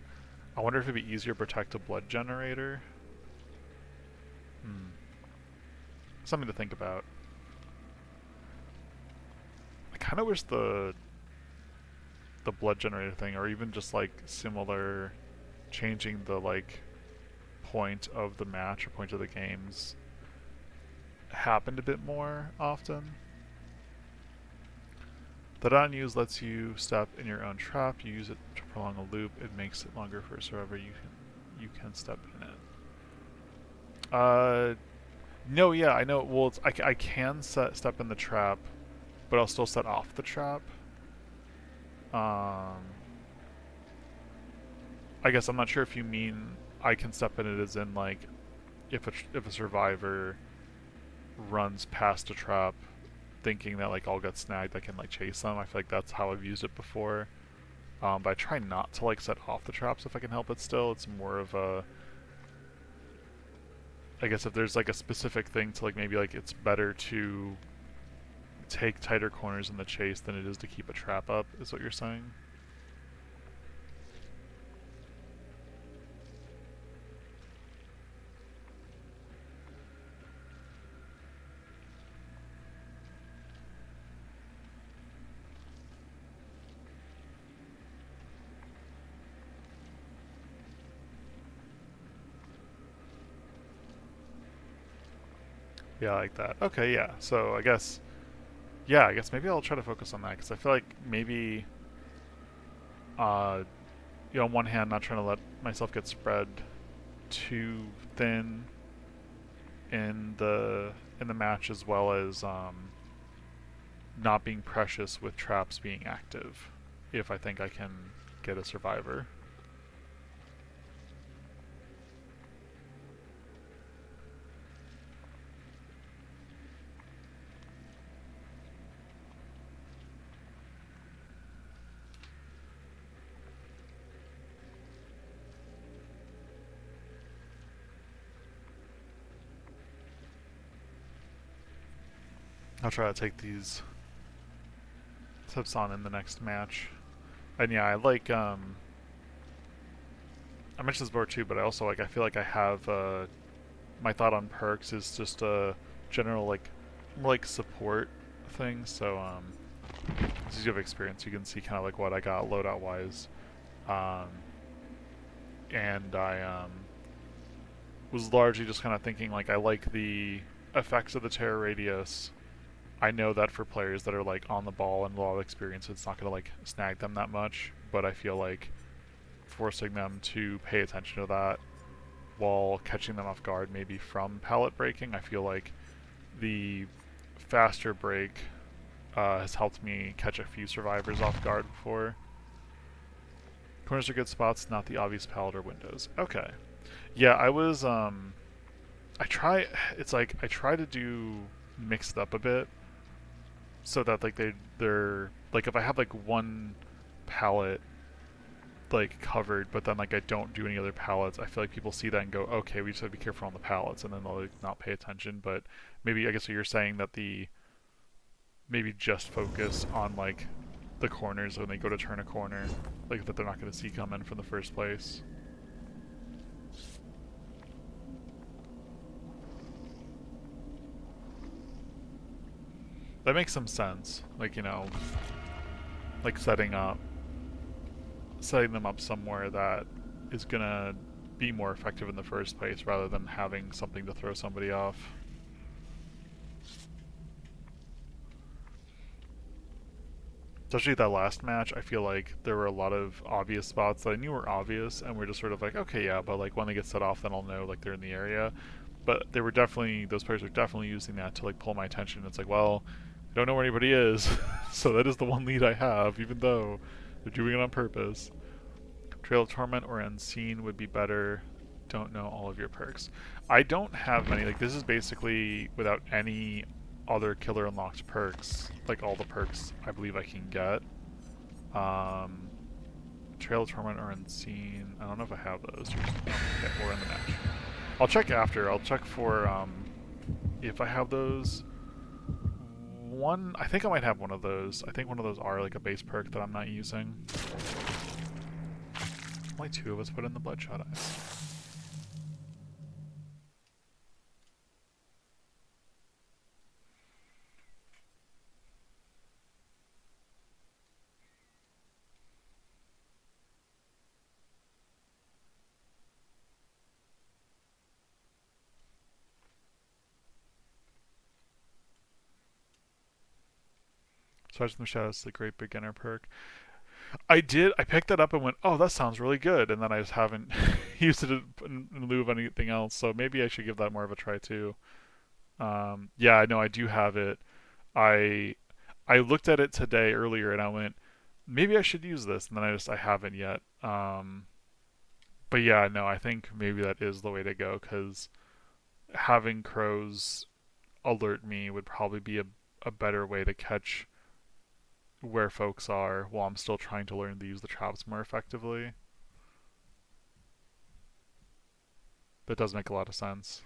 I wonder if it'd be easier to protect a blood generator. Something to think about. I kind of wish the blood generator thing, or even just like similar, changing the like point of the match or point of the games happened a bit more often. The unused lets you step in your own trap. You use it to prolong a loop. It makes it longer for survivor. You can step in it. No, yeah, I know. Well, I can step in the trap, but I'll still set off the trap. I guess I'm not sure if you mean I can step in it as in like if a survivor runs past a trap thinking that like I'll get snagged, I can like chase them. I feel like that's how I've used it before. But I try not to like set off the traps if I can help it still. It's more of a, I guess if there's like a specific thing to like maybe like it's better to take tighter corners in the chase than it is to keep a trap up, is what you're saying? Yeah, like that. Okay, yeah. So I guess maybe I'll try to focus on that because I feel like maybe, uh, on one hand, not trying to let myself get spread too thin in the match, as well as not being precious with traps being active. If I think I can get a survivor. I'll try to take these tips on in the next match. And yeah, I like I mentioned this before too, but I also I feel like I have my thought on perks is just a general more like support thing. So as you have experience, you can see kind of like what I got loadout wise, um, and I was largely just kind of thinking like I like the effects of the Terror Radius. I know that for players that are like on the ball and a lot of experience, it's not gonna like snag them that much. But I feel like forcing them to pay attention to that while catching them off guard, maybe from pallet breaking. I feel like the faster break has helped me catch a few survivors off guard before. Corners are good spots, not the obvious pallet or windows. Okay. Yeah, I try. It's like I try to do mix it up a bit, so that like they're like if I have like one pallet like covered, but then like I don't do any other pallets, I feel like people see that and go, okay, we just have to be careful on the pallets, and then they'll like, not pay attention. But maybe I guess what you're saying that the maybe just focus on like the corners when they go to turn a corner, like that they're not going to see coming from the first place. That makes some sense. Like like setting them up somewhere that is gonna be more effective in the first place rather than having something to throw somebody off. Especially that last match, I feel like there were a lot of obvious spots that I knew were obvious, and we're just sort of like, okay, yeah, but like when they get set off, then I'll know like they're in the area. But they were definitely those players were definitely using that to like pull my attention. It's like, well, I don't know where anybody is, so that is the one lead I have, even though they're doing it on purpose. Trail of Torment or Unseen would be better. Don't know all of your perks. I don't have many. Like this is basically without any other killer unlocked perks. Like all the perks I believe I can get. Um, Trail of Torment or Unseen. I don't know if I have those. Okay, we're in the match. I'll check after. I'll check for if I have those. I think I might have one of those. I think one of those are like a base perk that I'm not using. Only two of us put in the Bloodshot Eyes. Sergeant in the Shadows is the great beginner perk. I picked that up and went, oh, that sounds really good. And then I just haven't used it in lieu of anything else. So maybe I should give that more of a try too. Yeah, I know I do have it. I I looked at it today earlier and I went, maybe I should use this. And then I haven't yet. But yeah, no, I think maybe that is the way to go because having crows alert me would probably be a better way to catch where folks are while I'm still trying to learn to use the traps more effectively. That does make a lot of sense.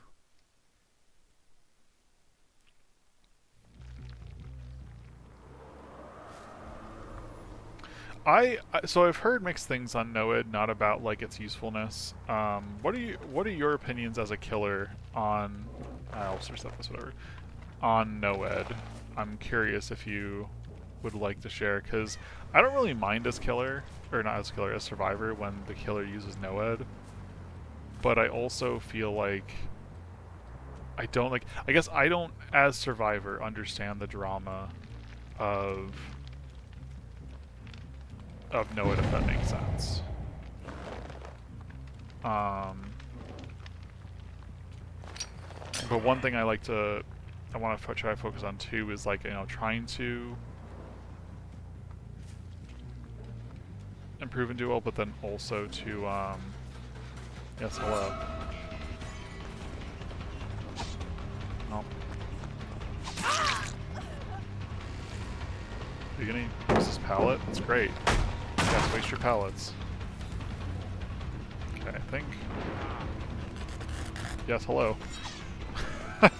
So I've heard mixed things on Noed, not about like its usefulness. What are your opinions as a killer on? I'll search that this whatever on Noed. I'm curious if you would like to share because I don't really mind as killer or not as killer as survivor when the killer uses Noed, but I also feel like I don't like. I guess I don't, as Survivor, understand the drama of Know It, if that makes sense. But one thing I want to try to focus on too is like, you know, trying to improve and do well, but then also to yes, hello. Oh. Are you gonna use this pallet? That's great. Yes, waste your pallets. Okay, I think. Yes, hello.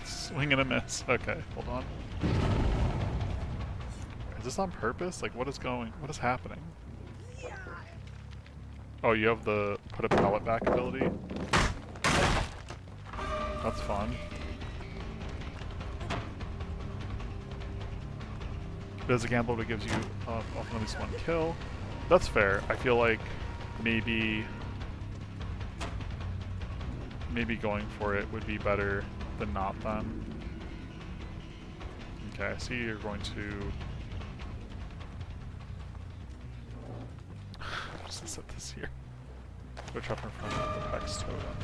Swing and a miss. Okay, hold on. Is this on purpose? Like, what is happening? Oh, you have the put a pallet back ability? That's fun. There's a gamble that gives you often at least one kill. That's fair. I feel like maybe going for it would be better than not then. Okay, I see you're going to... I'm just gonna set this here. Go trap in front of the Hex Totem.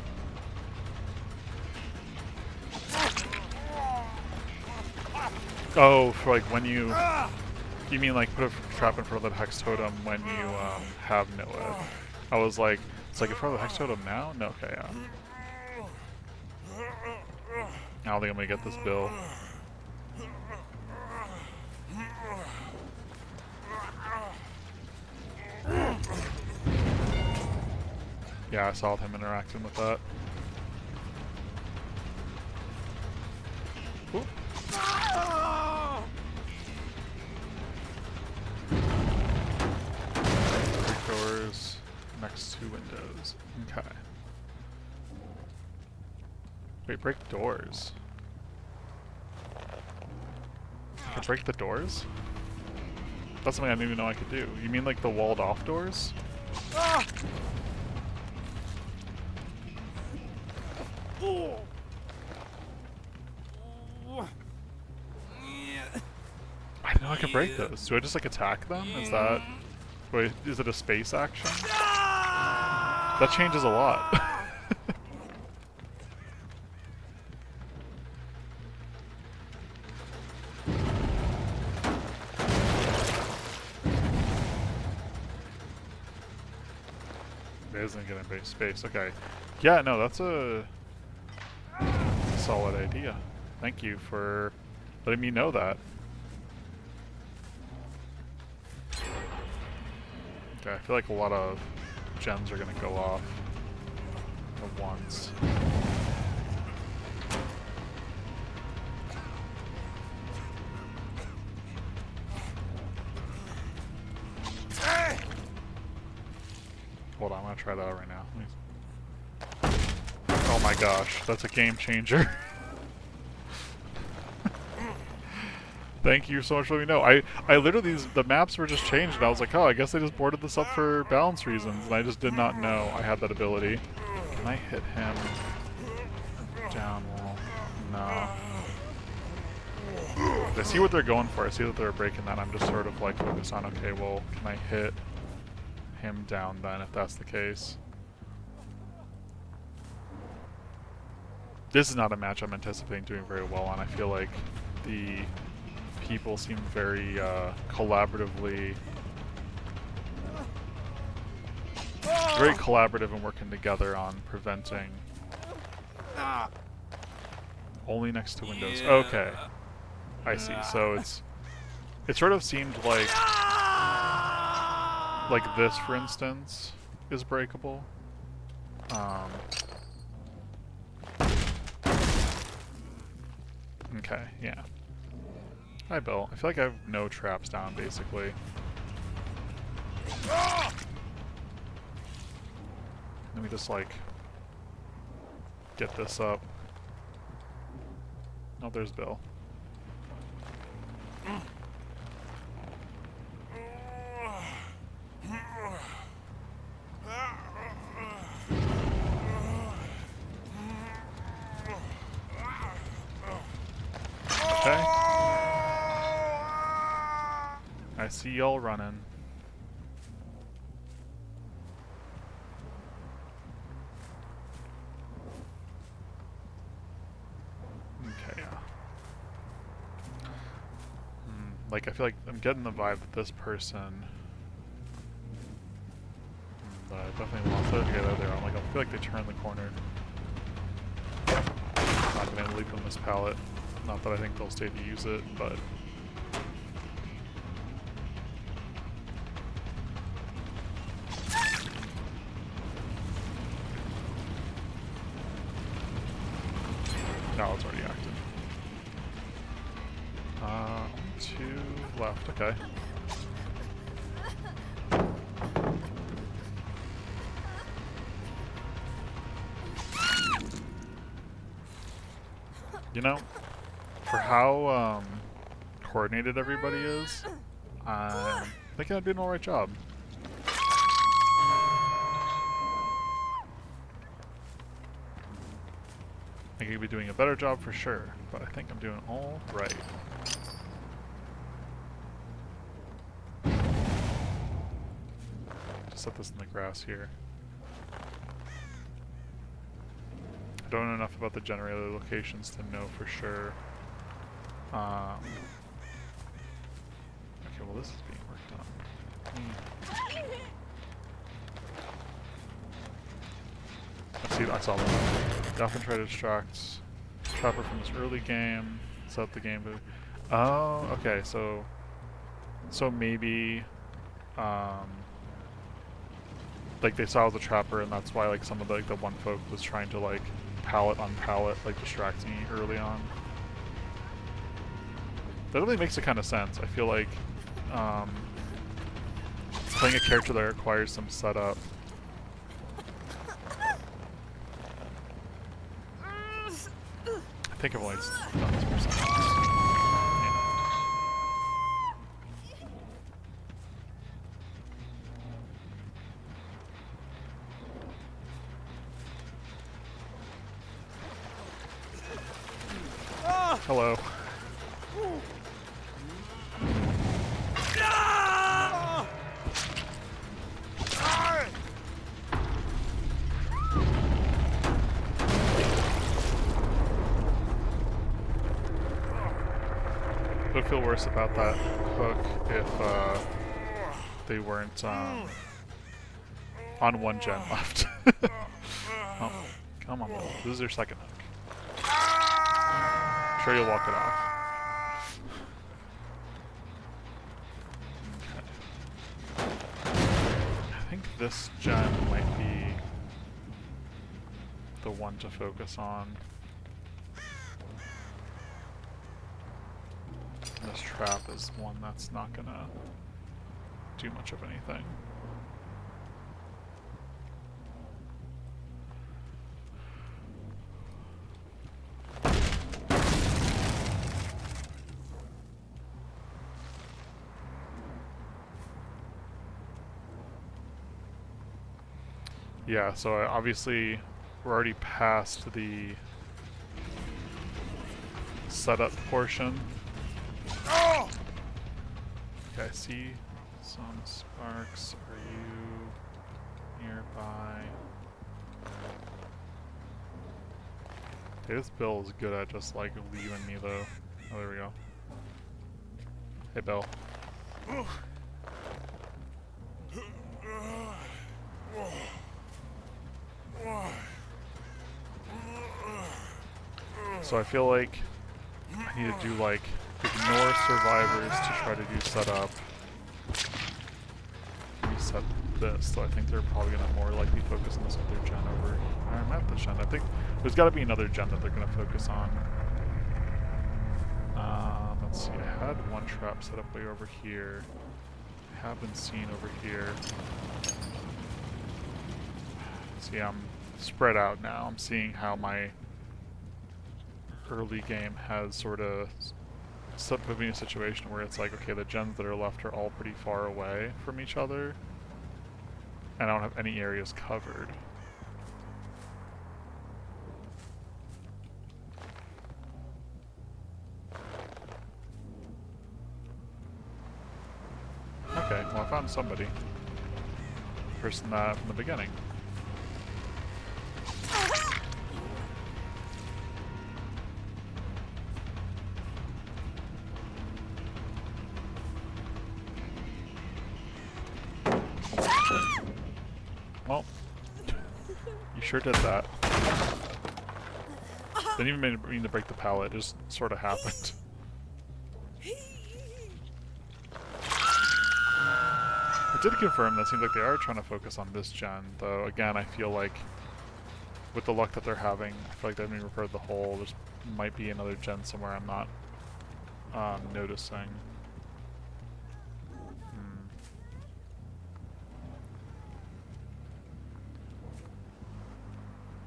Oh, for like when you... You mean like put a trap in front of the Hex Totem when you have Know It. I was like, it's like in front of the Hex Totem now? No, okay, yeah. I don't think I'm gonna get this bill. Yeah, I saw him interacting with that. Ooh. Break doors next to windows. Okay. Wait, break doors? I can break the doors? That's something I didn't even know I could do. You mean like the walled off doors? I didn't know I could break those. Do I just like attack them? Is that... Wait, is it a space action? That changes a lot. It isn't getting base space. Okay. Yeah, no, that's a solid idea. Thank you for letting me know that. Okay, I feel like a lot of gens are gonna go off at once. Hold on, I'm gonna try that out right now. Oh my gosh, that's a game changer. Thank you so much for letting me know. I literally, the maps were just changed and I was like, oh, I guess they just boarded this up for balance reasons, and I just did not know I had that ability. Can I hit him down wall? No. I see what they're going for. I see that they're breaking that. I'm just sort of like focused on, okay, well, can I hit him down then if that's the case? This is not a match I'm anticipating doing very well on. I feel like the people seem very collaborative and working together on preventing. Only next to windows. Okay, I see. So it sort of seemed like this, for instance, is breakable. Okay, yeah. Hi, Bill. I feel like I have no traps down, basically. Let me just, like, get this up. Oh, there's Bill. see y'all running. Okay, yeah. Like, I feel like I'm getting the vibe that this person... that I definitely lost it together there. I'm like, I feel like they turned the corner. Not gonna leave them this pallet. Not that I think they'll stay to use it, but... No, it's already active. Two left, okay. You know, for how coordinated everybody is, I'm thinking I'm doing an alright job. I think I could be doing a better job for sure, but I think I'm doing all right. Just set this in the grass here. I don't know enough about the generator locations to know for sure. Okay, well this is being worked on. Let's see, I saw that. Often try to distract Trapper from this early game. Set up the game. Oh, okay, so maybe like they saw the Trapper and that's why like some of the one folk was trying to like pallet on pallet, like distract me early on. That really makes it kind of sense. I feel like playing a character that requires some setup. I think I've only done this for something else. Hello. I would feel worse about that hook if they weren't on one gen left. Oh, come on, Bill. This is your second hook. I'm sure you'll walk it off. Okay. I think this gen might be the one to focus on. This trap is one that's not gonna do much of anything. Yeah, so obviously we're already past the setup portion. Okay, I see some sparks. Are you nearby? Okay, this Bill is good at just like leaving me though. Oh, there we go. Hey, Bill. So I feel like I need to do like ignore survivors to try to do setup. Reset this, so I think they're probably gonna more likely focus on this other gen over. Not this gen. I think there's got to be another gen that they're gonna focus on. Let's see. I had one trap set up way over here. I have been seen over here. See, I'm spread out now. I'm seeing how my early game has sort of put me in a situation where it's like, okay, the gens that are left are all pretty far away from each other, and I don't have any areas covered. on somebody. Person that from the beginning. Well, you sure did that. Didn't even mean to break the pallet, it just sort of happened. I did confirm that it seems like they are trying to focus on this gen, though again I feel like with the luck that they're having, I feel like they haven't repaired the hole. There might be another gen somewhere I'm not noticing.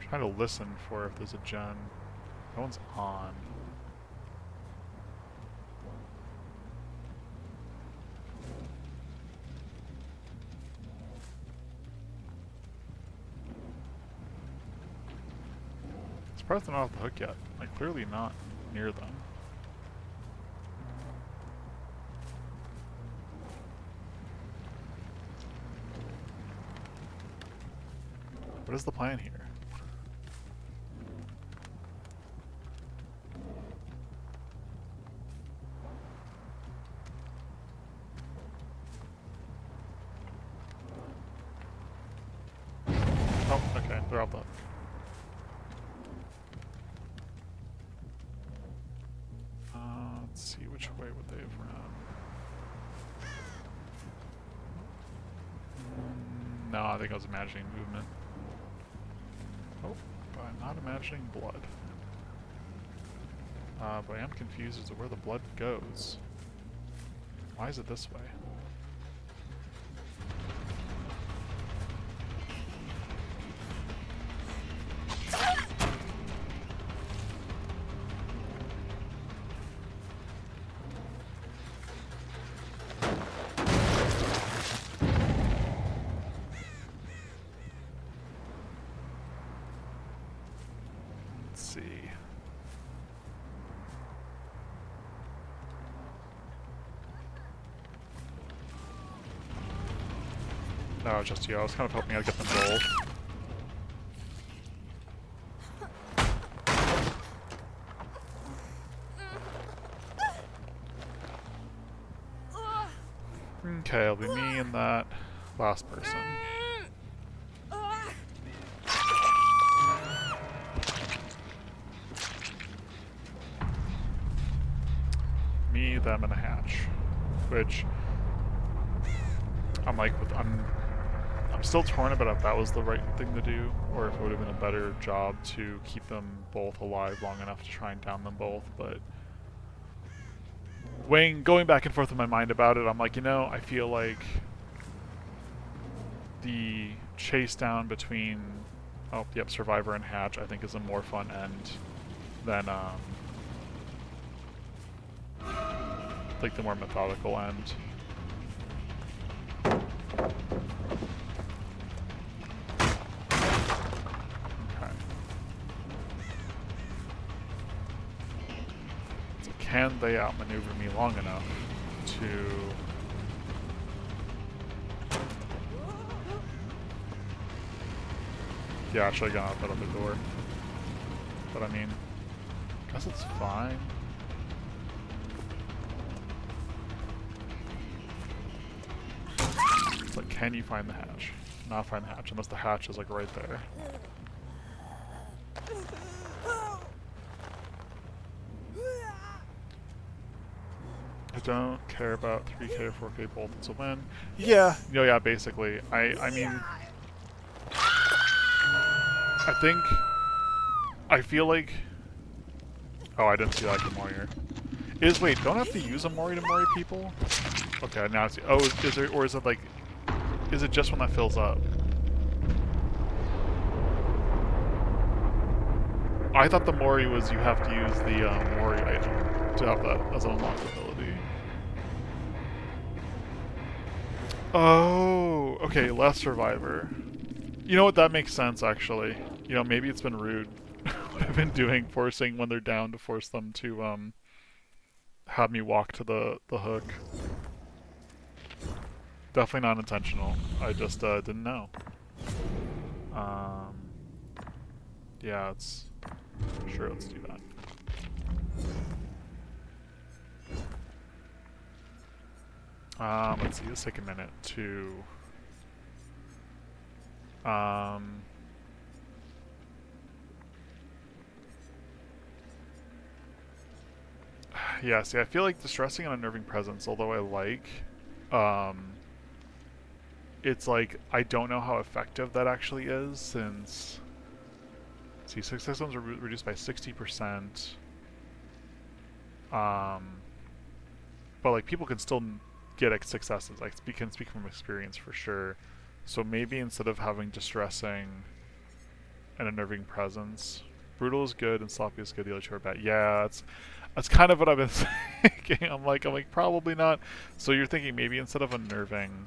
I'm trying to listen for if there's a gen. No one's on. Surprised they're not off the hook yet. Like, clearly not near them. What is the plan here? Oh, okay, they're off the hook. Let's see, which way would they have run? No, I think I was imagining movement. Oh, but I'm not imagining blood. But I am confused as to where the blood goes. Why is it this way? Let's see. No, just you. I was kind of hoping I'd get them both. Okay, it'll be me and that last person. Me, them, and a hatch. Which I'm like, I'm still torn about if that was the right thing to do, or if it would have been a better job to keep them both alive long enough to try and down them both, but going back and forth in my mind about it, I'm like, you know, I feel like the chase down between, oh, yep, Survivor and Hatch, I think is a more fun end than, like the more methodical end. Can they outmaneuver me long enough to... Yeah, actually I got out that other door. But I mean, I guess it's fine. It's like, can you find the hatch? Not find the hatch, unless the hatch is like right there. I don't care about 3K or 4K both, it's a win. Yeah, yeah, basically. I mean, I feel like, oh, I didn't see that Mori. Wait, don't I have to use a Mori to Mori people? Okay, now I see. Oh, is there, or is it like, is it just when that fills up? I thought the Mori was you have to use the Mori item to have that as an unlocked ability. Oh, okay, less Survivor. You know what, that makes sense actually. You know, maybe it's been rude what I've been doing, forcing when they're down to force them to have me walk to the hook. Definitely not intentional. I just didn't know. Um, yeah, it's sure. Let's do that. Let's see. Let's take a minute to. Um, yeah. See, I feel like distressing and unnerving presence, although I like, um, it's like I don't know how effective that actually is since. See, success zones are reduced by 60%. Um, but like people can still get successes. I can speak from experience for sure. So maybe instead of having distressing and unnerving presence, brutal is good and sloppy is good. The other two are bad. Yeah, that's kind of what I've been thinking. I'm like probably not. So you're thinking maybe instead of unnerving,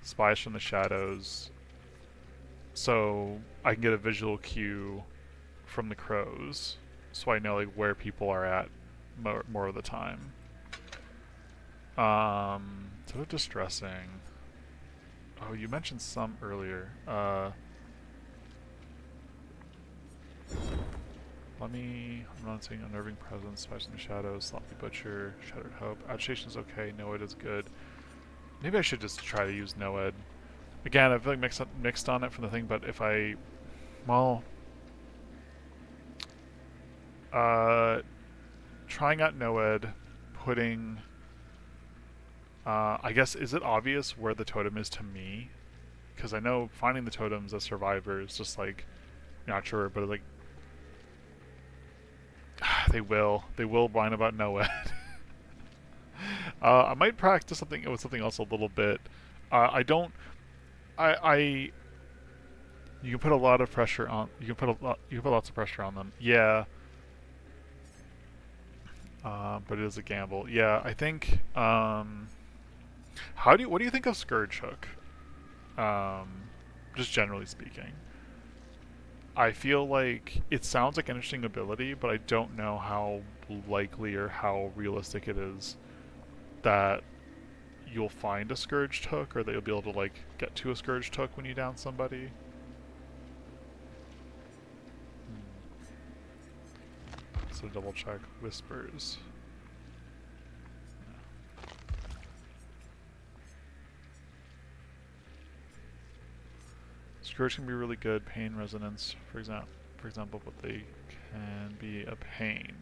spies from the shadows. So I can get a visual cue from the crows, so I know like where people are at more of the time. Instead of distressing. Oh, you mentioned some earlier. I'm not saying unnerving presence, spies in the shadows, sloppy butcher, shattered hope. Agitation's okay, Noed is good. Maybe I should just try to use Noed. Again, I feel like mixed on it from the thing, but if I, well, trying out Noed, putting, I guess, is it obvious where the totem is to me? Because I know finding the totems as survivors, just like, not sure, but like, they will whine about Noed. I might practice something with something else a little bit. I don't, I, you can put a lot of pressure on, you can put lots of pressure on them. Yeah. But it is a gamble. Yeah, I think, what do you think of Scourge Hook? Um, just generally speaking. I feel like it sounds like an interesting ability, but I don't know how likely or how realistic it is that you'll find a Scourged Hook, or that you'll be able to like get to a Scourged Hook when you down somebody. So double check whispers. Scourge can be really good. Pain resonance, for example, but they can be a pain.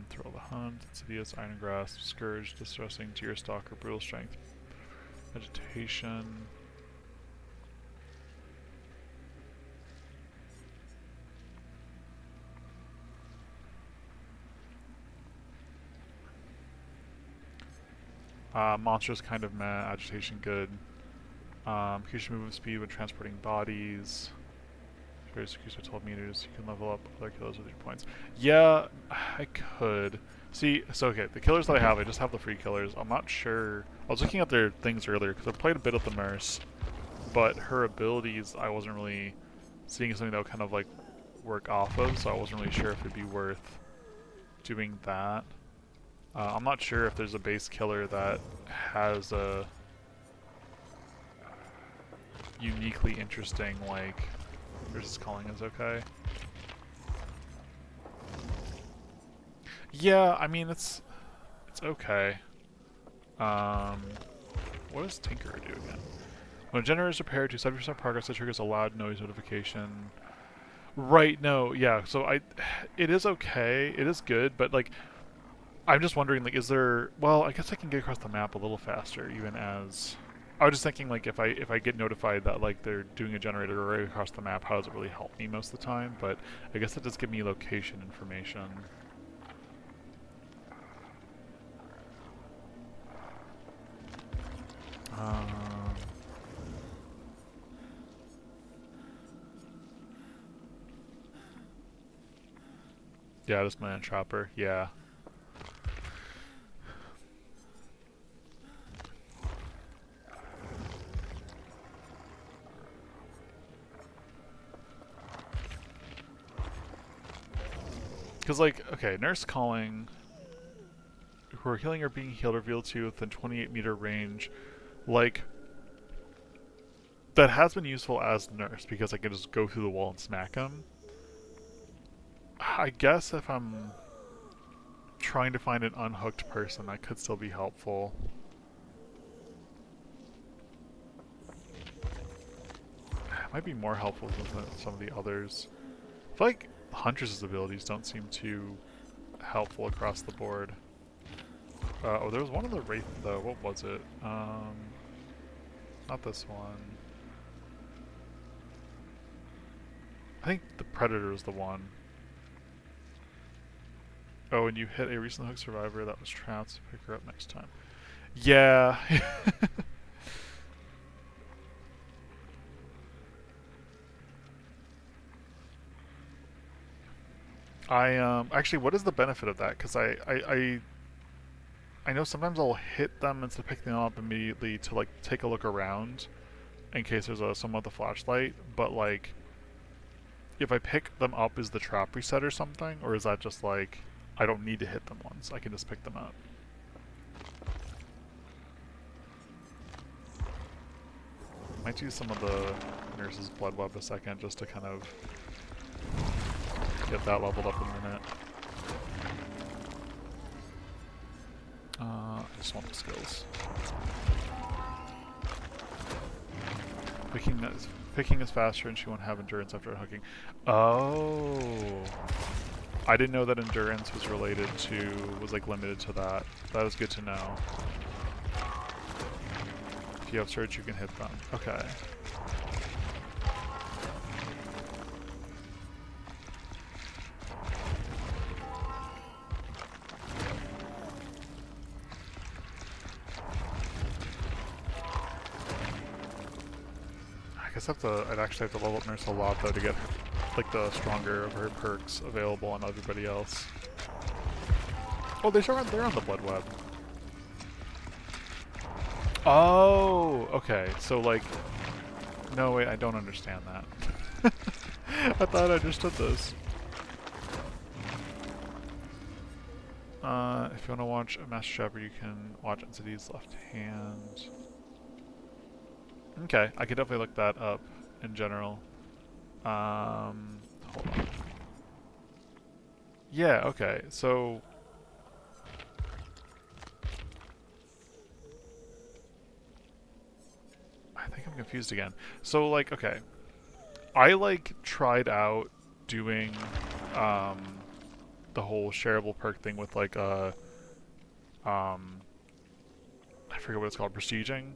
Thrill the Hunt, Insidious, Iron Grasp, Scourge, Distressing, Tear Stalker, Brutal Strength, Agitation. Monsters kind of meh, Agitation good. Increase movement speed when transporting bodies. Various creatures are 12 meters. You can level up other killers with your points. Yeah, I could. See, so okay, the killers that I just have the free killers. I'm not sure. I was looking at their things earlier because I played a bit with the Merce, but her abilities I wasn't really seeing something that would kind of like work off of, so I wasn't really sure if it'd be worth doing that. I'm not sure if there's a base killer that has a uniquely interesting, like, versus calling is okay. Yeah, I mean, it's okay. What does Tinkerer do again? When a generator is repaired to 70% progress, it triggers a loud noise notification. Right, no, yeah, so it is okay, it is good, but like, I'm just wondering, like, is there, well, I guess I can get across the map a little faster, even as, I was just thinking, like, if I get notified that, like, they're doing a generator right across the map, how does it really help me most of the time? But I guess that does give me location information. Yeah, this man trapper, yeah. Because, like, okay, nurse calling, who are healing or being healed revealed to you within 28-meter range. Like, that has been useful as nurse because I can just go through the wall and smack them. I guess if I'm trying to find an unhooked person, that could still be helpful. It might be more helpful than some of the others. I feel like Huntress's abilities don't seem too helpful across the board. Oh, there was one of the Wraith though. What was it? Not this one. I think the Predator is the one. Oh, and you hit a recently hooked survivor that was trapped, so pick her up next time. Yeah. Actually, what is the benefit of that? Because I know sometimes I'll hit them instead of picking them up immediately to like take a look around in case there's someone with a flashlight, but like if I pick them up, is the trap reset or something? Or is that just like I don't need to hit them once, I can just pick them up? Might use some of the nurse's blood web a second just to kind of get that leveled up in a minute. I just want the skills. Picking is faster and she won't have endurance after hooking. Oh. I didn't know that endurance was related to, was like limited to that. That is good to know. If you have surge, you can hit them. Okay. I'd actually have to level up Nurse a lot though to get like the stronger of her perks available on everybody else. Oh, they're on the blood web. Oh, okay. So like, no wait, I don't understand that. I thought I understood this. If you want to watch a Master Shepherd, you can watch Entity's left hand. Okay, I could definitely look that up in general. Hold on. Yeah, okay, so... I think I'm confused again. So, like, okay. I, like, tried out doing, the whole shareable perk thing with, like, I forget what it's called, prestiging.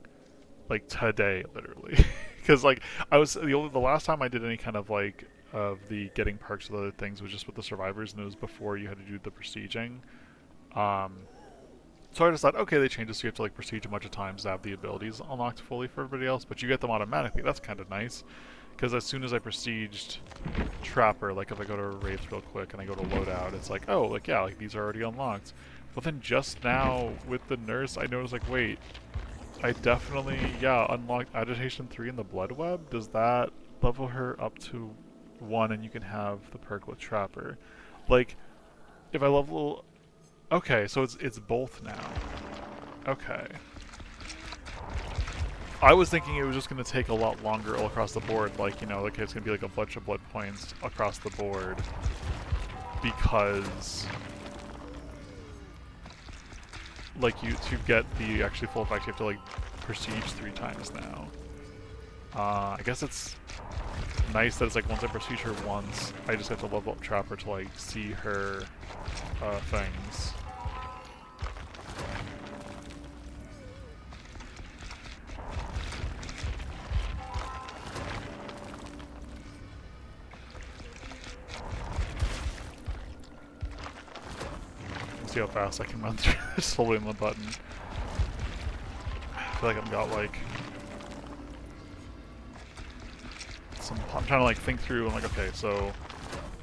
Like today, literally, because like the last time I did any kind of like of the getting perks of other things was just with the survivors, and it was before you had to do the prestiging. So I just thought, okay, they changed it so you have to like prestige a bunch of times to have the abilities unlocked fully for everybody else, but you get them automatically. That's kind of nice, because as soon as I prestiged Trapper, like if I go to Wraith real quick and I go to loadout, it's like, oh, like yeah, like these are already unlocked. But then just now with the nurse, I noticed like, wait. I definitely, yeah, unlocked Agitation 3 in the Blood Web. Does that level her up to 1 and you can have the perk with Trapper? Like, if I level... Okay, so it's both now. Okay. I was thinking it was just going to take a lot longer all across the board. Like, you know, like it's going to be like a bunch of blood points across the board. Because... like to get the actually full effect, you have to like prestige 3 times now. I guess it's nice that it's like once I prestige her once, I just have to level up Trapper to like see her things. See how fast I can run through this, holding the button. I feel like I've got like I'm trying to like think through and like, okay, so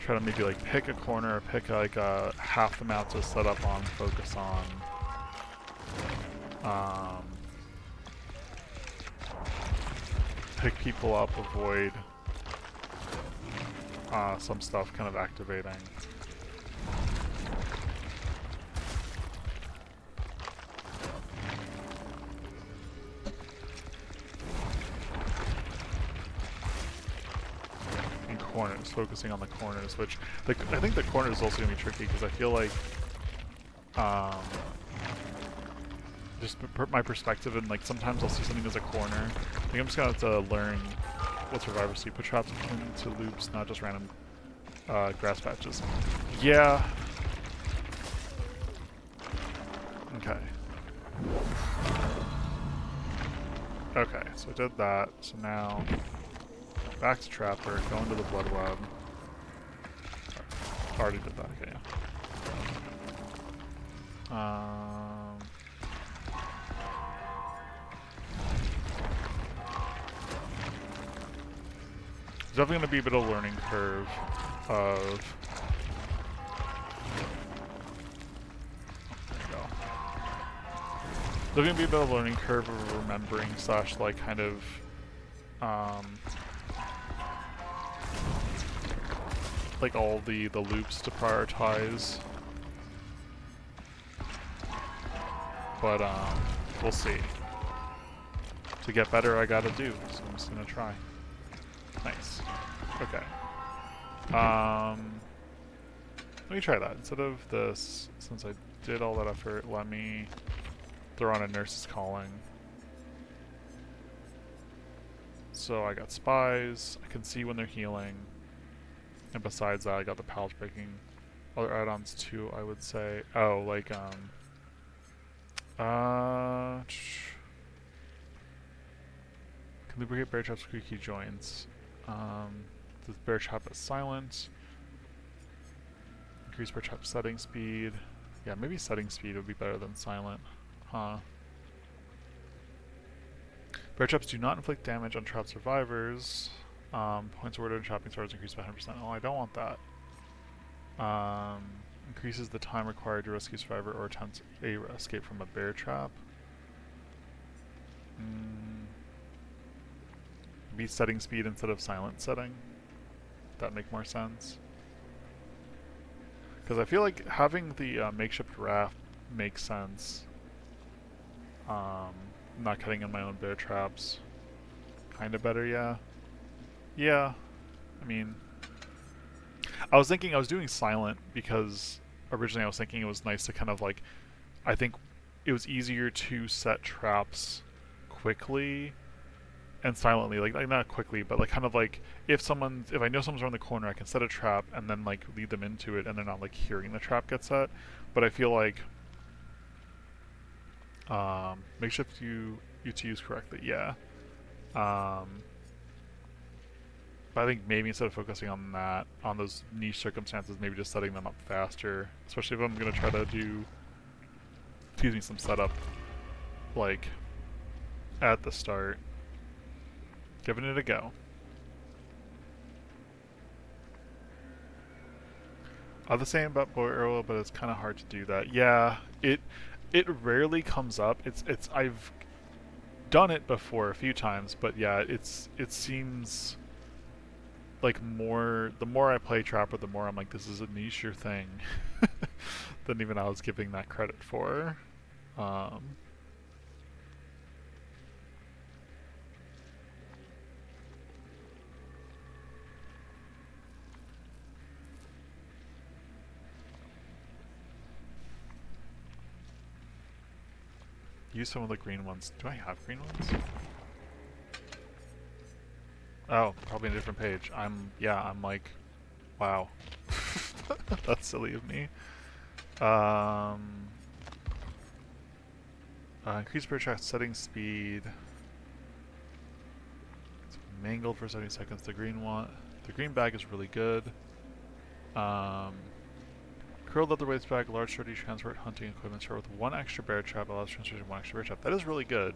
try to maybe like pick a corner, pick like half the map to set up on, focus on. Pick people up, avoid some stuff kind of activating. corners, focusing on the corners, which I think the corner is also gonna be tricky because I feel like um, just my perspective and like sometimes I'll see something as a corner. I think I'm just gonna have to learn what Survivor see. Put traps into loops, not just random grass patches. Yeah. Okay. Okay, so I did that. So now back to Trapper, go into the Blood Web. Already did that, okay, yeah. There's definitely going to be a bit of a learning curve of... There you go. There's going to be a bit of a learning curve of remembering / like kind of... like all the loops to prioritize. But we'll see. To get better I gotta do, so I'm just gonna try. Nice. Okay. Let me try that. Instead of this, since I did all that effort, let me throw on a Nurse's Calling. So I got spies, I can see when they're healing, and besides that I got the Palace Breaking. Other add-ons too, I would say. Oh, like, can lubricate bear traps with key joints. The bear trap is silent. Increase bear trap setting speed. Yeah, maybe setting speed would be better than silent. Huh. Bear traps do not inflict damage on trapped survivors. Points awarded on trapping stars increased by 100%. Oh, I don't want that. Increases the time required to rescue survivor or attempt a escape from a bear trap. Maybe setting speed instead of silent setting. That make more sense? Because I feel like having the makeshift raft makes sense. Not cutting in my own bear traps. Kinda better, yeah. Yeah. I mean, I was thinking I was doing silent because originally I was thinking it was nice to kind of like, I think it was easier to set traps quickly and silently, like not quickly, but like kind of like if I know someone's around the corner, I can set a trap and then like lead them into it, and they're not like hearing the trap get set. But I feel like makeshift you to use correctly, yeah. But I think maybe instead of focusing on that, on those niche circumstances, maybe just setting them up faster. Especially if I'm gonna try to do, some setup, like at the start. Giving it a go. The same about bow arrow, but it's kind of hard to do that. Yeah, it rarely comes up. I've done it before a few times, but yeah, it seems like the more I play Trapper, the more I'm like, this is a niche thing than even I was giving that credit for. Use some of the green ones. Do I have green ones? Oh, probably a different page. I'm like, wow. That's silly of me. Increase bear trap setting speed. It's mangled for 70 seconds. The green bag is really good. Curled leather waist bag, large sturdy transport hunting equipment store with 1 extra bear trap, allows transportation of 1 extra bear trap. That is really good.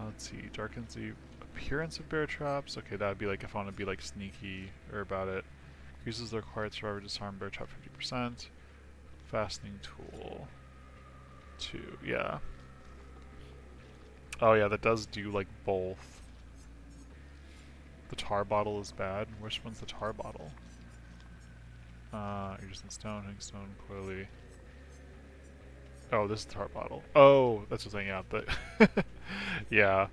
Let's see, darkens the appearance of bear traps. Okay, that would be like if I want to be like sneaky or about it. Uses the required survivor to disarm bear trap 50%. Fastening tool 2, yeah. Oh yeah, that does do like both. The tar bottle is bad. Which one's the tar bottle? You're just in stone, hitting stone, coily. Oh, this is the tar bottle. Oh, that's just saying, yeah. Yeah.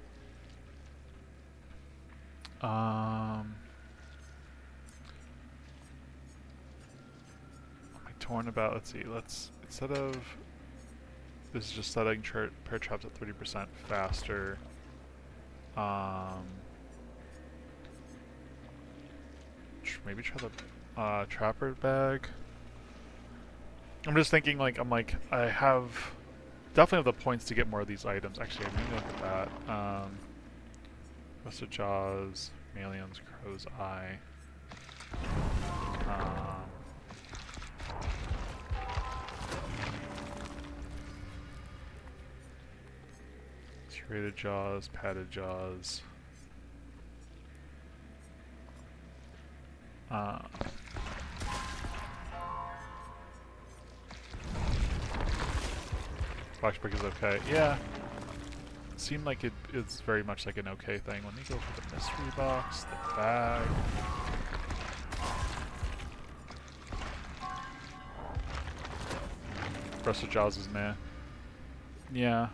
Am I torn about? Let's see. Let's instead of this is just setting pair traps at 30% faster. Maybe try the trapper bag. I'm just thinking like I have definitely have the points to get more of these items. Actually, I'm gonna look at that. Rusted Jaws, Malian's Crow's Eye. Serrated Jaws, Padded Jaws. Flashback is okay. Yeah. Seemed like it's very much like an okay thing. Let me go for the mystery box, the bag. Rusted Jaws is meh. Yeah.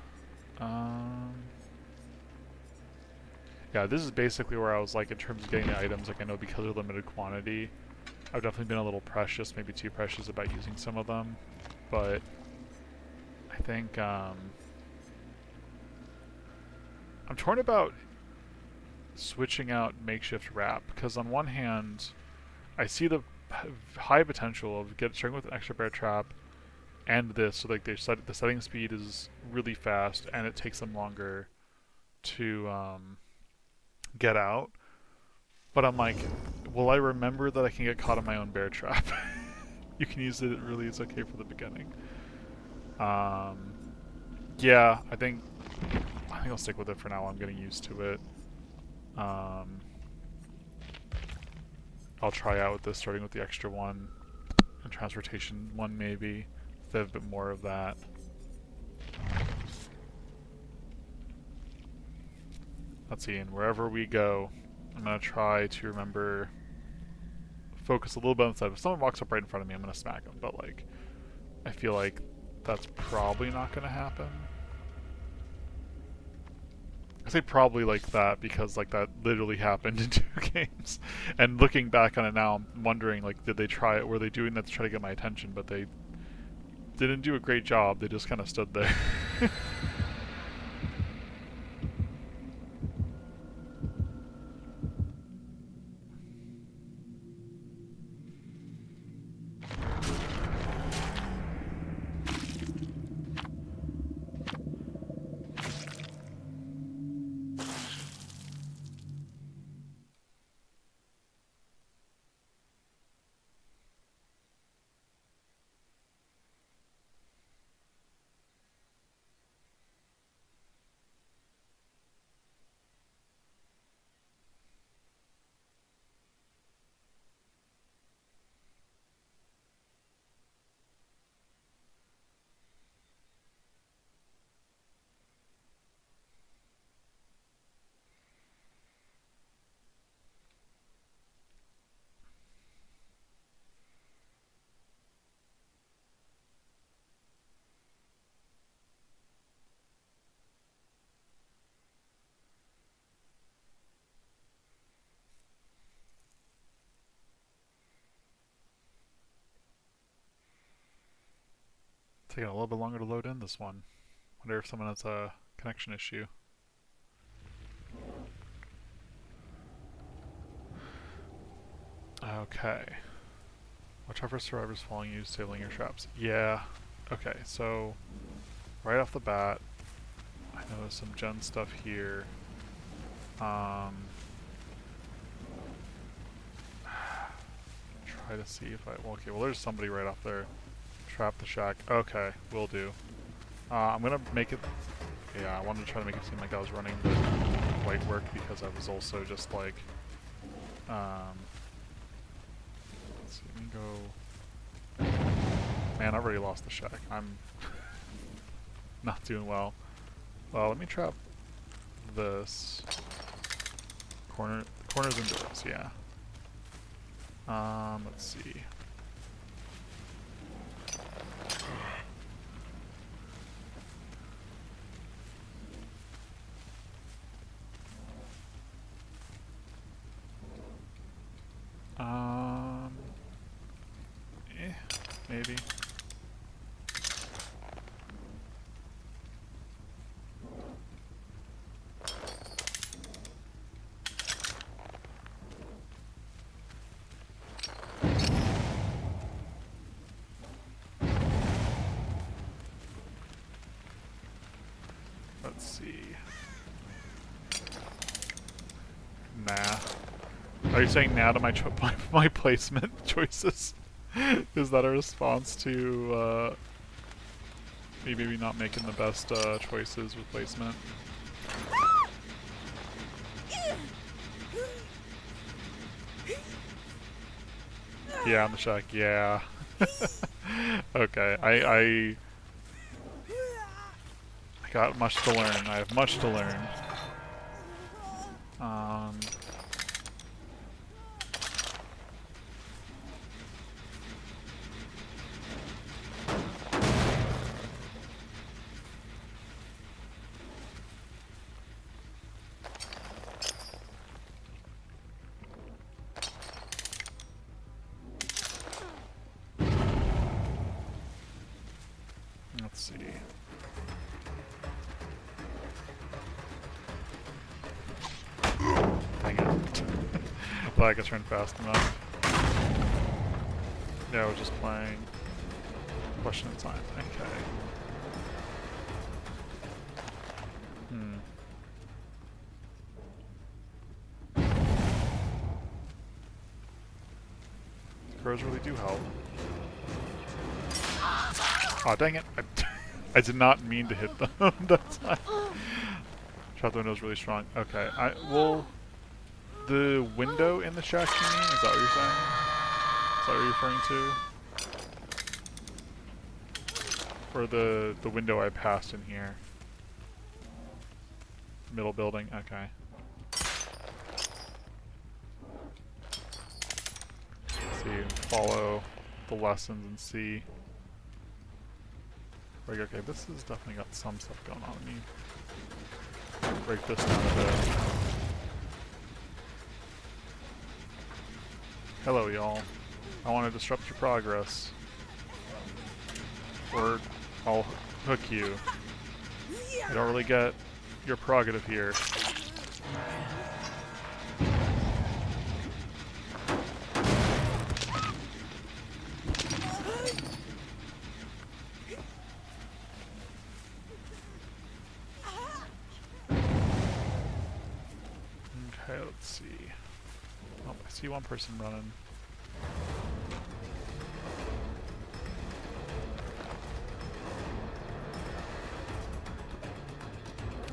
Yeah, this is basically where I was like in terms of getting the items, like I know because of limited quantity, I've definitely been a little precious, maybe too precious about using some of them, but I think I'm torn about switching out makeshift wrap, because on one hand, I see the high potential of starting with an extra bear trap and this, so like the setting speed is really fast and it takes them longer to get out. But I'm like, will I remember that I can get caught in my own bear trap? You can use it really, it's okay for the beginning. Yeah, I think I'll stick with it for now. I'm getting used to it. I'll try out with this, starting with the extra one and transportation one maybe. They have a bit more of that. Let's see, and wherever we go, I'm gonna try to remember, focus a little bit on the side. If someone walks up right in front of me, I'm gonna smack them. But like, I feel like that's probably not gonna happen. I say probably like that because like that literally happened in 2 games. And looking back on it now, I'm wondering like, did they try it? Were they doing that to try to get my attention? But they didn't do a great job. They just kind of stood there. Taking a little bit longer to load in this one. Wonder if someone has a connection issue. Okay. Watch out for survivors following you, disabling your traps. Yeah. Okay, so right off the bat, I know there's some gen stuff here. Try to see if well, okay, well there's somebody right off there. Trap the shack. Okay, will do. I'm gonna make it, yeah, I wanted to try to make it seem like I was running the white work because I was also just like, let's see, let me go, man, I already lost the shack. I'm not doing well. Well, let me trap this. Corners and doors, yeah. Let's see. maybe. Let's see. Nah. Are you saying nah to my placement choices? Is that a response to me maybe not making the best choices with placement? Yeah, on the shack. Yeah. Okay. I got much to learn. I have much to learn. Let's see. Dang it. Thought I could turn fast enough. Yeah, I was just playing question and time. Okay. Crows really do help. Aw, oh, dang it. I did not mean to hit them that time. Trap the window's really strong. Okay, the window in the shack, you mean? Is that what you're saying? Is that what you're referring to? Or the window I passed in here? Middle building? Okay. See, follow the lessons and see. Like, okay, this has definitely got some stuff going on. Let me break this down a bit. Hello, y'all. I want to disrupt your progress. Or I'll hook you. I don't really get your prerogative here. Okay, let's see. Oh, I see one person running.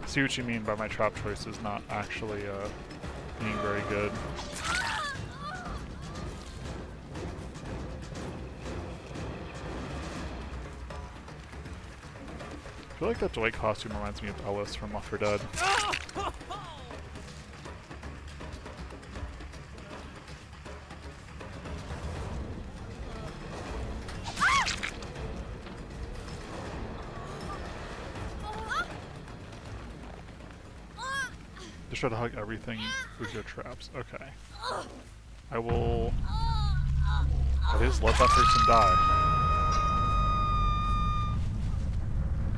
I see what you mean by my trap choices not actually being very good. I feel like that Dwight costume reminds me of Ellis from Left 4 Dead. Just try to hug everything with your traps. Okay. I will... I just let that person die.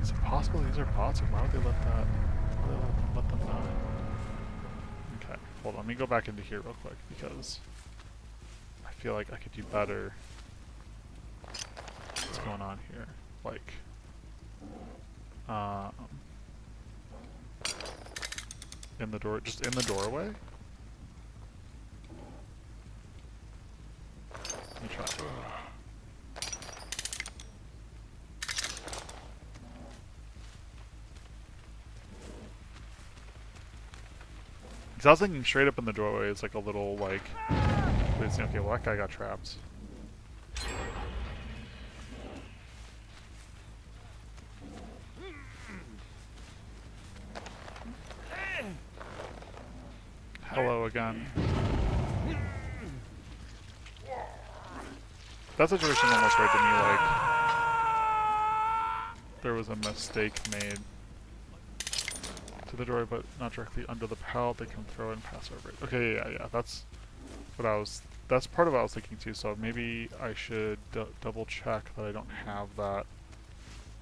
Is it possible these are bots? Or why would they let that... Why would they let them die? Okay, hold on. Let me go back into here real quick because I feel like I could do better. What's going on here? Like... in the door, just in the doorway? Let me try. Because I was thinking straight up in the doorway is like a little like, okay, well that guy got trapped. Hello again. That situation almost read to me like there was a mistake made to the door, but not directly under the pallet. They can throw it and pass over it. Okay, yeah, that's what I was that's part of what I was thinking too, so maybe I should double check that I don't have that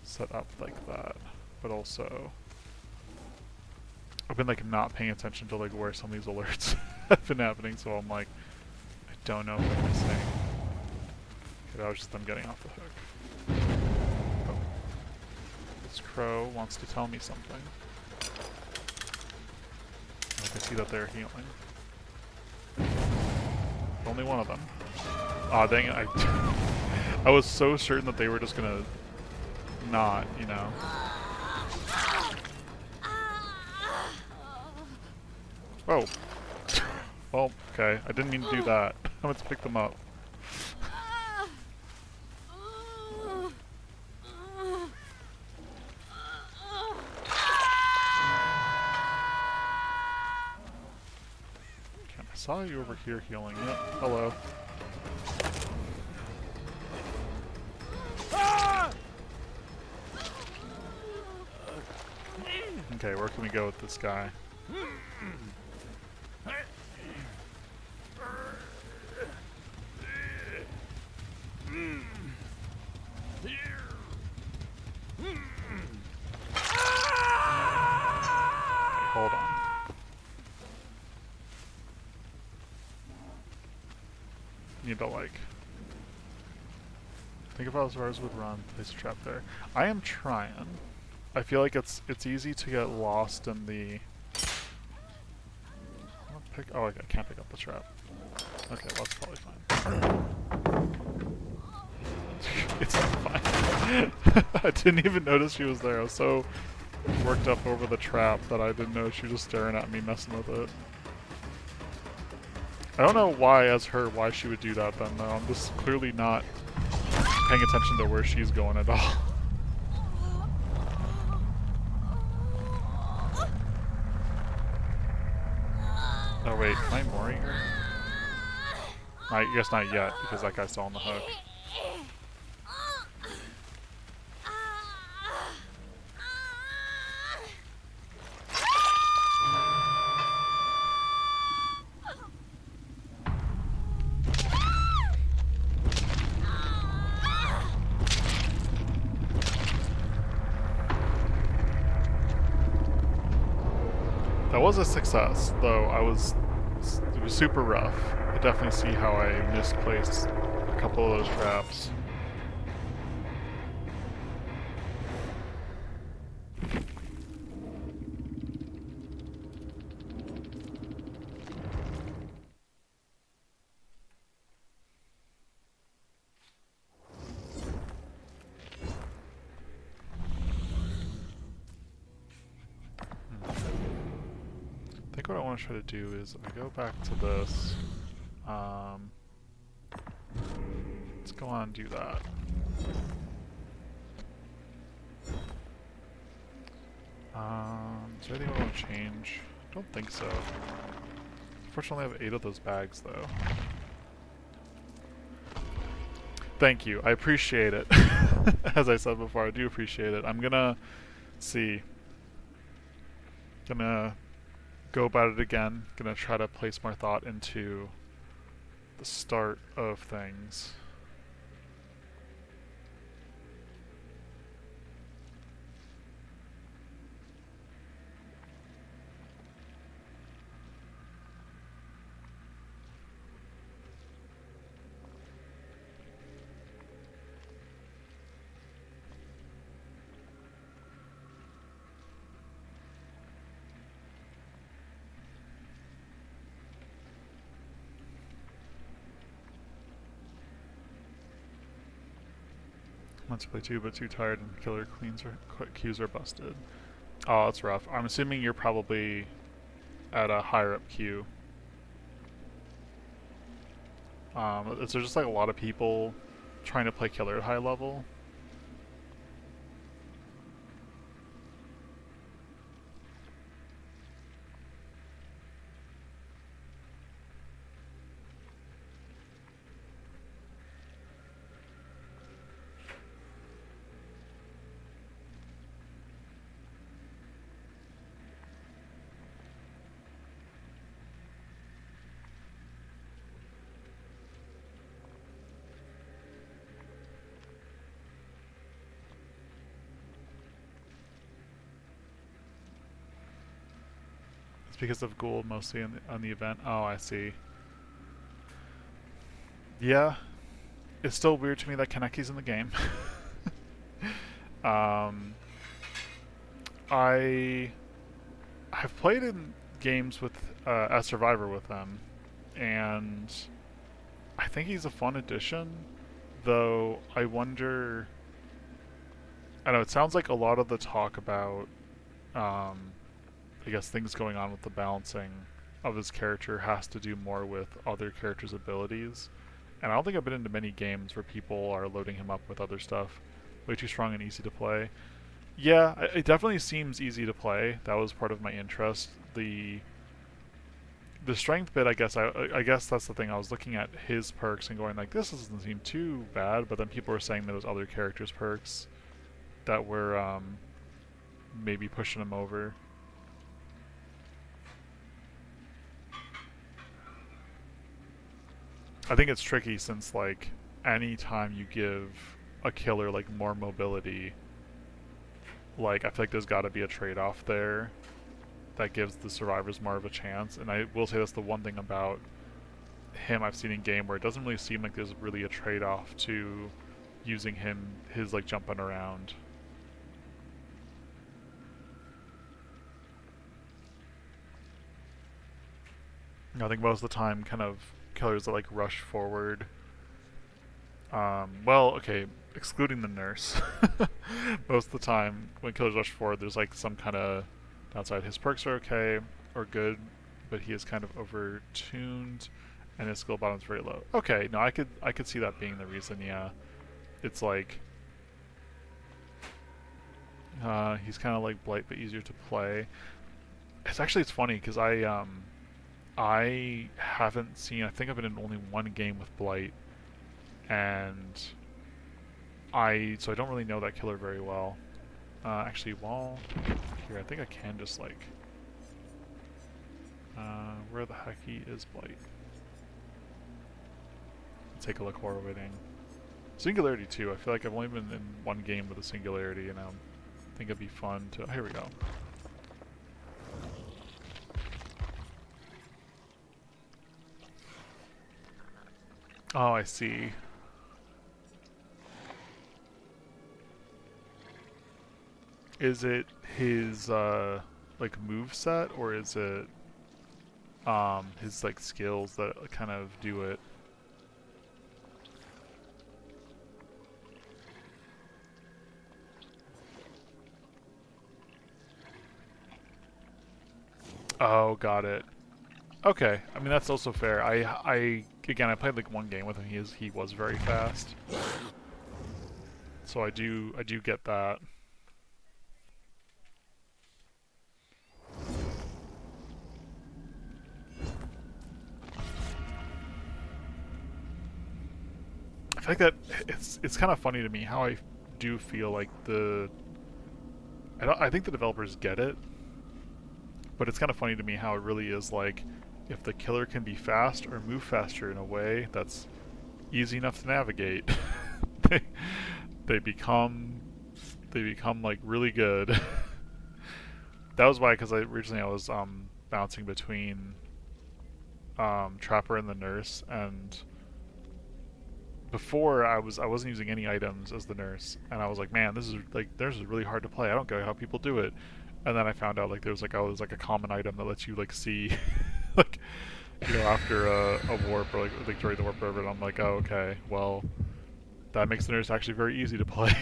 set up like that. But also, I've been like not paying attention to like where some of these alerts have been happening, so I'm like, I don't know if I'm missing. Okay, that was just them getting off the hook. Oh. This crow wants to tell me something. I can see that they're healing. Only one of them. Aw, dang it, I was so certain that they were just gonna not, you know. Oh. Well, okay, I didn't mean to do that. I'm going to pick them up. Okay, I saw you over here healing. Yep, hello. Okay, where can we go with this guy? Hold on. Need to like think about as far as would run, place a trap there. I am trying. I feel like it's easy to get lost in the oh, I can't pick up the trap. Okay, well, that's probably fine. It's fine. I didn't even notice she was there. I was so worked up over the trap that I didn't know she was just staring at me, messing with it. I don't know why, as her, why she would do that then, though. I'm just clearly not paying attention to where she's going at all. Oh wait, can I Mori her? I guess not yet, because that guy's still on the hook. That was a success, though it was super rough. I definitely see how I misplaced a couple of those traps. I think what I want to try to do is I go back to this. Let's go on and do that. Is there anything I want to change? I don't think so. Unfortunately, I have 8 of those bags, though. Thank you. I appreciate it. As I said before, I do appreciate it. I'm gonna see. Gonna go about it again. Gonna try to place more thought into the start of things. Wants to play 2 but too tired and killer queues are busted. Oh, that's rough. I'm assuming you're probably at a higher up queue. Is there just like a lot of people trying to play killer at high level? It's because of Gould mostly on the event. Oh, I see. Yeah, it's still weird to me that Kaneki's in the game. um, I have played in games with as Survivor with him, and I think he's a fun addition. Though I wonder. I know it sounds like a lot of the talk about, I guess things going on with the balancing of his character has to do more with other characters' abilities. And I don't think I've been into many games where people are loading him up with other stuff. Way too strong and easy to play. Yeah, it definitely seems easy to play. That was part of my interest. The strength bit, I guess that's the thing. I was looking at his perks and going like, this doesn't seem too bad. But then people were saying there was other characters' perks that were maybe pushing him over. I think it's tricky since like any time you give a killer like more mobility, like I feel like there's got to be a trade-off there that gives the survivors more of a chance. And I will say that's the one thing about him I've seen in game where it doesn't really seem like there's really a trade-off to using his like jumping around. I think most of the time, kind of killers that like rush forward. Well, okay, excluding the nurse. Most of the time, when killers rush forward, there's like some kind of downside. His perks are okay or good, but he is kind of overtuned, and his skill bottom is very low. Okay, no, I could see that being the reason. Yeah, it's like he's kind of like Blight, but easier to play. It's funny because I haven't seen. I think I've been in only one game with Blight, and so I don't really know that killer very well. Actually, while here, I think I can just like where the heck is Blight? Take a look while we're waiting. Singularity too. I feel like I've only been in one game with a Singularity, and I think it'd be fun to. Here we go. Oh, I see. Is it his like move set, or is it his like skills that kind of do it? Oh, got it. Okay, I mean that's also fair. I again I played like one game with him. He was very fast, so I do get that. I feel like that it's kind of funny to me how I do feel like I think the developers get it, but it's kind of funny to me how it really is like if the killer can be fast or move faster in a way that's easy enough to navigate, they they become like really good. That was why, because originally I was bouncing between Trapper and the Nurse, and before I wasn't using any items as the Nurse, and I was like, man, this is really hard to play. I don't get how people do it. And then I found out like there's like a common item that lets you like see like after a warp or like during the warp or whatever. And I'm like, oh, okay, well that makes the Nurse actually very easy to play.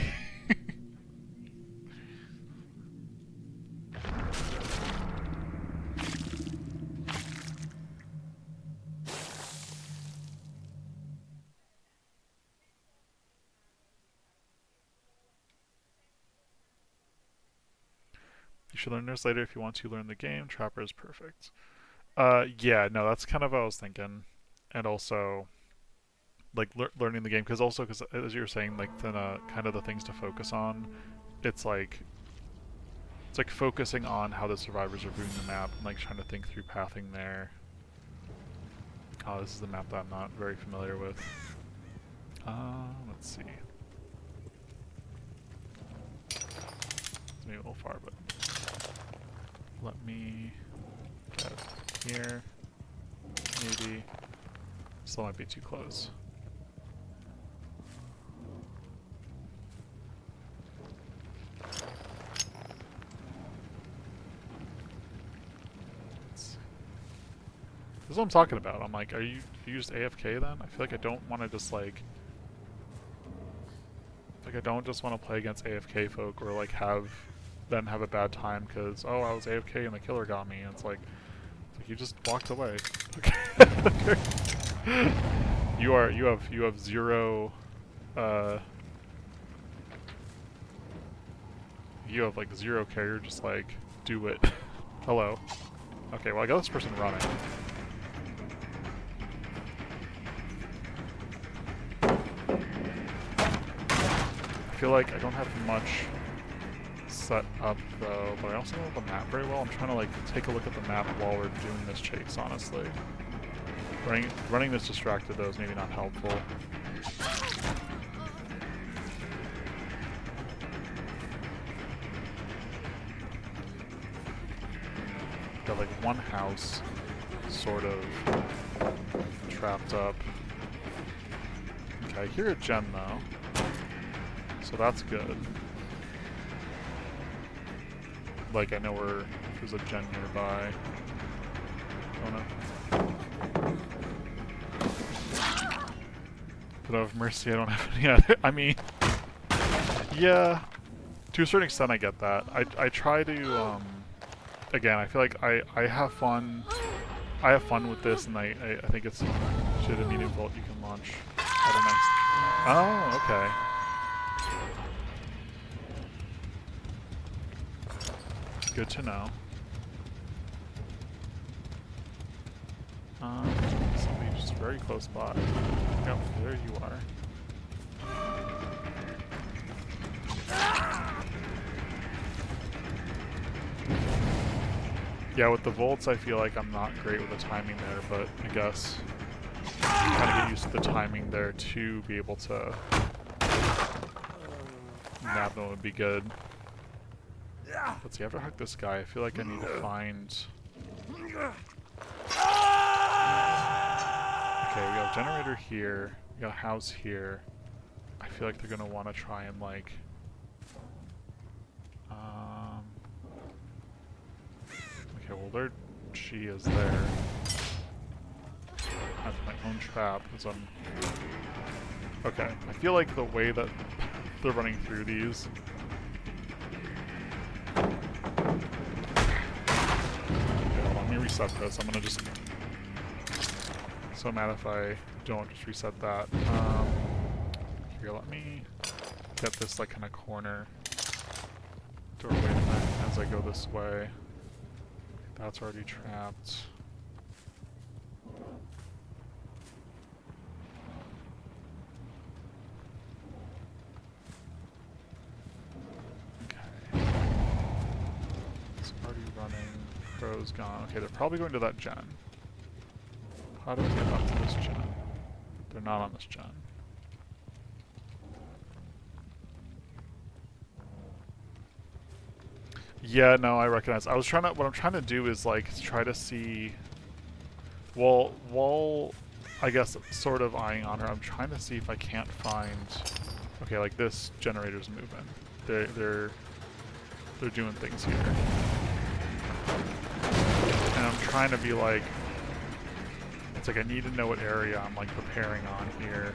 You should learn Nurse later if you want to learn the game. Trapper is perfect. Yeah, no, that's kind of what I was thinking, and also like learning the game because as you were saying, like the kind of the things to focus on, it's like focusing on how the survivors are viewing the map and like trying to think through pathing there. Oh, this is the map that I'm not very familiar with. Let's see. It's maybe a little far, but let me. Okay. here. Maybe. Still might be too close. This is what I'm talking about. I'm like, are you just AFK then? I feel like I don't want to just like I don't just want to play against AFK folk or like have them have a bad time because oh I was AFK and the killer got me. And it's like you just walked away. Okay. you have zero. You have like zero care. You're just like do it. Hello. Okay. Well I got this person running. I feel like I don't have much set up though, but I also don't know the map very well. I'm trying to like take a look at the map while we're doing this chase, honestly. Running this distracted though is maybe not helpful. Got like one house sort of trapped up. Okay, I hear a gen though. So that's good. Like, I know there's a gen nearby. But out of mercy, I don't have any other. I mean, yeah, to a certain extent I get that. I try to, again, I feel like I have fun. I have fun with this, and I think it's should a medium vault you can launch at a nice. Oh, okay. Good to know. Somebody just very close by. Yep, there you are. Yeah, with the volts, I feel like I'm not great with the timing there, but I guess I'm trying to get used to the timing there to be able to nab them would be good. Let's see, after I hug this guy, I feel like I need to find... Okay, we got a generator here, we got a house here. I feel like they're gonna want to try and like... Okay, well she is there. That's my own trap, because I'm... Okay, I feel like the way that they're running through these... Reset this. I'm gonna just so mad if I don't just reset that. Here, let me get this like kind of corner doorway as I go this way. That's already trapped. Okay. It's already running. Crow's gone. Okay, they're probably going to that gen. How do we get up to this gen? They're not on this gen. Yeah, no, I recognize. I was trying to. What I'm trying to do is like try to see. Well, while I guess sort of eyeing on her, I'm trying to see if I can't find. Okay, like this generator's moving. They're doing things here. And I'm trying to be like, it's like I need to know what area I'm like preparing on here.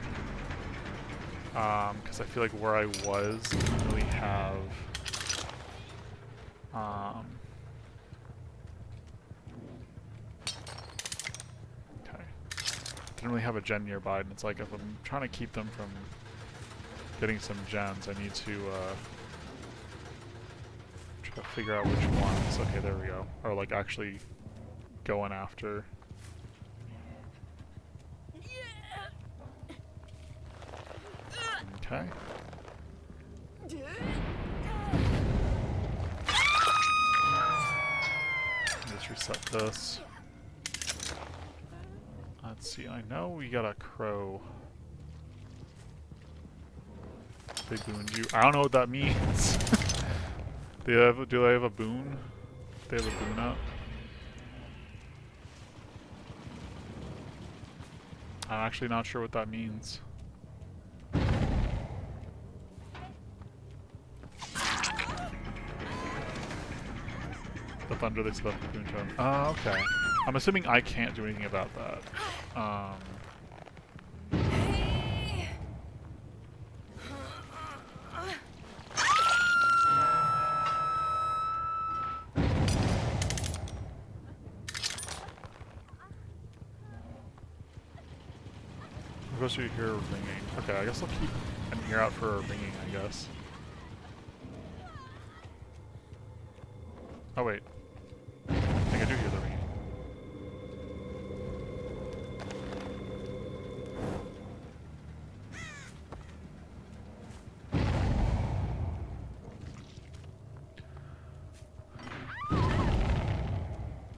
Because I feel like where I was didn't really have, okay. Didn't really have a gen nearby, and it's like if I'm trying to keep them from getting some gens, I need to, try to figure out which ones. Okay, there we go. Or like actually going after. Okay. Let's reset this. Let's see, I know we got a crow. They booned you. I don't know what that means. Do they have a boon? They have a boon up? I'm actually not sure what that means. The thunder they set up the Boonton. Oh, okay. I'm assuming I can't do anything about that. Of course you hear ringing. Okay, I guess I'll keep an ear out for ringing, I guess. Oh wait. I think I do hear the ringing.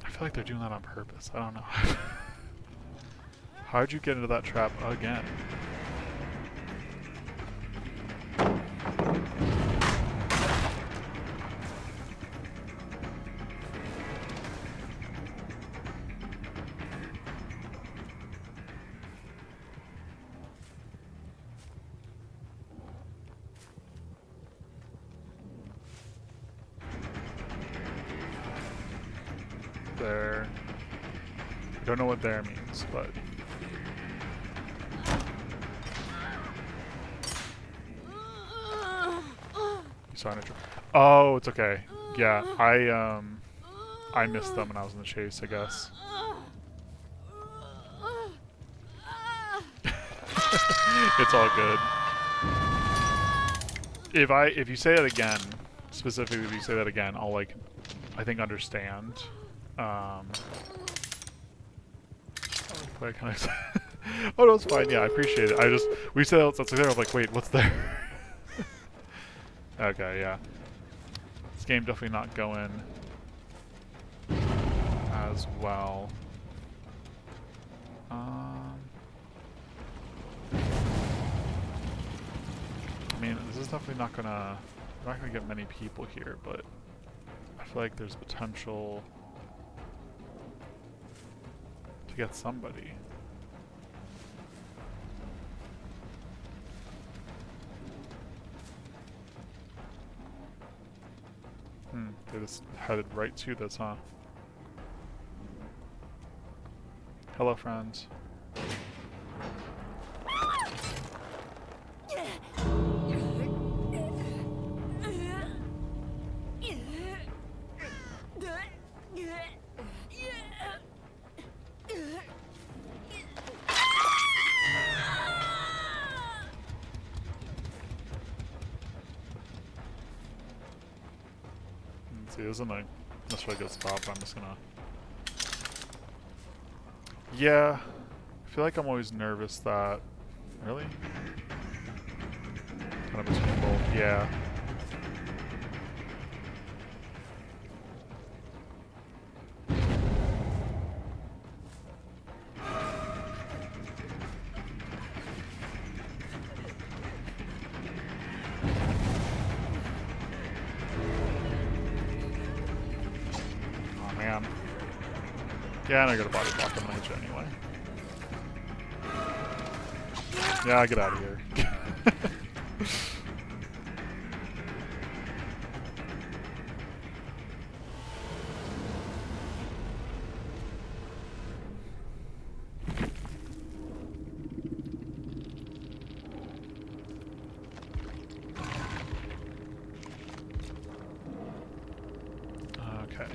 I feel like they're doing that on purpose. I don't know. How'd you get into that trap again? There. I don't know what there means, but... You saw an intro. Oh, it's okay. Yeah, I missed them when I was in the chase, I guess. It's all good. If you say that again, specifically if you say that again, I'll like, I think understand. Kind of oh no, it's fine. Yeah, I appreciate it. We said that's there. I'm like, wait, what's there? Okay, yeah. This game definitely not going as well. I mean, this is definitely not gonna. We're not gonna get many people here, but I feel like there's potential to get somebody. They just headed right to this, huh? Hello, friends. See, this isn't necessarily a good spot, but I'm just gonna... Yeah, I feel like I'm always nervous that... Really? Kind of between both, yeah. Yeah, and I got a body block. I'm gonna hit you anyway. Yeah, get out of here. Okay.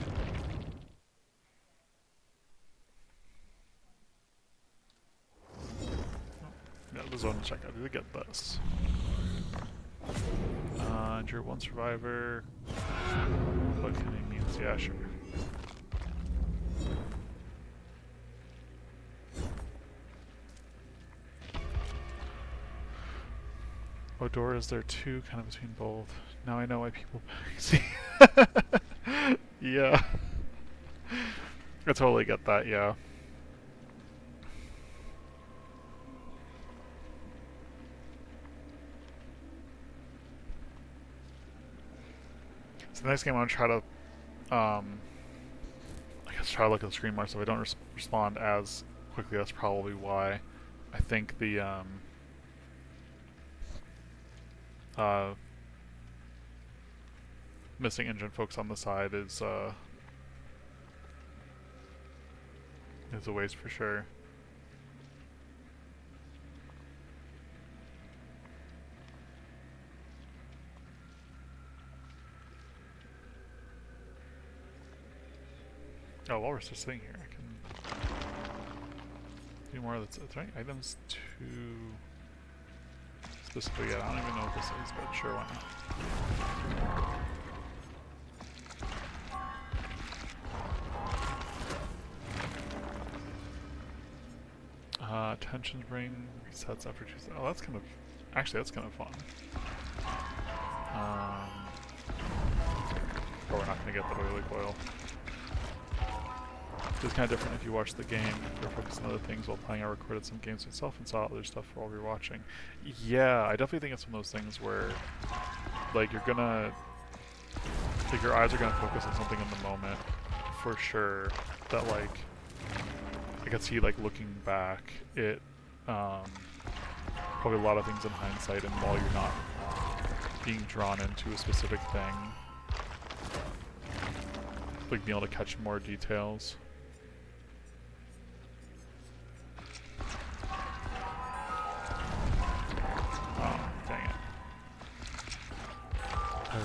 Yeah, the zone to check out. Did I get this? Endure one survivor. What can it means? Yeah, sure. Odor is there too, kind of between both. Now I know why people see. Yeah. I totally get that, yeah. So the next game I'm gonna try to, I guess try to look at the screen more so if I don't respond as quickly. That's probably why. I think the uh, missing engine focus on the side is a waste for sure. Oh, while we're still sitting here, I can do more of that's right. Items to specifically yet. I don't even know what this is, but sure, why not? Tensions bring resets after Tuesday. Oh, that's kind of actually that's kind of fun. But we're not going to get the oily coil. It's kind of different if you watch the game. If you're focused on other things while playing, I recorded some games myself and saw other stuff while we were watching. Yeah, I definitely think it's one of those things where, like, you're gonna, like, your eyes are gonna focus on something in the moment, for sure. That, like, I could see, like, looking back, it, probably a lot of things in hindsight, and while you're not being drawn into a specific thing, like, being able to catch more details.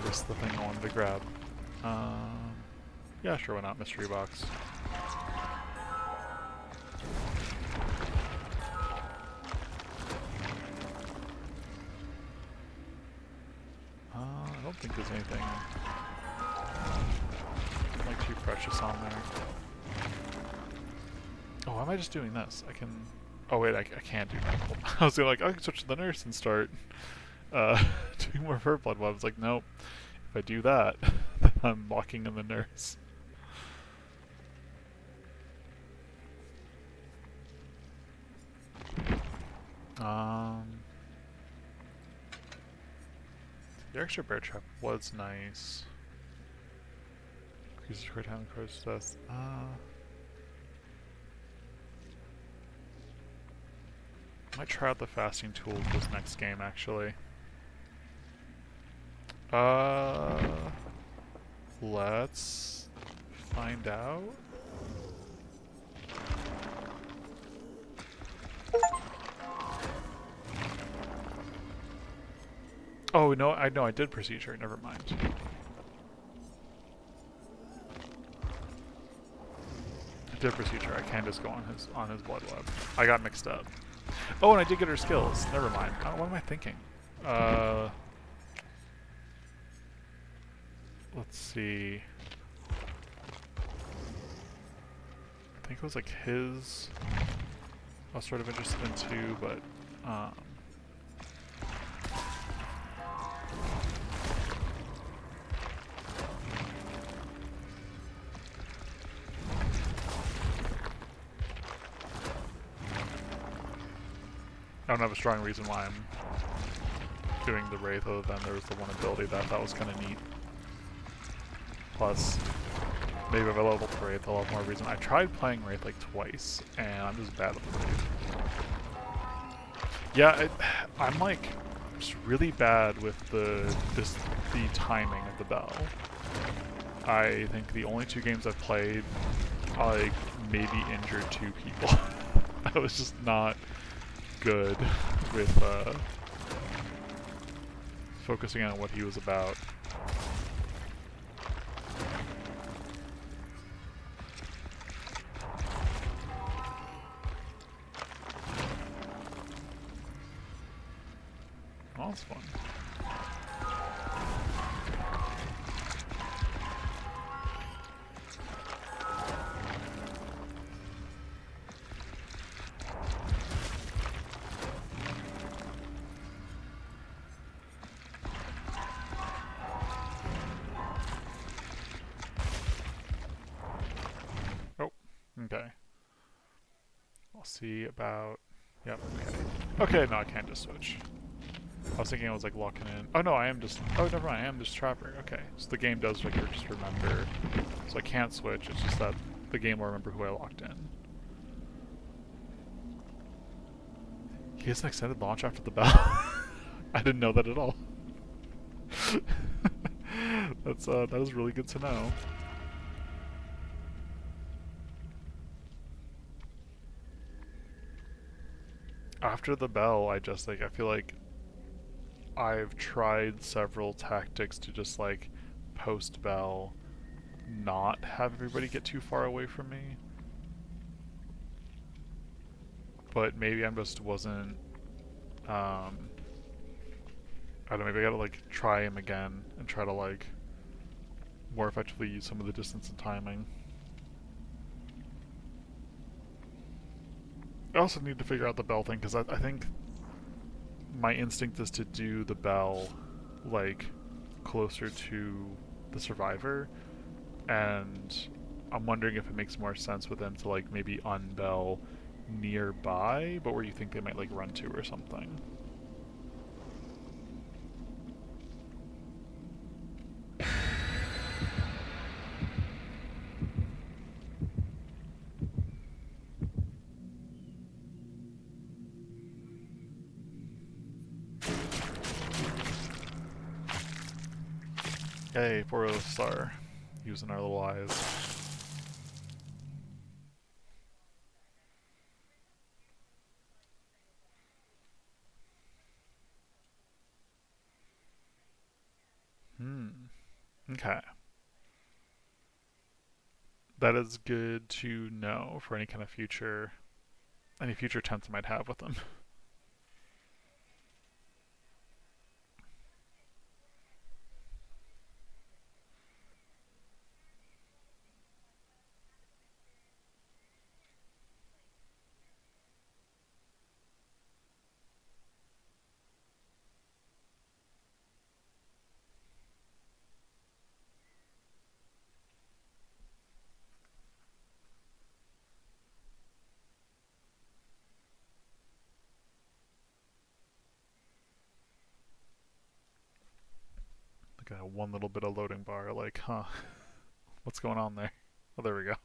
This is the thing I wanted to grab. Yeah, sure, why not? Mystery box. I don't think there's anything like too precious on there. Oh, why am I just doing this? I can... Oh wait, I can't do that. I was like, I can switch to the nurse and start doing more Vert Blood. Well, I was like, nope. If I do that, then I'm locking in the nurse. The extra bear trap was nice. Increases your time process. Might try out the fasting tool this next game, actually. Let's find out. Oh no, I know I did procedure. Never mind. I did procedure. I can just go on his blood web. I got mixed up. Oh, and I did get her skills. Never mind. What am I thinking? Let's see. I think it was like his. I was sort of interested in too, but I don't have a strong reason why I'm doing the Wraith other than there was the one ability that I thought was kind of neat. Plus, maybe if I level up Wraith, I'll have more reason. I tried playing Wraith like twice, and I'm just bad at the Wraith. Yeah, I'm like just really bad with the timing of the bell. I think the only 2 games I've played, I like maybe injured 2 people. I was just not good with focusing on what he was about. Oh, that's fun. Oh, okay. I'll see about... Yep, okay. Okay, no, I can't just switch. I was thinking I was like locking in. Oh no, I am just... Oh, never mind, I am just Trapper. Okay, so the game does like just remember. So I can't switch, it's just that the game will remember who I locked in. He has an extended launch after the bell. I didn't know that at all. That is really good to know. After the bell, I feel like I've tried several tactics to just like post bell not have everybody get too far away from me. But maybe I just wasn't I don't know, maybe I gotta like try him again and try to like more effectively use some of the distance and timing. I also need to figure out the bell thing because I think my instinct is to do the bell like closer to the survivor, and I'm wondering if it makes more sense with them to like maybe unbell nearby, but where you think they might like run to or something. Hey, poor little star, using our little eyes. Okay. That is good to know for any kind of any future attempts I might have with them. Like one little bit of loading bar, like, huh, what's going on there? Oh, there we go.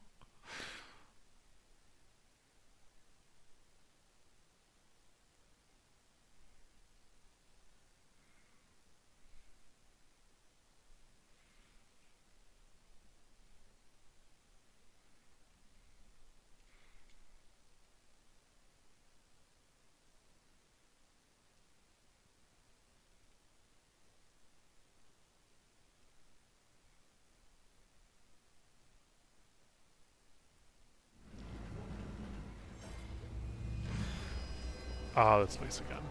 Ah, this place again.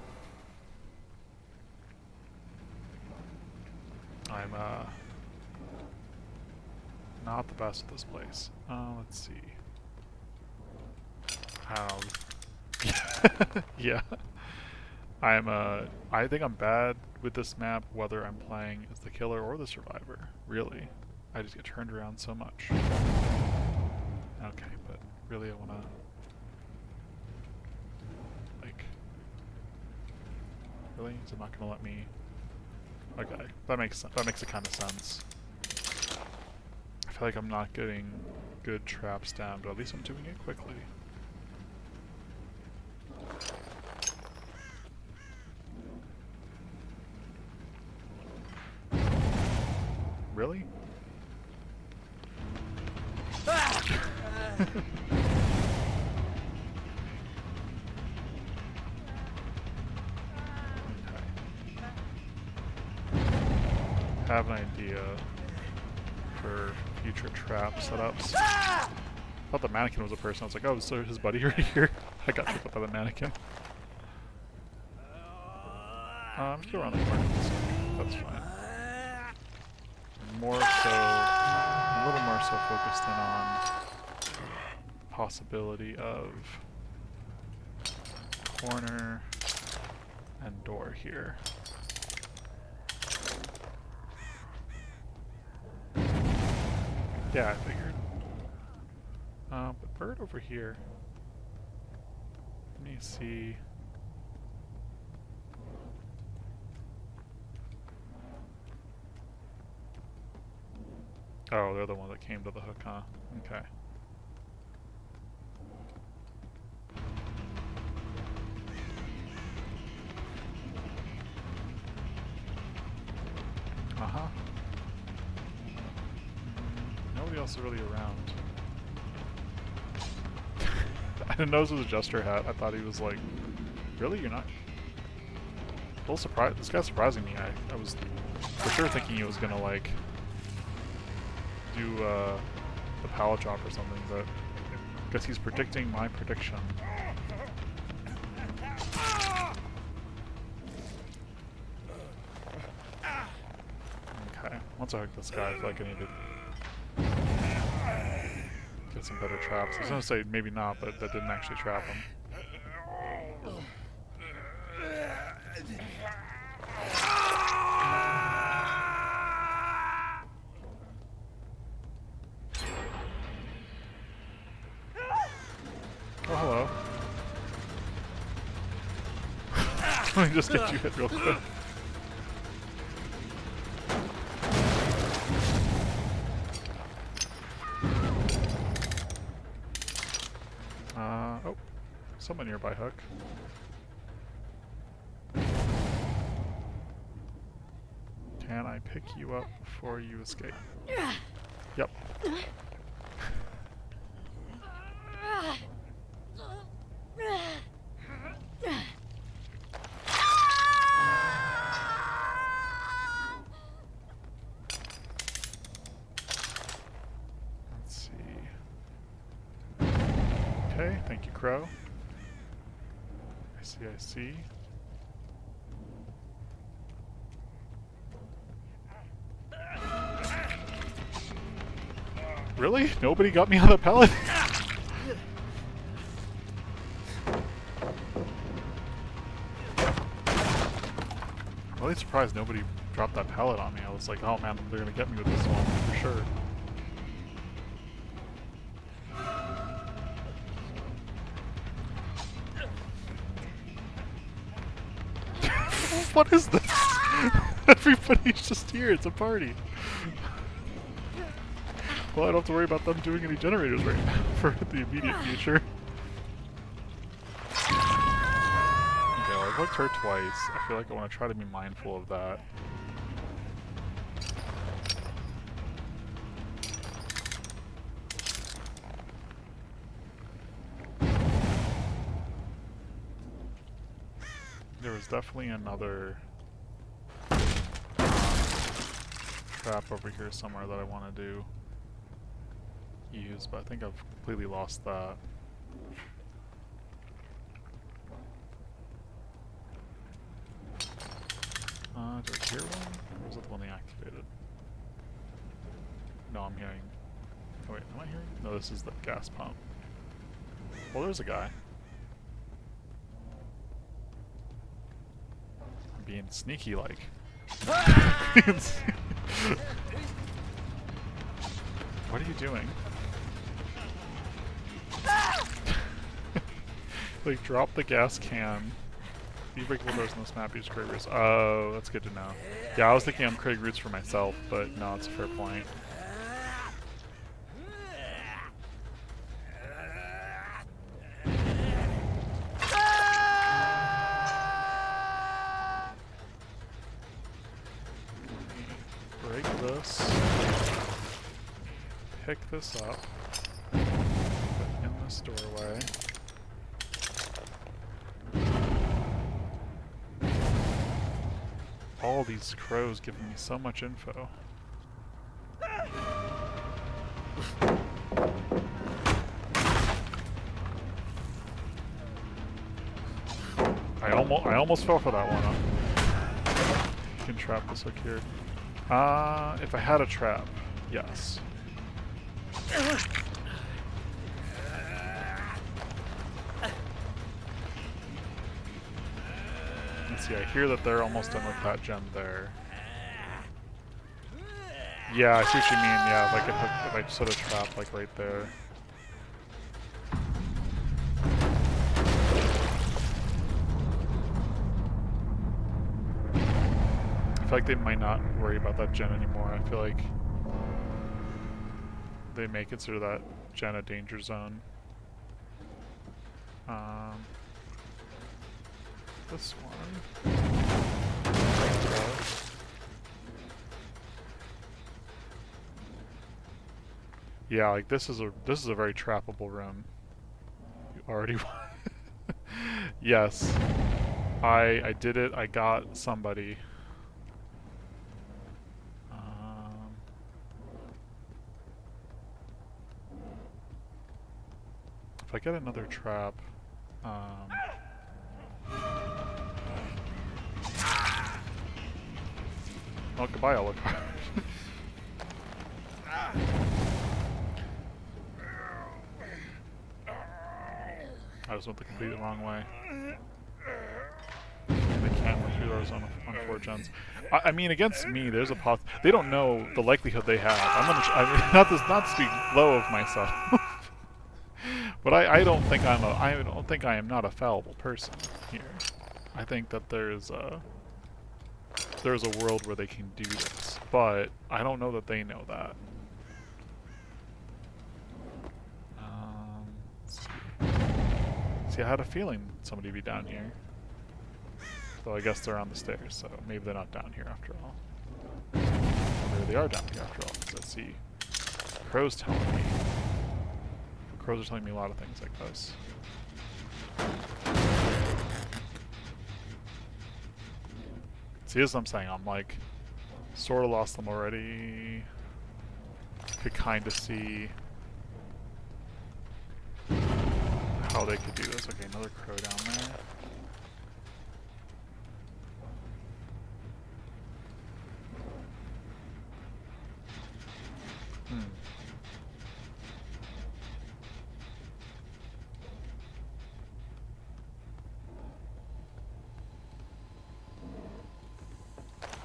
I'm not the best at this place. Let's see. How? Yeah. I think I'm bad with this map, whether I'm playing as the killer or the survivor. Really, I just get turned around so much. Okay, but really, I wanna like. Really, is it not gonna let me? Okay, that makes a kind of sense. I feel like I'm not getting good traps down, but at least I'm doing it quickly. Really? Have an idea for future trap setups. I thought the mannequin was a person. I was like, oh, so his buddy right here. I got picked up by the mannequin. I'm just around the corner. That's fine. More so, a little more so focused in on possibility of corner and door here. Yeah, I figured. But bird over here. Let me see. Oh, they're the one that came to the hook, huh? Okay. Uh-huh. Nobody else is really around. I didn't know this was a Jester hat. I thought he was like, really? You're not? A little surprised. This guy's surprising me. I was for sure thinking he was gonna like do the pallet drop or something, but I guess he's predicting my prediction. Okay, once I hook this guy, I feel like I need to get some better traps. I was gonna say maybe not, but that didn't actually trap him. Oh, hello. Let me just get you hit real quick. Oh. Someone nearby hook. Can I pick you up before you escape? Yep. Let's see. Okay, thank you, Crow. I see. Really? Nobody got me on the pallet? I'm really surprised nobody dropped that pallet on me. I was like, oh man, they're gonna get me with this one, for sure. What is this? Everybody's just here, it's a party. Well, I don't have to worry about them doing any generators right now for the immediate future. Okay, well, I've hooked her twice. I feel like I want to try to be mindful of that. There was definitely another trap over here somewhere that I want to use, but I think I've completely lost that. Do I hear one? Or was it the one they activated? No, I'm hearing... Oh wait, am I hearing? No, this is the gas pump. Well, there's a guy. I'm being sneaky-like. What are you doing? Like, drop the gas can. You breakable doors in this map, use Craig Roots. Oh, that's good to know. Yeah, I was thinking I'm Craig Roots for myself, but no, it's a fair point. Break this. Pick this up. Put it in this doorway. All these crows giving me so much info. I almost fell for that one. You can trap this hook here. If I had a trap, yes. Let's see, I hear that they're almost done with that gen there. Yeah, I see what you mean, yeah, if I could hook, if I just put a trap like right there. I feel like they might not worry about that gen anymore. I feel like they may consider that gen a danger zone. This one. Yeah, like this is a very trappable room. You already won. Yes. I did it. I got somebody. Um, if I get another trap, um, oh, goodbye, Alucard. I just went the completely wrong way. They can't run through those on 4 gens. I mean, against me, there's a they don't know the likelihood they have. I'm gonna. I mean, not to speak low of myself, but I don't think I don't think I am not a fallible person here. I think that there's a world where they can do this, but I don't know that they know that. Let's see, I had a feeling somebody would be down here. Though I guess they're on the stairs, so maybe they're not down here after all. Or maybe they are down here after all, because I see crows telling me. Crows are telling me a lot of things like this. See, as I'm saying, I'm like, sort of lost them already. Could kind of see how they could do this. Okay, another crow down there.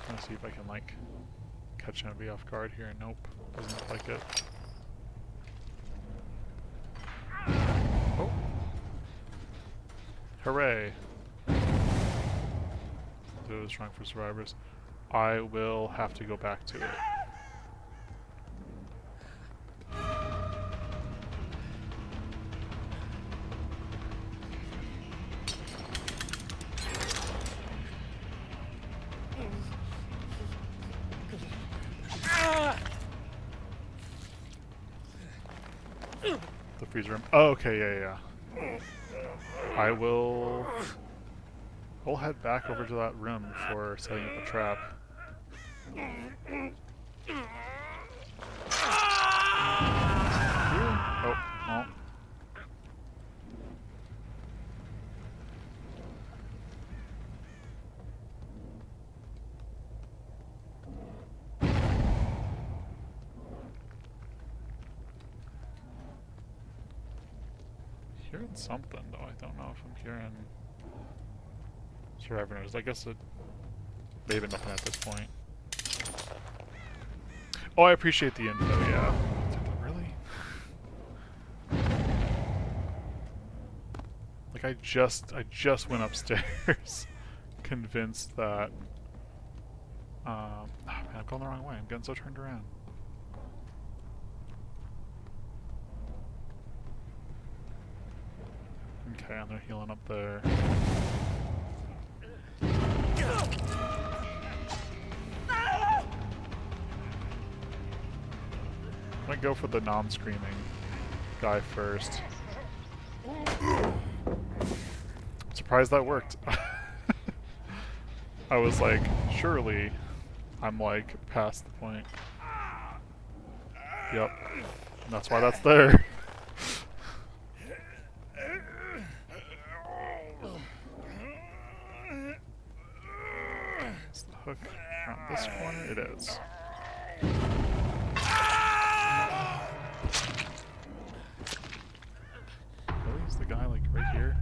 Trying to see if I can, like, catch enemy off guard here. Nope, doesn't look like it. Oh! Hooray! It was strong for survivors. I will have to go back to it. The freezer room. Oh, okay, yeah. I'll head back over to that room before setting up a trap. Oh, oh. Hearing something, though. I don't know if I'm hearing survivor noise. I guess it may have been nothing at this point. Oh, I appreciate the info, yeah. Really? Like, I just went upstairs convinced that oh, man, I'm going the wrong way. I'm getting so turned around. Okay, and they're healing up there. I'm gonna go for the non-screaming guy first. I'm surprised that worked. I was like, surely I'm like past the point. Yep. And that's why that's there. Is the hook around this corner? It is. Really? Is the guy like right here?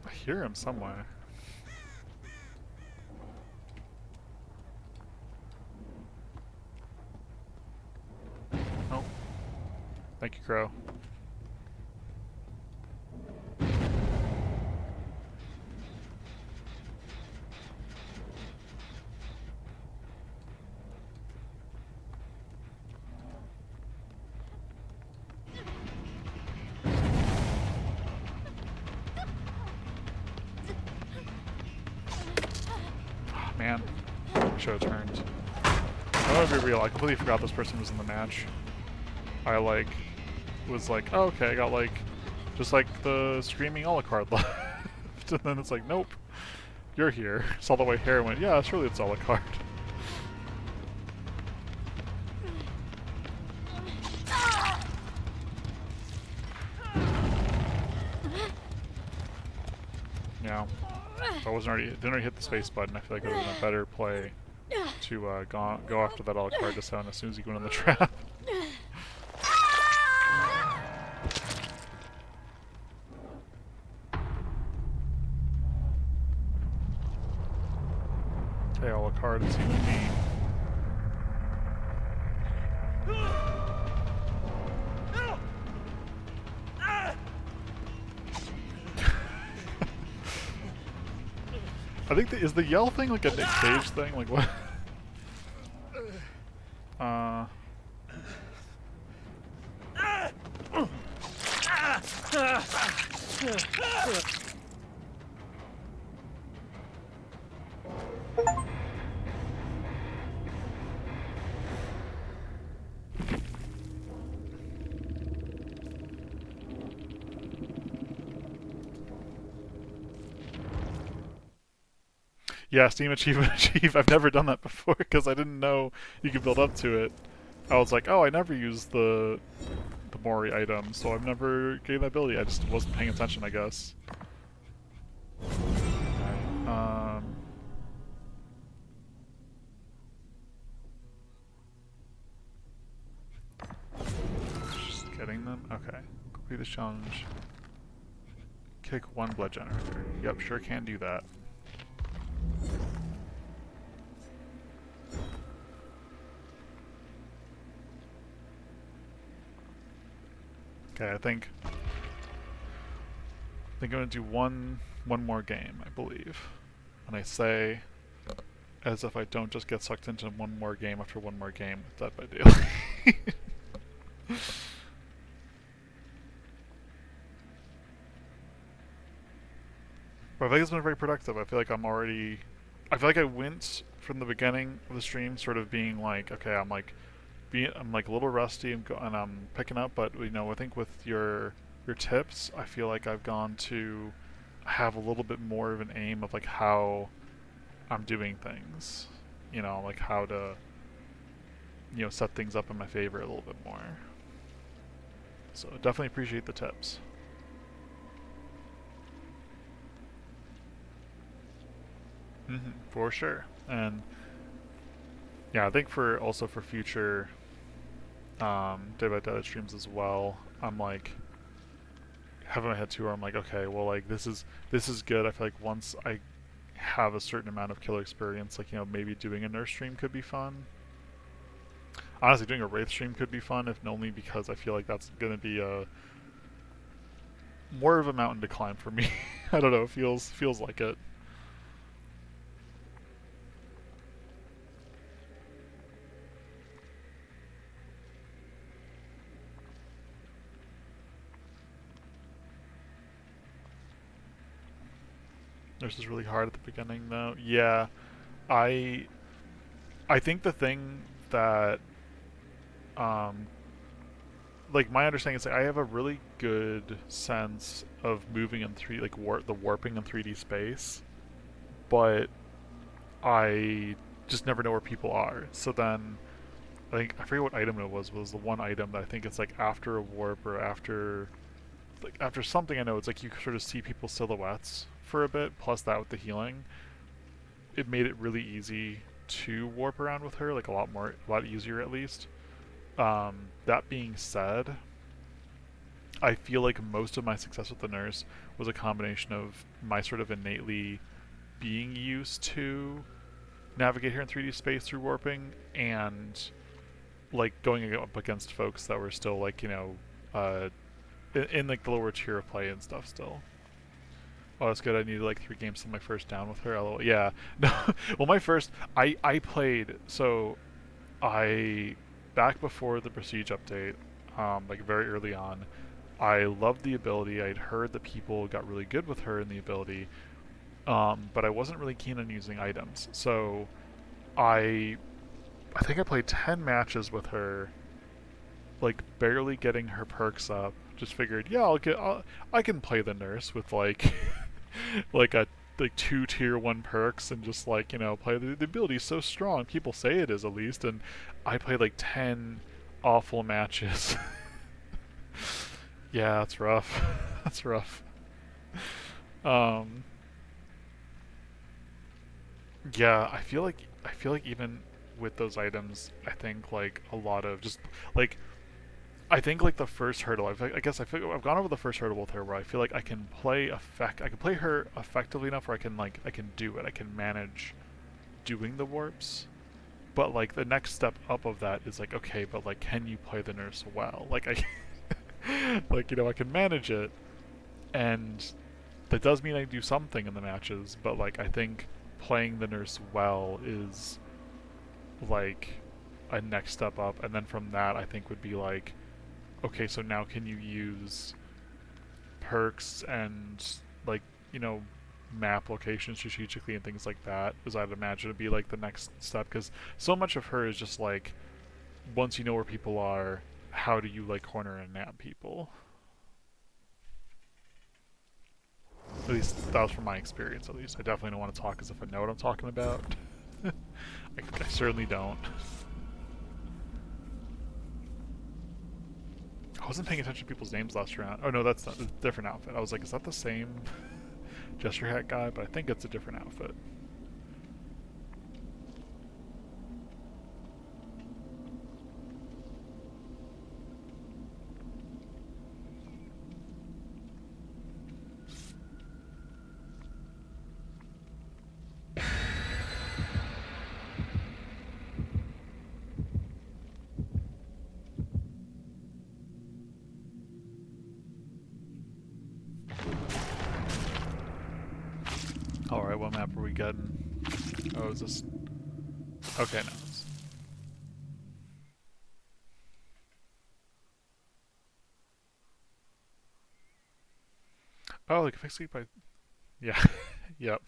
I hear him somewhere. Oh. Thank you, Crow. show turned. I'm gonna be real, I completely forgot this person was in the match. I like was like, oh, okay, I got like just like the screaming Alucard left. And then it's like, nope, you're here. Saw the white hair and went, yeah, surely it's Alucard. Yeah. If I didn't already hit the space button, I feel like it would have been a better play to go after that Alucard just as soon as you go in the trap. Hey, Alucard, it's you and me. I think is the yell thing like a Nick Cage thing? Like what? Yeah, Steam Achievement Achieve. I've never done that before because I didn't know you could build up to it. I was like, oh, I never used the Mori item, so I've never gained that ability. I just wasn't paying attention, I guess. Okay. Just getting them? Okay. Complete the challenge. Kick one blood generator. Yep, sure can do that. Okay, I think I'm gonna do one more game, I believe. And I say as if I don't just get sucked into one more game after one more game with Dead by Daylight. But I think it's been very productive. I feel like I feel like I went from the beginning of the stream sort of being like, okay, I'm like a little rusty and I'm picking up, but you know, I think with your tips, I feel like I've gone to have a little bit more of an aim of like how I'm doing things. You know, like how to, you know, set things up in my favor a little bit more. So definitely appreciate the tips. For sure. And yeah, I think for future Day by Daylight streams as well, I'm like having my head too where I'm like, okay, well, like this is good. I feel like once I have a certain amount of killer experience, like, you know, maybe doing a nurse stream could be fun. Honestly, doing a Wraith stream could be fun, if only because I feel like that's gonna be a more of a mountain to climb for me. I don't know, it feels like it. Nurse is really hard at the beginning though. Yeah, I think the thing that like my understanding is like I have a really good sense of moving in the warping in 3D space, but I just never know where people are. So then I think I forget what item it was the one item that I think it's like after a warp or after something. I know it's like you sort of see people's silhouettes for a bit, plus that with the healing, it made it really easy to warp around with her, like a lot easier at least. That being said, I feel like most of my success with the nurse was a combination of my sort of innately being used to navigate here in 3D space through warping, and like going up against folks that were still like, you know, in like the lower tier of play and stuff still. Oh, that's good. I needed like 3 games to my first down with her. LOL. Yeah. No. Well, my first, I played, so I, back before the Prestige update, like very early on, I loved the ability. I'd heard that people got really good with her in the ability, but I wasn't really keen on using items. So I think I played 10 matches with her, like barely getting her perks up. Just figured, yeah, I can play the nurse with like like a like 2 tier 1 perks and just like, you know, play the ability is so strong. People say it is, at least, and I played like 10 awful matches. Yeah, that's rough. That's rough. Um, yeah, I feel like even with those items, I think like a lot of just like I think like the first hurdle. I guess I feel I've gone over the first hurdle with her where I feel like I can play her effectively enough where I can do it. I can manage doing the warps. But like the next step up of that is like, okay, but like can you play the nurse well? Like I like, you know, I can manage it, and that does mean I do something in the matches, but like I think playing the nurse well is like a next step up, and then from that I think would be like, okay, so now can you use perks and like, you know, map locations strategically and things like that, as I'd imagine would be like the next step, because so much of her is just like, once you know where people are, how do you like corner and nab people? At least that was from my experience. At least I definitely don't want to talk as if I know what I'm talking about. I certainly don't. I wasn't paying attention to people's names last round. Oh no, that's not a different outfit. I was like, is that the same gesture hat guy? But I think it's a different outfit. Alright, what map are we getting? Oh, is this... Okay, no. Oh, like fix it by... Yeah. Yep.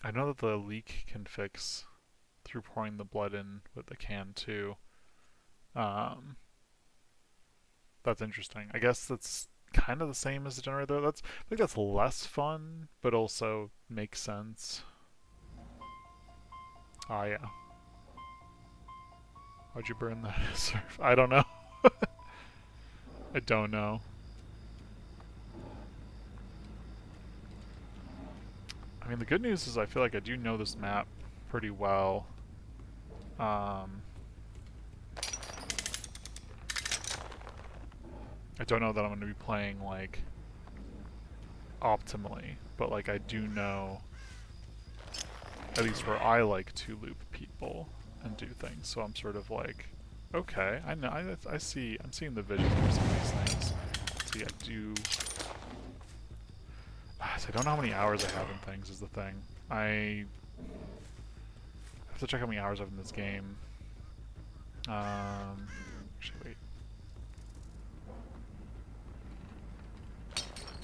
I know that the leak can fix through pouring the blood in with the can too. Um, that's interesting. I guess that's kind of the same as the generator. I think that's less fun, but also makes sense. Ah, yeah. Why'd you burn the surf? I don't know. I don't know. I mean, the good news is I feel like I do know this map pretty well. I don't know that I'm going to be playing, like, optimally, but, like, I do know at least where I like to loop people and do things, so I'm sort of like, okay, I know, I see, I'm seeing the vision for some of these things. See, I do... So I don't know how many hours I have in things is the thing. I have to check how many hours I have in this game. Actually, wait.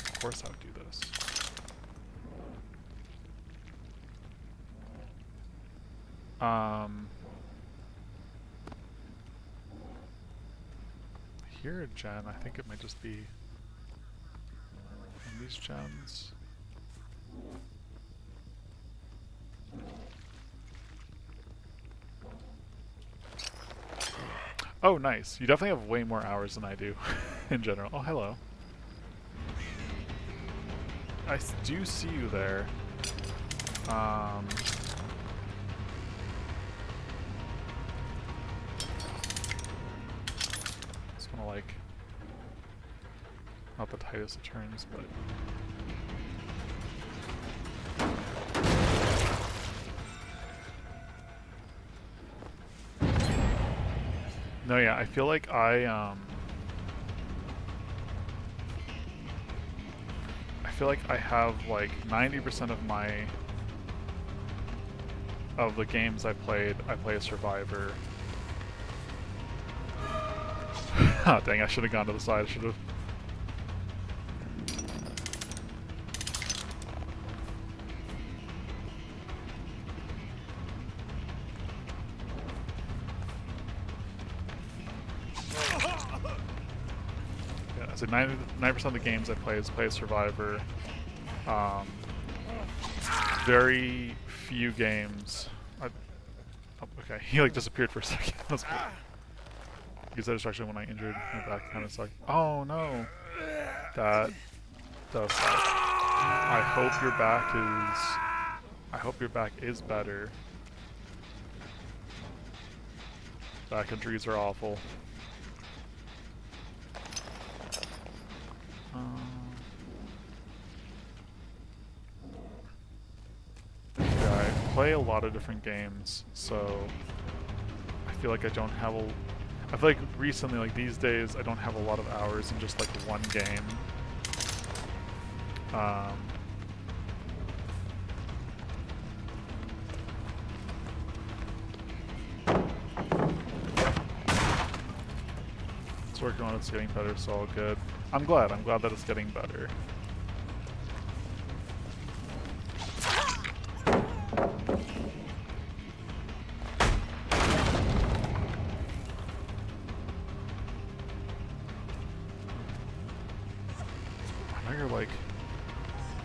Of course I would do this. Here, gen, I think it might just be on these gens. Oh, nice. You definitely have way more hours than I do in general. Oh, hello. I do see you there. Just wanna like, not the tightest of turns, but no, yeah, I feel like I feel like I have like 90% of the games I play a survivor. Oh, dang, I should have gone to the side. I should have. So 90% of the games I play as Survivor. Very few games. Oh, okay, he like disappeared for a second. That's cool. Use that distraction when I injured my back. Kind of sucked. Oh no, that does suck. I hope your back is. I hope your back is better. Back injuries are awful. Yeah, I play a lot of different games, so I feel like I don't have a. I feel like recently, like these days, I don't have a lot of hours in just like one game. It's working on, it's getting better, so all good. I'm glad that it's getting better. I know you're like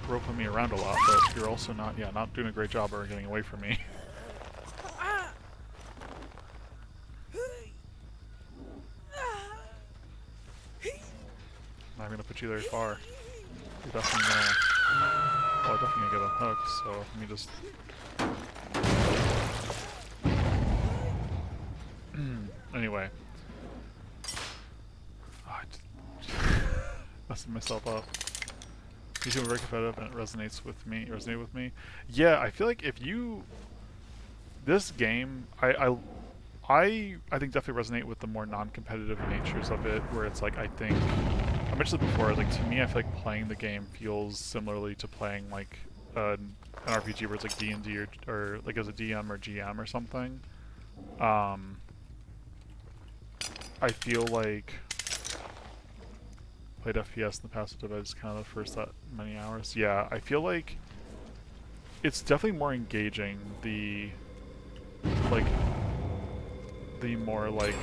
roping me around a lot, but you're also not doing a great job of getting away from me. I'm not gonna put you very far. You're definitely gonna. Oh, I'm definitely gonna get a hook, so let me just. Anyway. Oh, I just messing myself up. You seem very competitive and it resonates with me. Yeah, I feel like if you. This game, I think definitely resonate with the more non-competitive natures of it, where it's like I mentioned it before, like to me I feel like playing the game feels similarly to playing like an RPG where it's like D&D or like as a DM or GM or something. I feel like played FPS in the past, but it's kind of the first that many hours. Yeah, I feel like it's definitely more engaging. The more like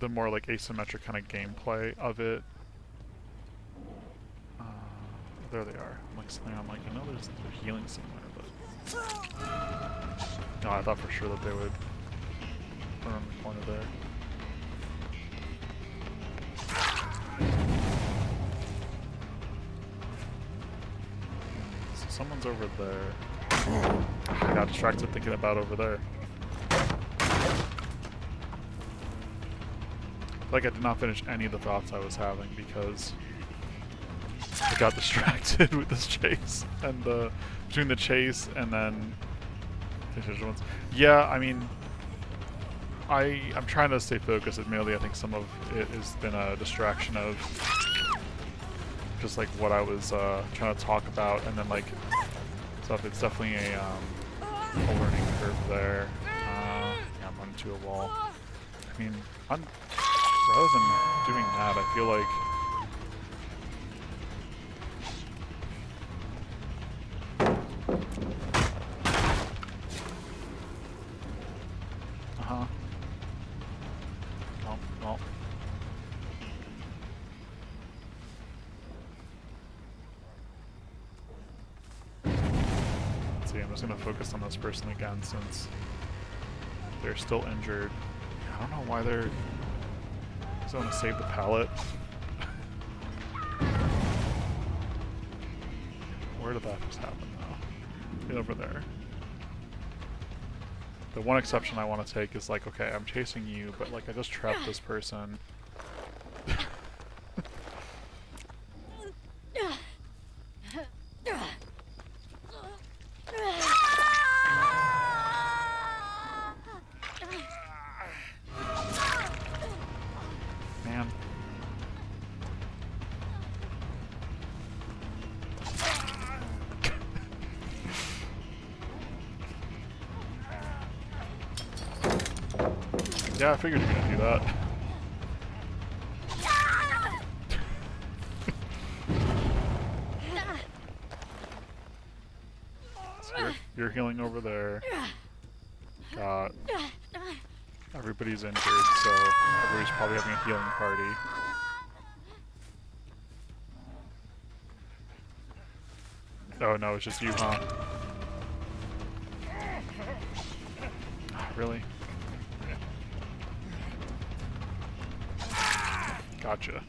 the more like asymmetric kind of gameplay of it. There they are. I'm like something. I'm like, I know they're healing somewhere, but no, I thought for sure that they would run around the corner there. So someone's over there. I got distracted thinking about over there. Like I did not finish any of the thoughts I was having because I got distracted with this chase and between the chase and then the ones. Yeah, I mean, I'm trying to stay focused. Admittedly, I think some of it has been a distraction of just like what I was trying to talk about, and then like stuff. It's definitely a learning curve there. Yeah, I'm running into a wall. I mean, rather than doing that, I feel like well. Let's see, I'm just gonna focus on this person again since they're still injured. I don't know why they're. I just want to save the pallet. Where did that just happen though? Get over there. The one exception I want to take is like, okay, I'm chasing you, but like I just trapped this person. Man. Yeah, I figured you were gonna do that. So you're healing over there. Got Everybody's injured, so everybody's probably having a healing party. Oh no, it's just you, huh? Really? Gotcha.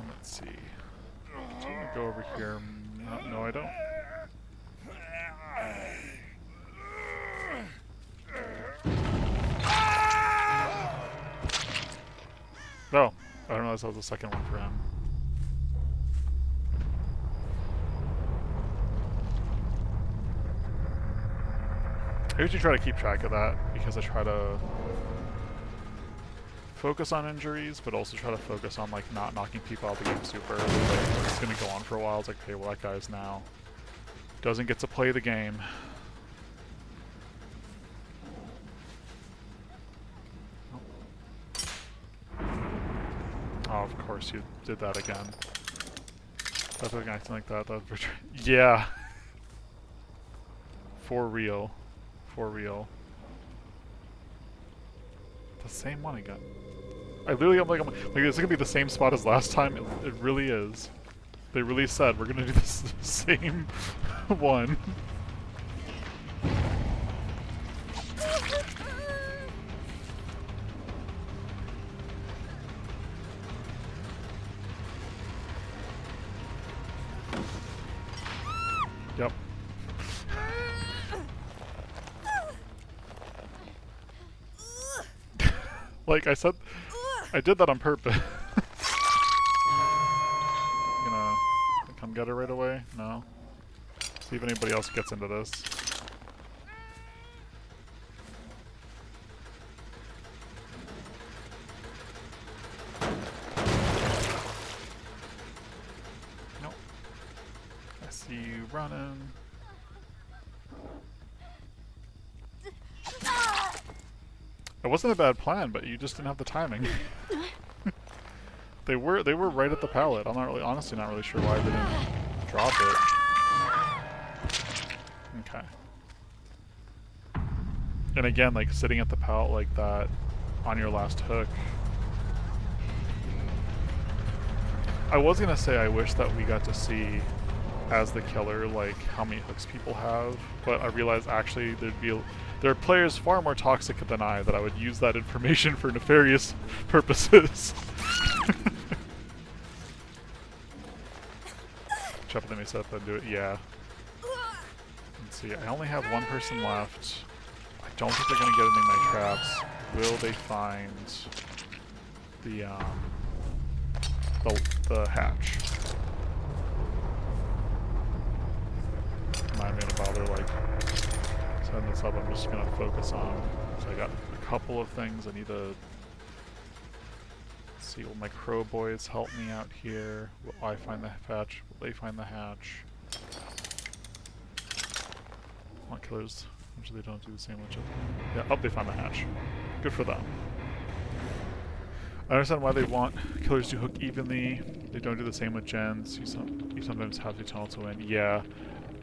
Let's see. So I'm gonna go over here. No, I don't. No, I didn't realize that was the second one for him. I usually try to keep track of that because I try to focus on injuries, but also try to focus on like not knocking people out of the game super early. Like, it's gonna go on for a while. It's like, okay, well that guy's now doesn't get to play the game. Oh, of course you did that again. That's like acting like that. Yeah. For real. For real. The same one again. I literally am like, is it gonna be the same spot as last time? It really is. They really said we're gonna do this same one. Yep. Like I said, I did that on purpose. Gonna come get her right away? No. See if anybody else gets into this. Nope. I see you running. It wasn't a bad plan, but you just didn't have the timing. They were right at the pallet. I'm honestly not really sure why they didn't drop it. Okay. And again, like sitting at the pallet like that on your last hook. I was gonna say I wish that we got to see as the killer like how many hooks people have, but I realized actually there are players far more toxic than I that I would use that information for nefarious purposes. Chop, let me set up and do it. Yeah. Let's see. I only have one person left. I don't think they're gonna get any of my traps. Will they find the hatch? I'm not even gonna bother like setting this up. I'm just gonna focus on. So I got a couple of things I need to. Let's see, will my crow boys help me out here? Will I find the hatch? Will they find the hatch? Come on, killers. Usually they don't do the same much. Yeah, oh, they found the hatch. Good for them. I understand why they want killers to hook evenly. They don't do the same with gens. You sometimes have to tunnel to win. Yeah,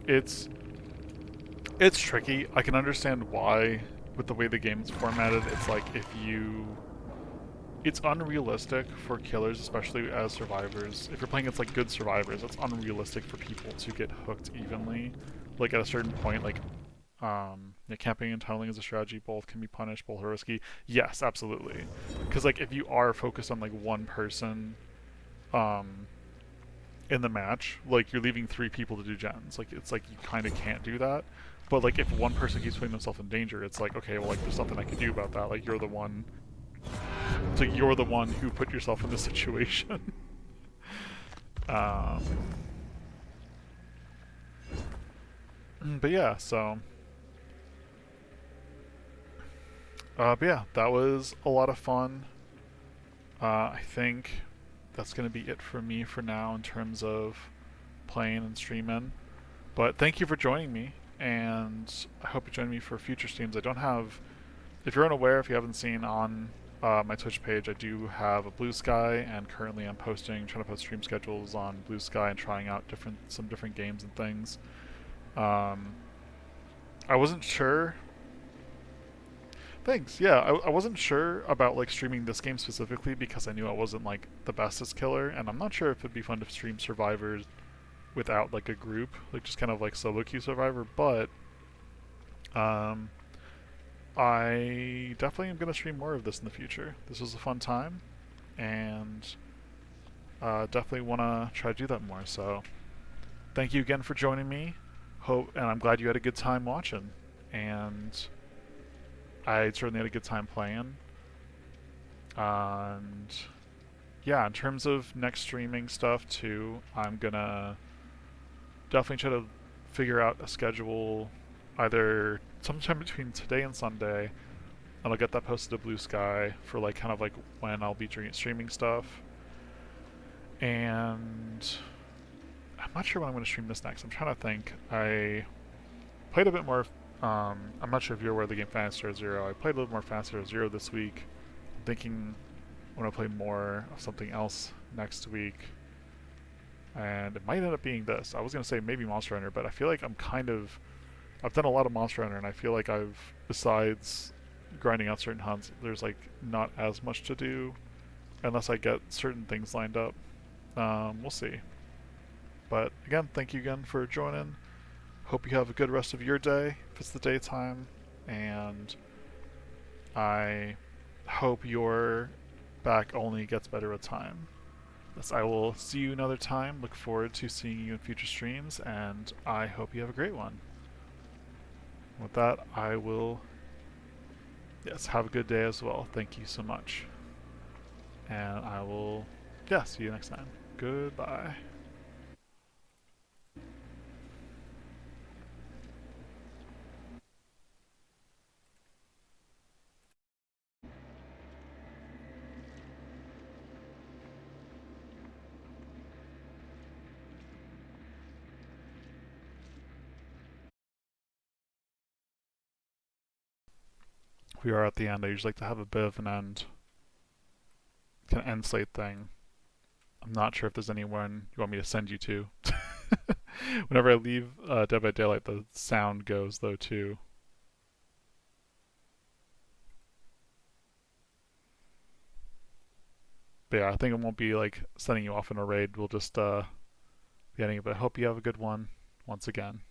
it's tricky. I can understand why, with the way the game is formatted. It's like it's unrealistic for killers, especially as survivors. If you're playing against like good survivors, it's unrealistic for people to get hooked evenly. Like at a certain point, like camping and tunneling as a strategy both can be punished, both are risky. Yes, absolutely. Because like if you are focused on like one person in the match, like you're leaving 3 people to do gens. Like it's like you kind of can't do that. But like if one person keeps putting themselves in danger, it's like, okay, well like there's something I can do about that. Like you're the one. So you're the one who put yourself in this situation. But yeah, so. But yeah, that was a lot of fun. I think that's going to be it for me for now in terms of playing and streaming. But thank you for joining me, and I hope you join me for future streams. I don't have, if you're unaware, if you haven't seen on my Twitch page, I do have a Blue Sky, and currently I'm trying to post stream schedules on Blue Sky and trying out some different games and things. I wasn't sure Thanks. Yeah, I wasn't sure about like streaming this game specifically because I knew I wasn't like the bestest killer, and I'm not sure if it'd be fun to stream Survivors without like a group, like just kind of like solo queue Survivor. But um, I definitely am gonna stream more of this in the future. This was a fun time, and definitely want to try to do that more. So thank you again for joining me. Hope, and I'm glad you had a good time watching. And I certainly had a good time playing. And yeah, in terms of next streaming stuff too, I'm gonna definitely try to figure out a schedule either sometime between today and Sunday, and I'll get that posted to Blue Sky for like kind of like when I'll be streaming stuff. And I'm not sure when I'm going to stream this next. I'm trying to think. I played a bit more. I'm not sure if you're aware of the game Fantasy Star Zero. I played a little more Fantasy Star Zero this week. I'm thinking I'm going to play more of something else next week. And it might end up being this. I was going to say maybe Monster Hunter, but I feel like I've done a lot of Monster Hunter, and I feel like besides grinding out certain hunts, there's like not as much to do unless I get certain things lined up. We'll see. But again, thank you again for joining. Hope you have a good rest of your day if it's the daytime, and I hope your back only gets better with time. Yes, I will see you another time. Look forward to seeing you in future streams, and I hope you have a great one. With that, I will, yes, have a good day as well. Thank you so much. And I will, yeah, see you next time. Goodbye. We are at the end. I usually like to have a bit of an kind of end slate thing. I'm not sure if there's anyone you want me to send you to. Whenever I leave Dead by Daylight, the sound goes though too. But yeah, I think it won't be like sending you off in a raid. We'll just be ending it. But I hope you have a good one once again.